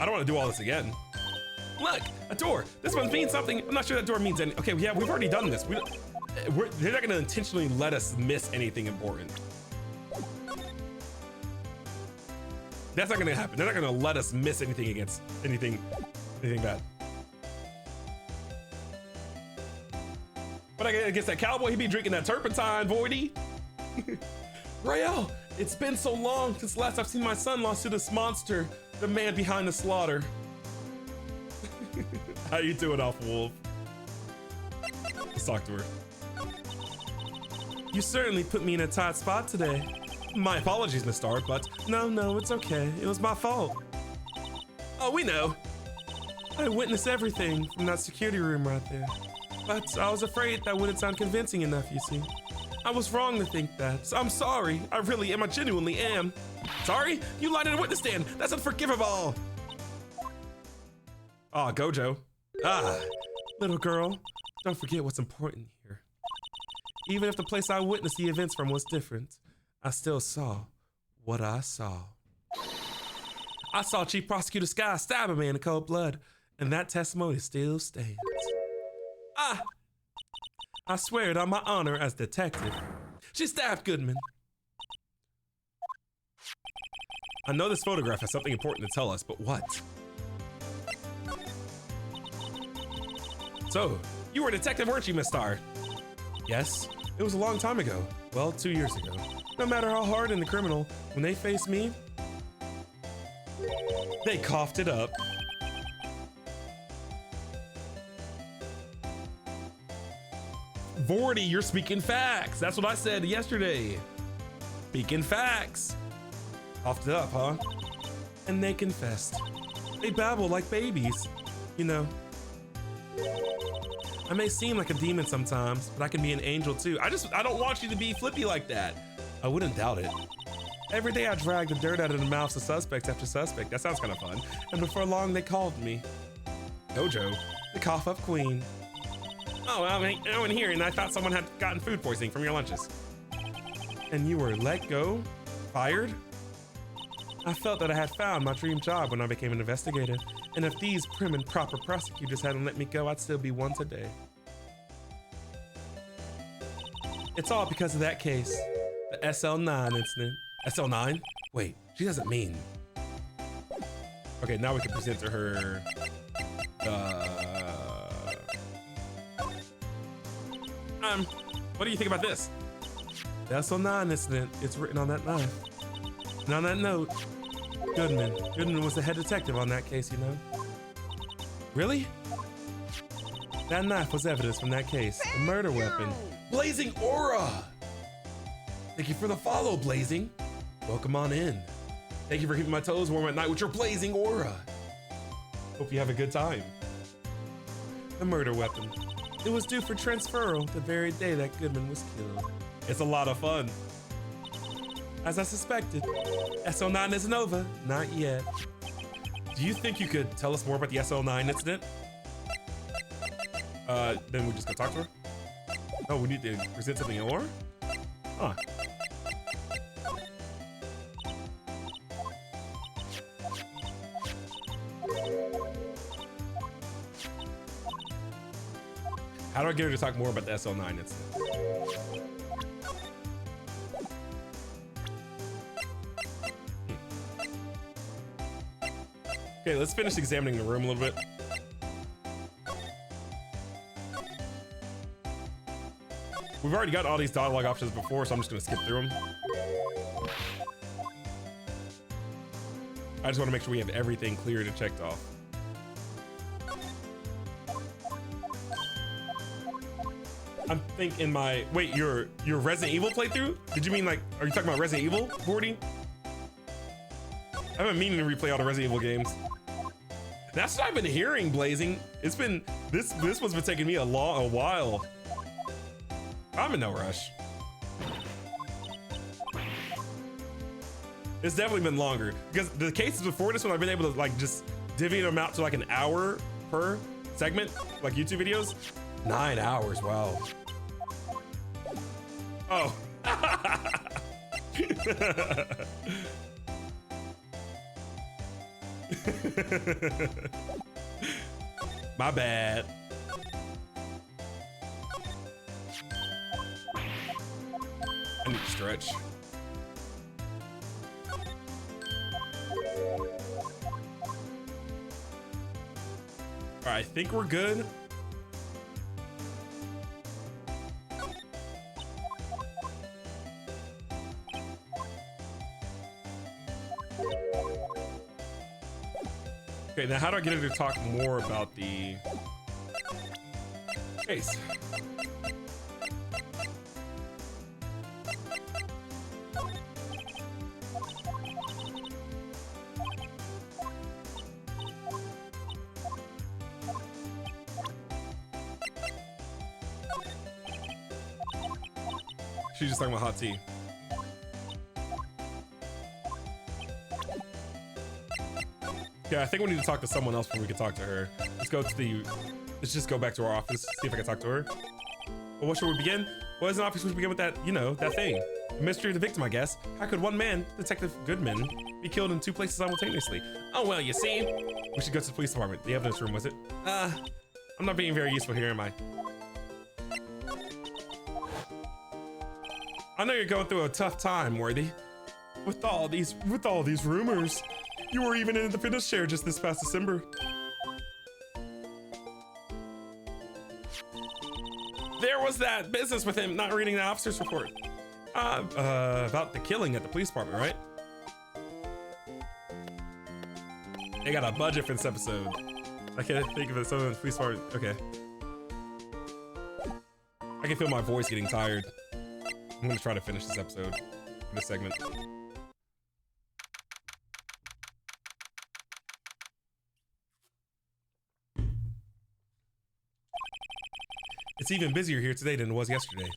I don't want to do all this again. Look, a door. This one means something. I'm not sure that door means anything. Okay, yeah, we've already done this. They're not going to intentionally let us miss anything important. That's not going to happen. They're not going to let us miss anything against anything bad. But I guess that cowboy, he'd be drinking that turpentine, Voidy. Rael, it's been so long since last I've seen my son lost to this monster, the man behind the slaughter. How you doing, Alpha Wolf? Let's talk to her. You certainly put me in a tight spot today. My apologies, Miss Star, but no, it's okay. It was my fault. Oh, we know. I witnessed everything from that security room right there. But I was afraid that wouldn't sound convincing enough, you see. I was wrong to think that. So I'm sorry. I really am. I genuinely am. Sorry? You lied in a witness stand. That's unforgivable. Ah, Gojo. Ah, little girl, don't forget what's important here. Even if the place I witnessed the events from was different, I still saw what I saw. I saw Chief Prosecutor Sky stab a man in cold blood, and that testimony still stands. I swear it on my honor as detective. She stabbed Goodman. I know this photograph has something important to tell us, but what? So, you were a detective, weren't you, Miss Star? Yes, it was a long time ago. Well, 2 years ago. No matter how hardened the criminal, when they face me, they coughed it up. Vordy, you're speaking facts. That's what I said yesterday. Speaking facts. Coughed it up, huh? And they confessed. They babble like babies. You know, I may seem like a demon sometimes, but I can be an angel too. I don't want you to be flippy like that. I wouldn't doubt it. Every day I drag the dirt out of the mouths of suspects after suspect. That sounds kind of fun. And before long, they called me Gojo, the cough up queen. Oh, I went here and I thought someone had gotten food poisoning from your lunches. And you were let go? Fired? I felt that I had found my dream job when I became an investigator. And if these prim and proper prosecutors hadn't let me go, I'd still be one today. It's all because of that case. The SL9 incident. SL9? Wait, she doesn't mean. Okay, now we can present to her. What do you think about this? The SL9 incident, it's written on that knife. And on that note, Goodman. Goodman was the head detective on that case, you know. Really? That knife was evidence from that case. A murder weapon. Blazing Aura! Thank you for the follow, Blazing. Welcome on in. Thank you for keeping my toes warm at night with your blazing aura. Hope you have a good time. The murder weapon. It was due for transferal the very day that Goodman was killed. It's a lot of fun. As I suspected, SO9 isn't over. Not yet. Do you think you could tell us more about the SO9 incident? Then we just go talk to her? Oh, we need to present something more? Huh. How do I get her to talk more about the SL9 incident? Okay, let's finish examining the room a little bit. We've already got all these dialogue options before, so I'm just gonna skip through them. I just wanna make sure we have everything cleared and checked off. I'm thinking wait, your Resident Evil playthrough? Did you mean like, are you talking about Resident Evil 40? I've been meaning to replay all the Resident Evil games. That's what I've been hearing, Blazing. It's been, this one's been taking me a while. I'm in no rush. It's definitely been longer because the cases before this one, I've been able to like just divvy them out to like an hour per segment, like YouTube videos. 9 hours, wow. Oh. My bad. I need to stretch. All right, I think we're good. Okay, now how do I get her to talk more about the case? She's just talking about hot tea. Yeah, I think we need to talk to someone else before we can talk to her. Let's just go back to our office, see if I can talk to her. Well, what should we begin? Well, as an office, we should begin with that, you know, that thing. The mystery of the victim, I guess. How could one man, Detective Goodman, be killed in 2 places simultaneously? Oh, well, you see. We should go to the police department. The evidence room, was it? I'm not being very useful here, am I? I know you're going through a tough time, Worthy. With all these rumors. You were even in the fitness chair just this past December. There was that business with him not reading the officer's report. About the killing at the police department, right? They got a budget for this episode. I can't think of it. Some of the police department. Okay. I can feel my voice getting tired. I'm gonna try to finish this episode, this segment. It's even busier here today than it was yesterday.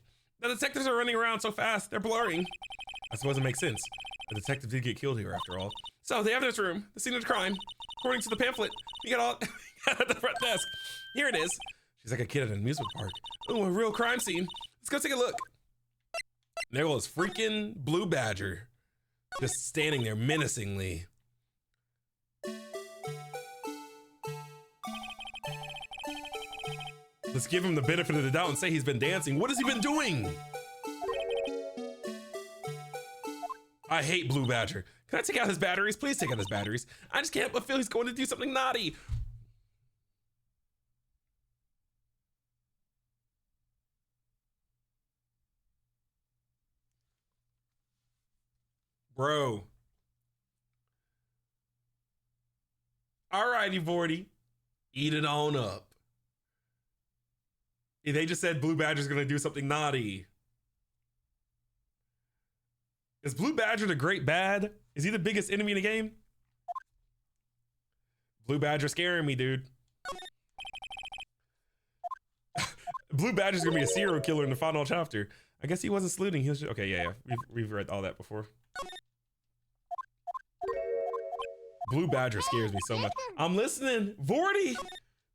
The detectives are running around so fast, they're blurring. I suppose it makes sense. The detective did get killed here after all. So, the evidence room, the scene of the crime. According to the pamphlet, we got all at the front desk. Here it is. She's like a kid at an amusement park. Oh, a real crime scene. Let's go take a look. There was freaking Blue Badger, just standing there menacingly. Let's give him the benefit of the doubt and say he's been dancing. What has he been doing? I hate Blue Badger. Can I take out his batteries? Please take out his batteries. I just can't but feel he's going to do something naughty. Bro. Alrighty, Vorty. Eat it on up. They just said Blue Badger's gonna do something naughty. Is Blue Badger the great bad? Is he the biggest enemy in the game? Blue Badger scaring me, dude. Blue Badger's gonna be a serial killer in the final chapter. I guess he wasn't saluting. He was just, okay, yeah. We've read all that before. Blue Badger scares me so much. I'm listening, Vorty,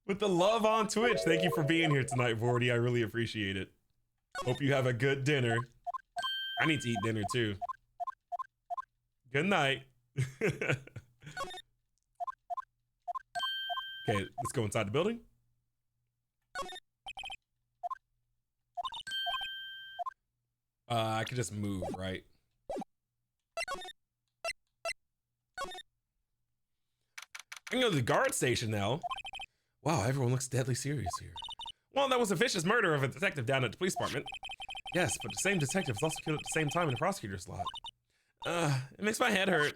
with the love on Twitch. Thank you for being here tonight, Vorty. I really appreciate it. Hope you have a good dinner. I need to eat dinner too. Good night. Okay, let's go inside the building. I could just move, right? I can go to the guard station now. Wow, everyone looks deadly serious here. Well, that was a vicious murder of a detective down at the police department. Yes, but the same detective was also killed at the same time in the prosecutor's lot. It makes my head hurt.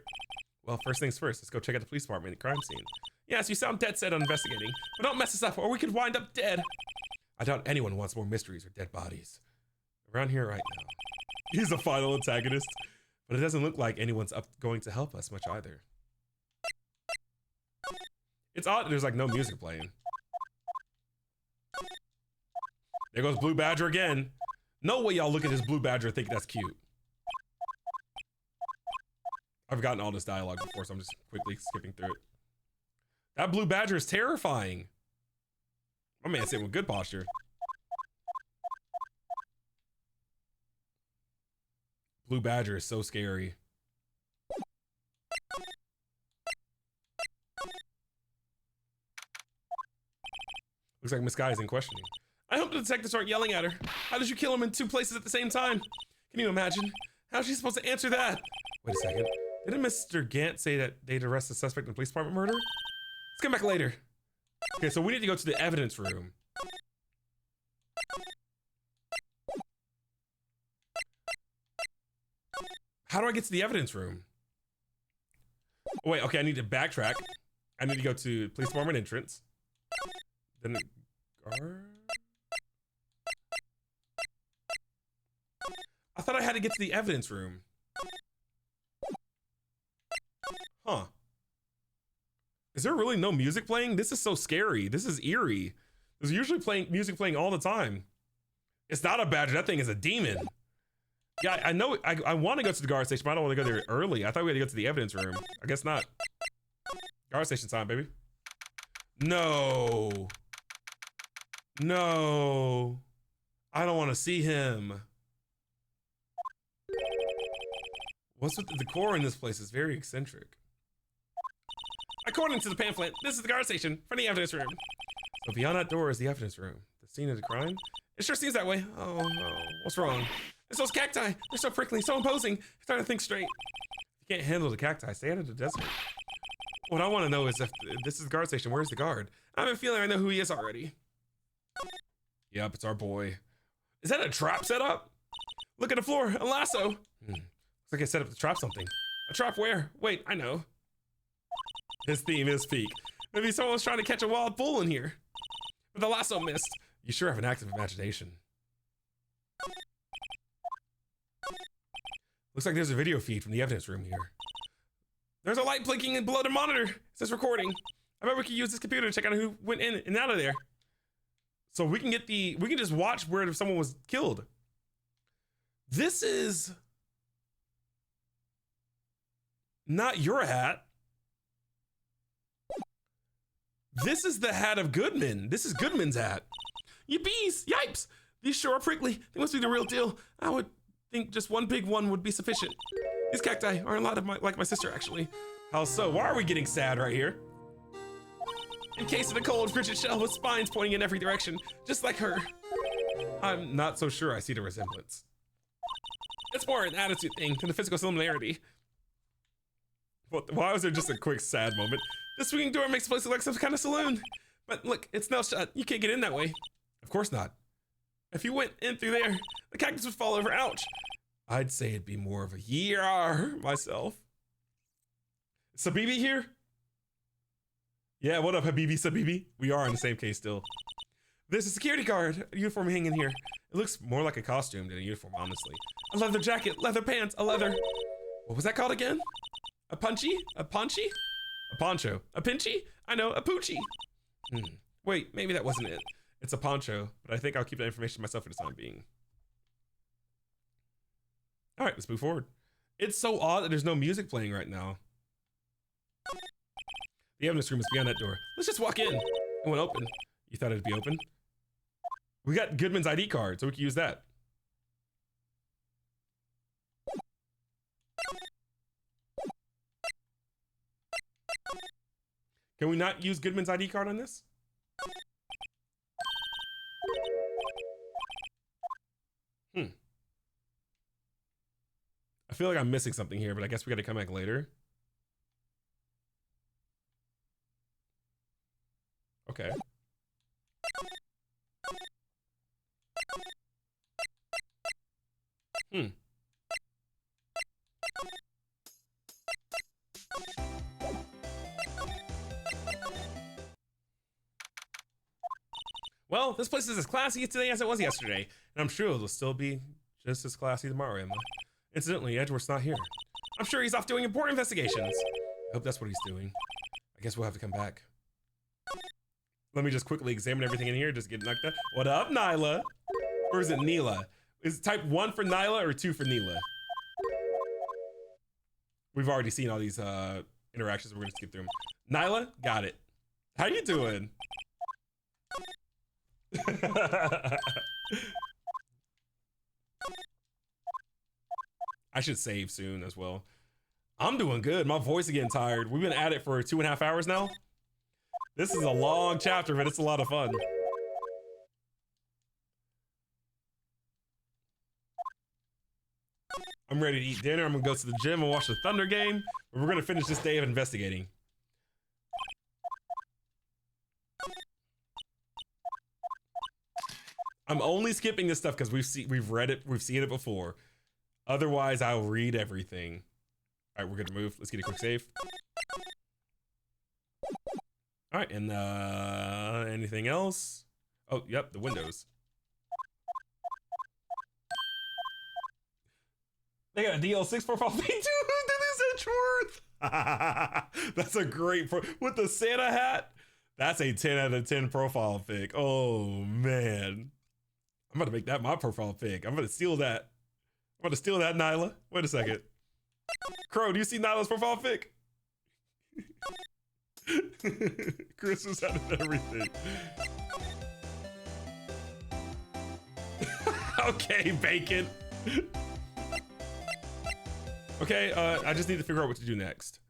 Well, first things first, let's go check out the police department and crime scene. Yes, you sound dead set on investigating, but don't mess us up or we could wind up dead. I doubt anyone wants more mysteries or dead bodies. Around here right now. He's the final antagonist, but it doesn't look like anyone's going to help us much either. It's odd there's like no music playing. There goes Blue Badger again. No way y'all look at this Blue Badger and think that's cute. I've gotten all this dialogue before, so I'm just quickly skipping through it. That Blue Badger is terrifying. My man's sitting with good posture. Blue Badger is so scary. Looks like Miss Guy is in questioning. I hope the detectives aren't yelling at her. How did you kill him in 2 places at the same time? Can you imagine? How's she supposed to answer that? Wait a second. Didn't Mr. Gant say that they'd arrest the suspect in the police department murder? Let's come back later. Okay, so we need to go to the evidence room. How do I get to the evidence room? Wait, okay, I need to backtrack. I need to go to police department entrance. Then the guard. I thought I had to get to the evidence room. Huh. Is there really no music playing? This is so scary. This is eerie. There's usually music playing all the time. It's not a badger. That thing is a demon. Yeah, I know. I want to go to the guard station, but I don't want to go there early. I thought we had to go to the evidence room. I guess not. Guard station time, baby. No. No. I don't want to see him. What's with the decor in this place? Is very eccentric. According to the pamphlet, this is the guard station for the evidence room. So beyond that door is the evidence room. The scene of the crime? It sure seems that way. Oh no. What's wrong? It's those cacti. They're so prickly, so imposing. It's hard to think straight. If you can't handle the cacti, stay out of the desert. What I want to know is if this is the guard station, where's the guard? I have a feeling I know who he is already. Yep, it's our boy. Is that a trap set up? Look at the floor, a lasso. Looks like I set up to trap something. A trap where? Wait, I know. His theme is peak. Maybe someone was trying to catch a wild bull in here. But the lasso missed. You sure have an active imagination. Looks like there's a video feed from the evidence room here. There's a light blinking below the monitor. It says recording. I bet we could use this computer to check out who went in and out of there. So we can just watch where someone was killed. This is not your hat. This is the hat of Goodman. This is Goodman's hat. Yippies! Yipes! These sure are prickly. They must be the real deal. I would think just one big one would be sufficient. These cacti are a lot of like my sister, actually. How so? Why are we getting sad right here? Encased in a cold, frigid shell with spines pointing in every direction, just like her. I'm not so sure I see the resemblance. It's more an attitude thing than a physical similarity. Why was there just a quick sad moment? This swinging door makes the place look like some kind of saloon. But look, it's now shut. You can't get in that way. Of course not. If you went in through there, the cactus would fall over. Ouch. I'd say it'd be more of a year myself. Is Sabibi here? Yeah, what up, Habibi Sabibi? We are in the same case still. There's a security guard uniform hanging here. It looks more like a costume than a uniform, honestly. A leather jacket, leather pants, a leather... What was that called again? A punchy? A paunchy? A poncho. A pinchy? I know, a poochie. Wait, maybe that wasn't it. It's a poncho, but I think I'll keep that information to myself for the time being. All right, let's move forward. It's so odd that there's no music playing right now. The evidence room is beyond that door. Let's just walk in. It won't open. You thought it'd be open? We got Goodman's ID card, so we can use that. Can we not use Goodman's ID card on this? I feel like I'm missing something here, but I guess we gotta come back later. Okay. Well, this place is as classy today as it was yesterday, and I'm sure it'll still be just as classy tomorrow, Emma. Incidentally, Edgeworth's not here. I'm sure he's off doing important investigations. I hope that's what he's doing. I guess we'll have to come back. Let me just quickly examine everything in here, just get knocked out. What up, Nyla? Or is it Neela? Is it type 1 for Nyla or 2 for Neela? We've already seen all these interactions, we're gonna skip through them. Nyla, got it. How you doing? I should save soon as well. I'm doing good. My voice is getting tired. We've been at it for 2.5 hours now. This is a long chapter, but it's a lot of fun. I'm ready to eat dinner. I'm gonna go to the gym and watch the Thunder game. We're gonna finish this day of investigating. I'm only skipping this stuff because we've read it, we've seen it before. Otherwise, I'll read everything. All right, we're good to move. Let's get a quick save. All right, and anything else? Oh, yep, the windows. They got a DL6 profile thing too. Who did this Edgeworth? That's a great with the Santa hat. That's a 10 out of 10 profile pic. Oh man, I'm about to make that my profile pic. I'm gonna steal that. I'm gonna steal that, Nyla. Wait a second. Crow, do you see Nyla's profile pic? Chris was out of everything. Okay, bacon. Okay, I just need to figure out what to do next.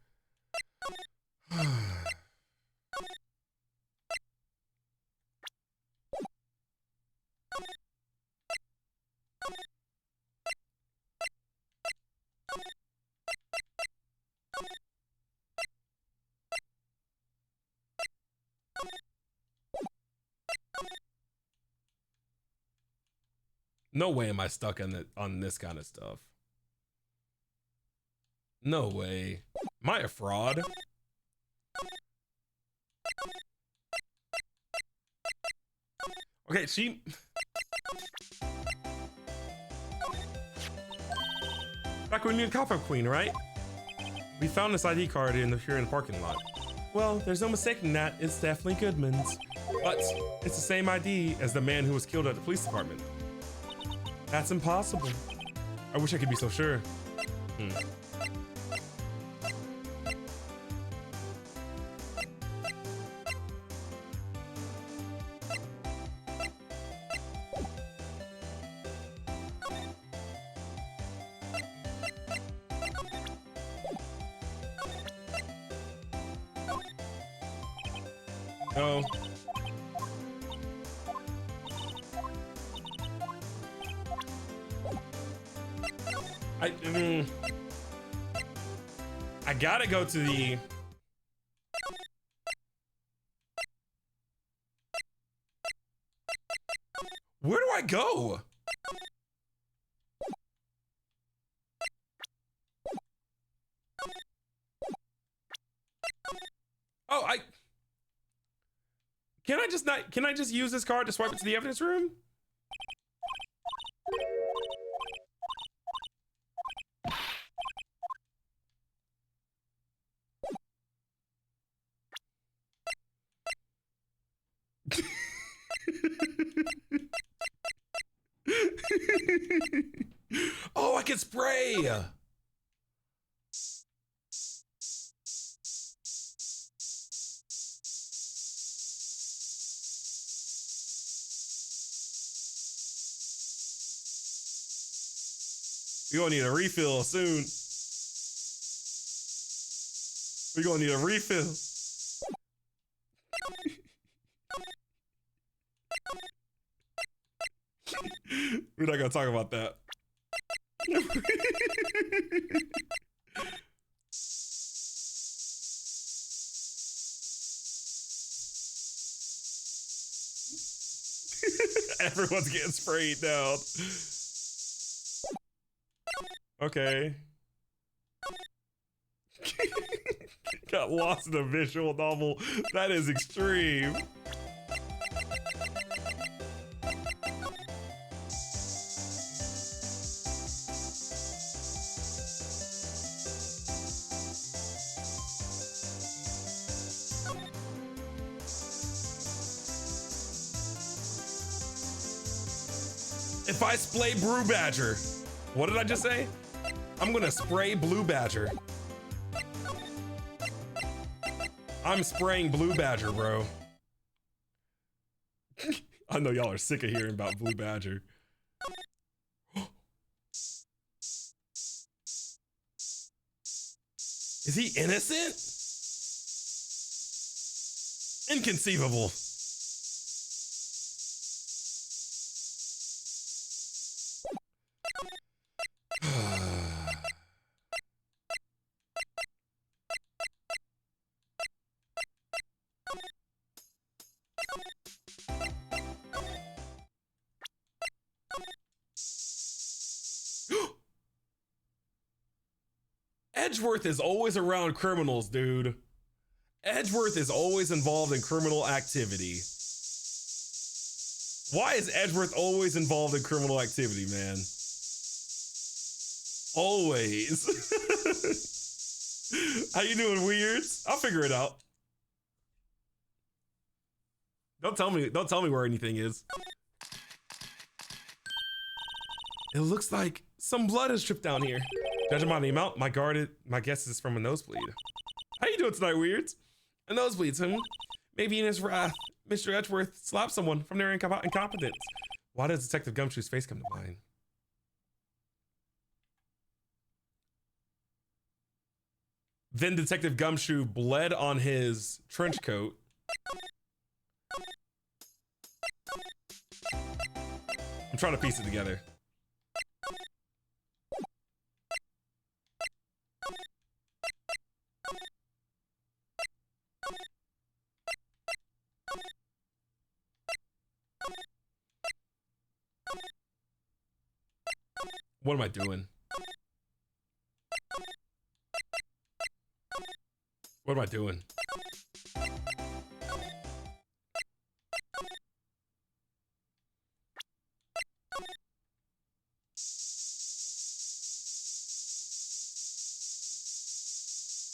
No way am I stuck on this kind of stuff. No way. Am I a fraud? Okay, she... Back when you needed Cop-Up Queen, right? We found this ID card here in the parking lot. Well, there's no mistaking that. It's definitely Goodman's. But it's the same ID as the man who was killed at the police department. That's impossible. I wish I could be so sure. Oh. I gotta go to the... Where do I go? Oh, Can I just not? Can I just use this card to swipe it to the evidence room? Oh, I can spray. We're gonna need a refill soon. We're gonna need a refill. We're not gonna talk about that. Everyone's getting sprayed down. Okay. Got lost in a visual novel. That is extreme. If I spray Blue Badger, what did I just say? I'm gonna spray Blue Badger. I'm spraying Blue Badger, bro. I know y'all are sick of hearing about Blue Badger. Is he innocent? Inconceivable. Edgeworth is always around criminals, dude. Edgeworth is always involved in criminal activity. Why is Edgeworth always involved in criminal activity, man? Always. How you doing, Weirds? I'll figure it out. Don't tell me where anything is. It looks like some blood has dripped down here. Judging by the amount, my guess is from a nosebleed. How you doing tonight, Weirds? A nosebleed, maybe in his wrath, Mr. Edgeworth slapped someone from their incompetence. Why does Detective Gumshoe's face come to mind? Then Detective Gumshoe bled on his trench coat. I'm trying to piece it together. What am I doing? What am I doing?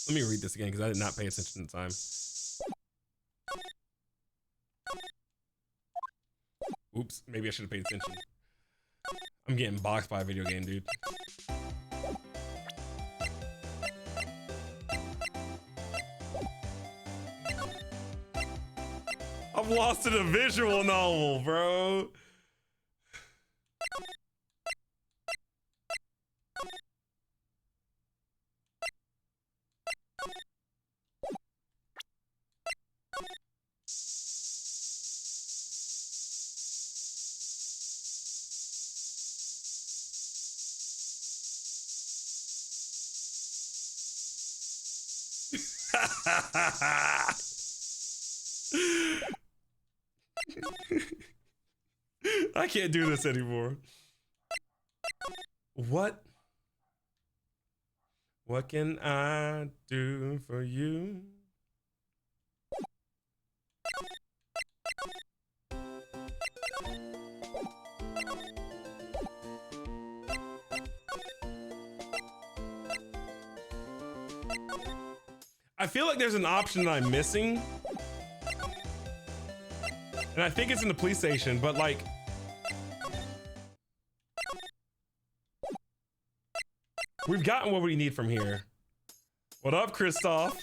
Let me read this again because I did not pay attention to time. Oops, maybe I should have paid attention. I'm getting boxed by a video game, dude. I'm lost in a visual novel, bro. I can't do this anymore. What can I do for you? I feel like there's an option that I'm missing. And I think it's in the police station, but like, we've gotten what we need from here. What up, Kristoff?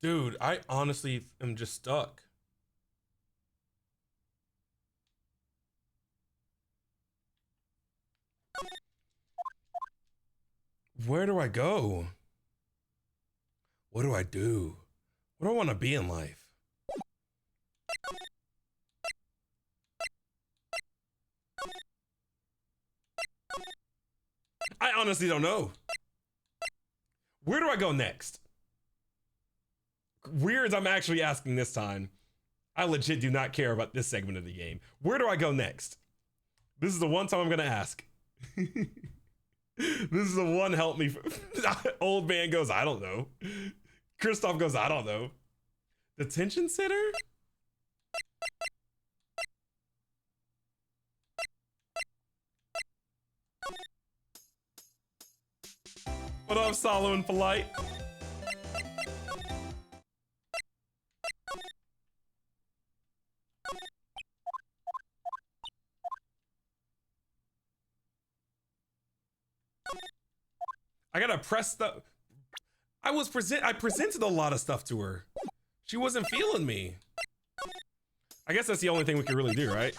Dude, I honestly am just stuck. Where do I go? What do I do? What do I want to be in life? I honestly don't know. Where do I go next? Weird as I'm actually asking this time. I legit do not care about this segment of the game. Where do I go next? This is the one time I'm gonna ask. This is the one help me. Old man goes, I don't know. Kristoff goes, I don't know. Detention center? What up, Solomon Polite? I gotta press the. I presented a lot of stuff to her. She wasn't feeling me. I guess that's the only thing we can really do, right?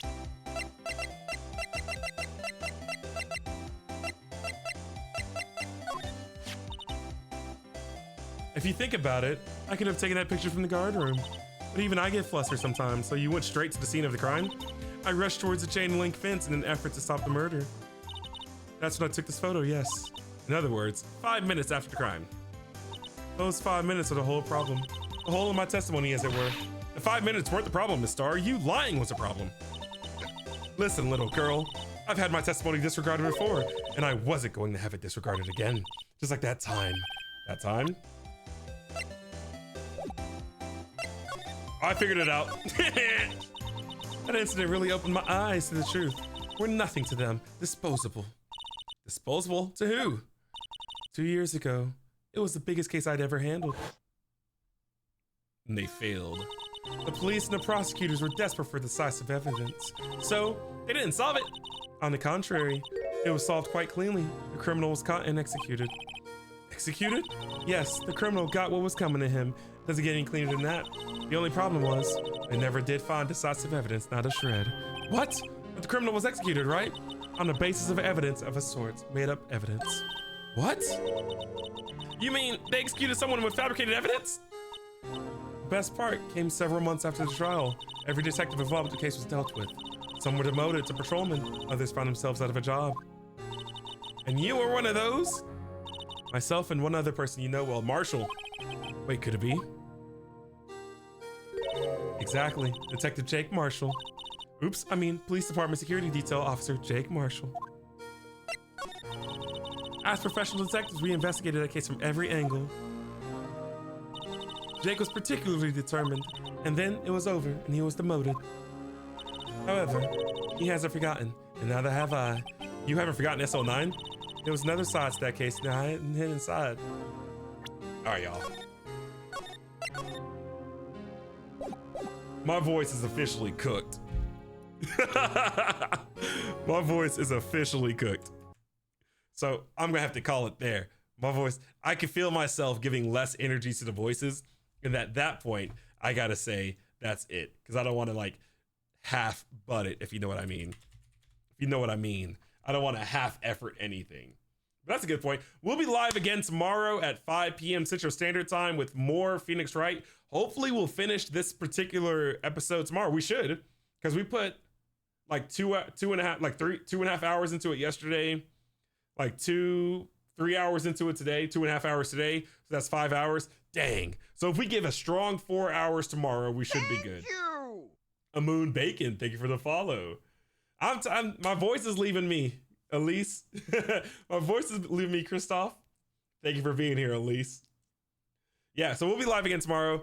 If you think about it, I could have taken that picture from the guard room. But even I get flustered sometimes, so you went straight to the scene of the crime? I rushed towards the chain link fence in an effort to stop the murder. That's when I took this photo, yes. In other words, 5 minutes after the crime. Those 5 minutes are the whole problem. The whole of my testimony, as it were. The 5 minutes weren't the problem, Miss Starr. You lying was the problem. Listen, little girl. I've had my testimony disregarded before, and I wasn't going to have it disregarded again. Just like that time. That time? I figured it out. That incident really opened my eyes to the truth. We're nothing to them. Disposable. Disposable? To who? 2 years ago, it was the biggest case I'd ever handled. And they failed. The police and the prosecutors were desperate for decisive evidence, so they didn't solve it. On the contrary, it was solved quite cleanly. The criminal was caught and executed. Executed? Yes, the criminal got what was coming to him. Doesn't get any cleaner than that. The only problem was, they never did find decisive evidence, not a shred. What? But the criminal was executed, right? On the basis of evidence of a sort, made up evidence. What? You mean they executed someone with fabricated evidence? The best part came several months after the trial. Every detective involved with the case was dealt with. Some were demoted to patrolmen, others found themselves out of a job. And you were one of those? Myself and one other person you know well, Marshall. Wait, could it be? Exactly, Detective Jake Marshall. Oops, I mean, Police Department Security Detail Officer Jake Marshall. As professional detectives, we investigated that case from every angle. Jake was particularly determined, and then it was over, and he was demoted. However, he hasn't forgotten, and neither have I. You haven't forgotten SO9? There was another side to that case that I hadn't hid inside. All right, y'all. My voice is officially cooked. My voice is officially cooked. So I'm gonna have to call it there. My voice, I can feel myself giving less energy to the voices. And at that point, I gotta say, that's it. Because I don't want to like half butt it, if you know what I mean. If you know what I mean. I don't want to half effort anything. But that's a good point. We'll be live again tomorrow at 5 p.m. Central Standard Time with more Phoenix Wright. Hopefully we'll finish this particular episode tomorrow. We should, because we put like 2.5 hours into it yesterday, like 3 hours into it today, 2.5 hours today. So that's 5 hours. Dang. So if we give a strong 4 hours tomorrow, we should be good. You. A Moon Bacon, thank you for the follow. My voice is leaving me, Elise. My voice is leaving me, Kristoff. Thank you for being here, Elise. Yeah, so we'll be live again tomorrow.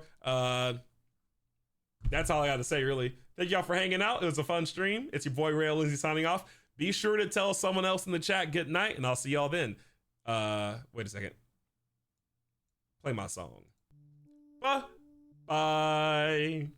That's all I got to say, really. Thank y'all for hanging out. It was a fun stream. It's your boy Ray Lindsey signing off. Be sure to tell someone else in the chat good night, and I'll see y'all then. Wait a second. Play my song. Bye.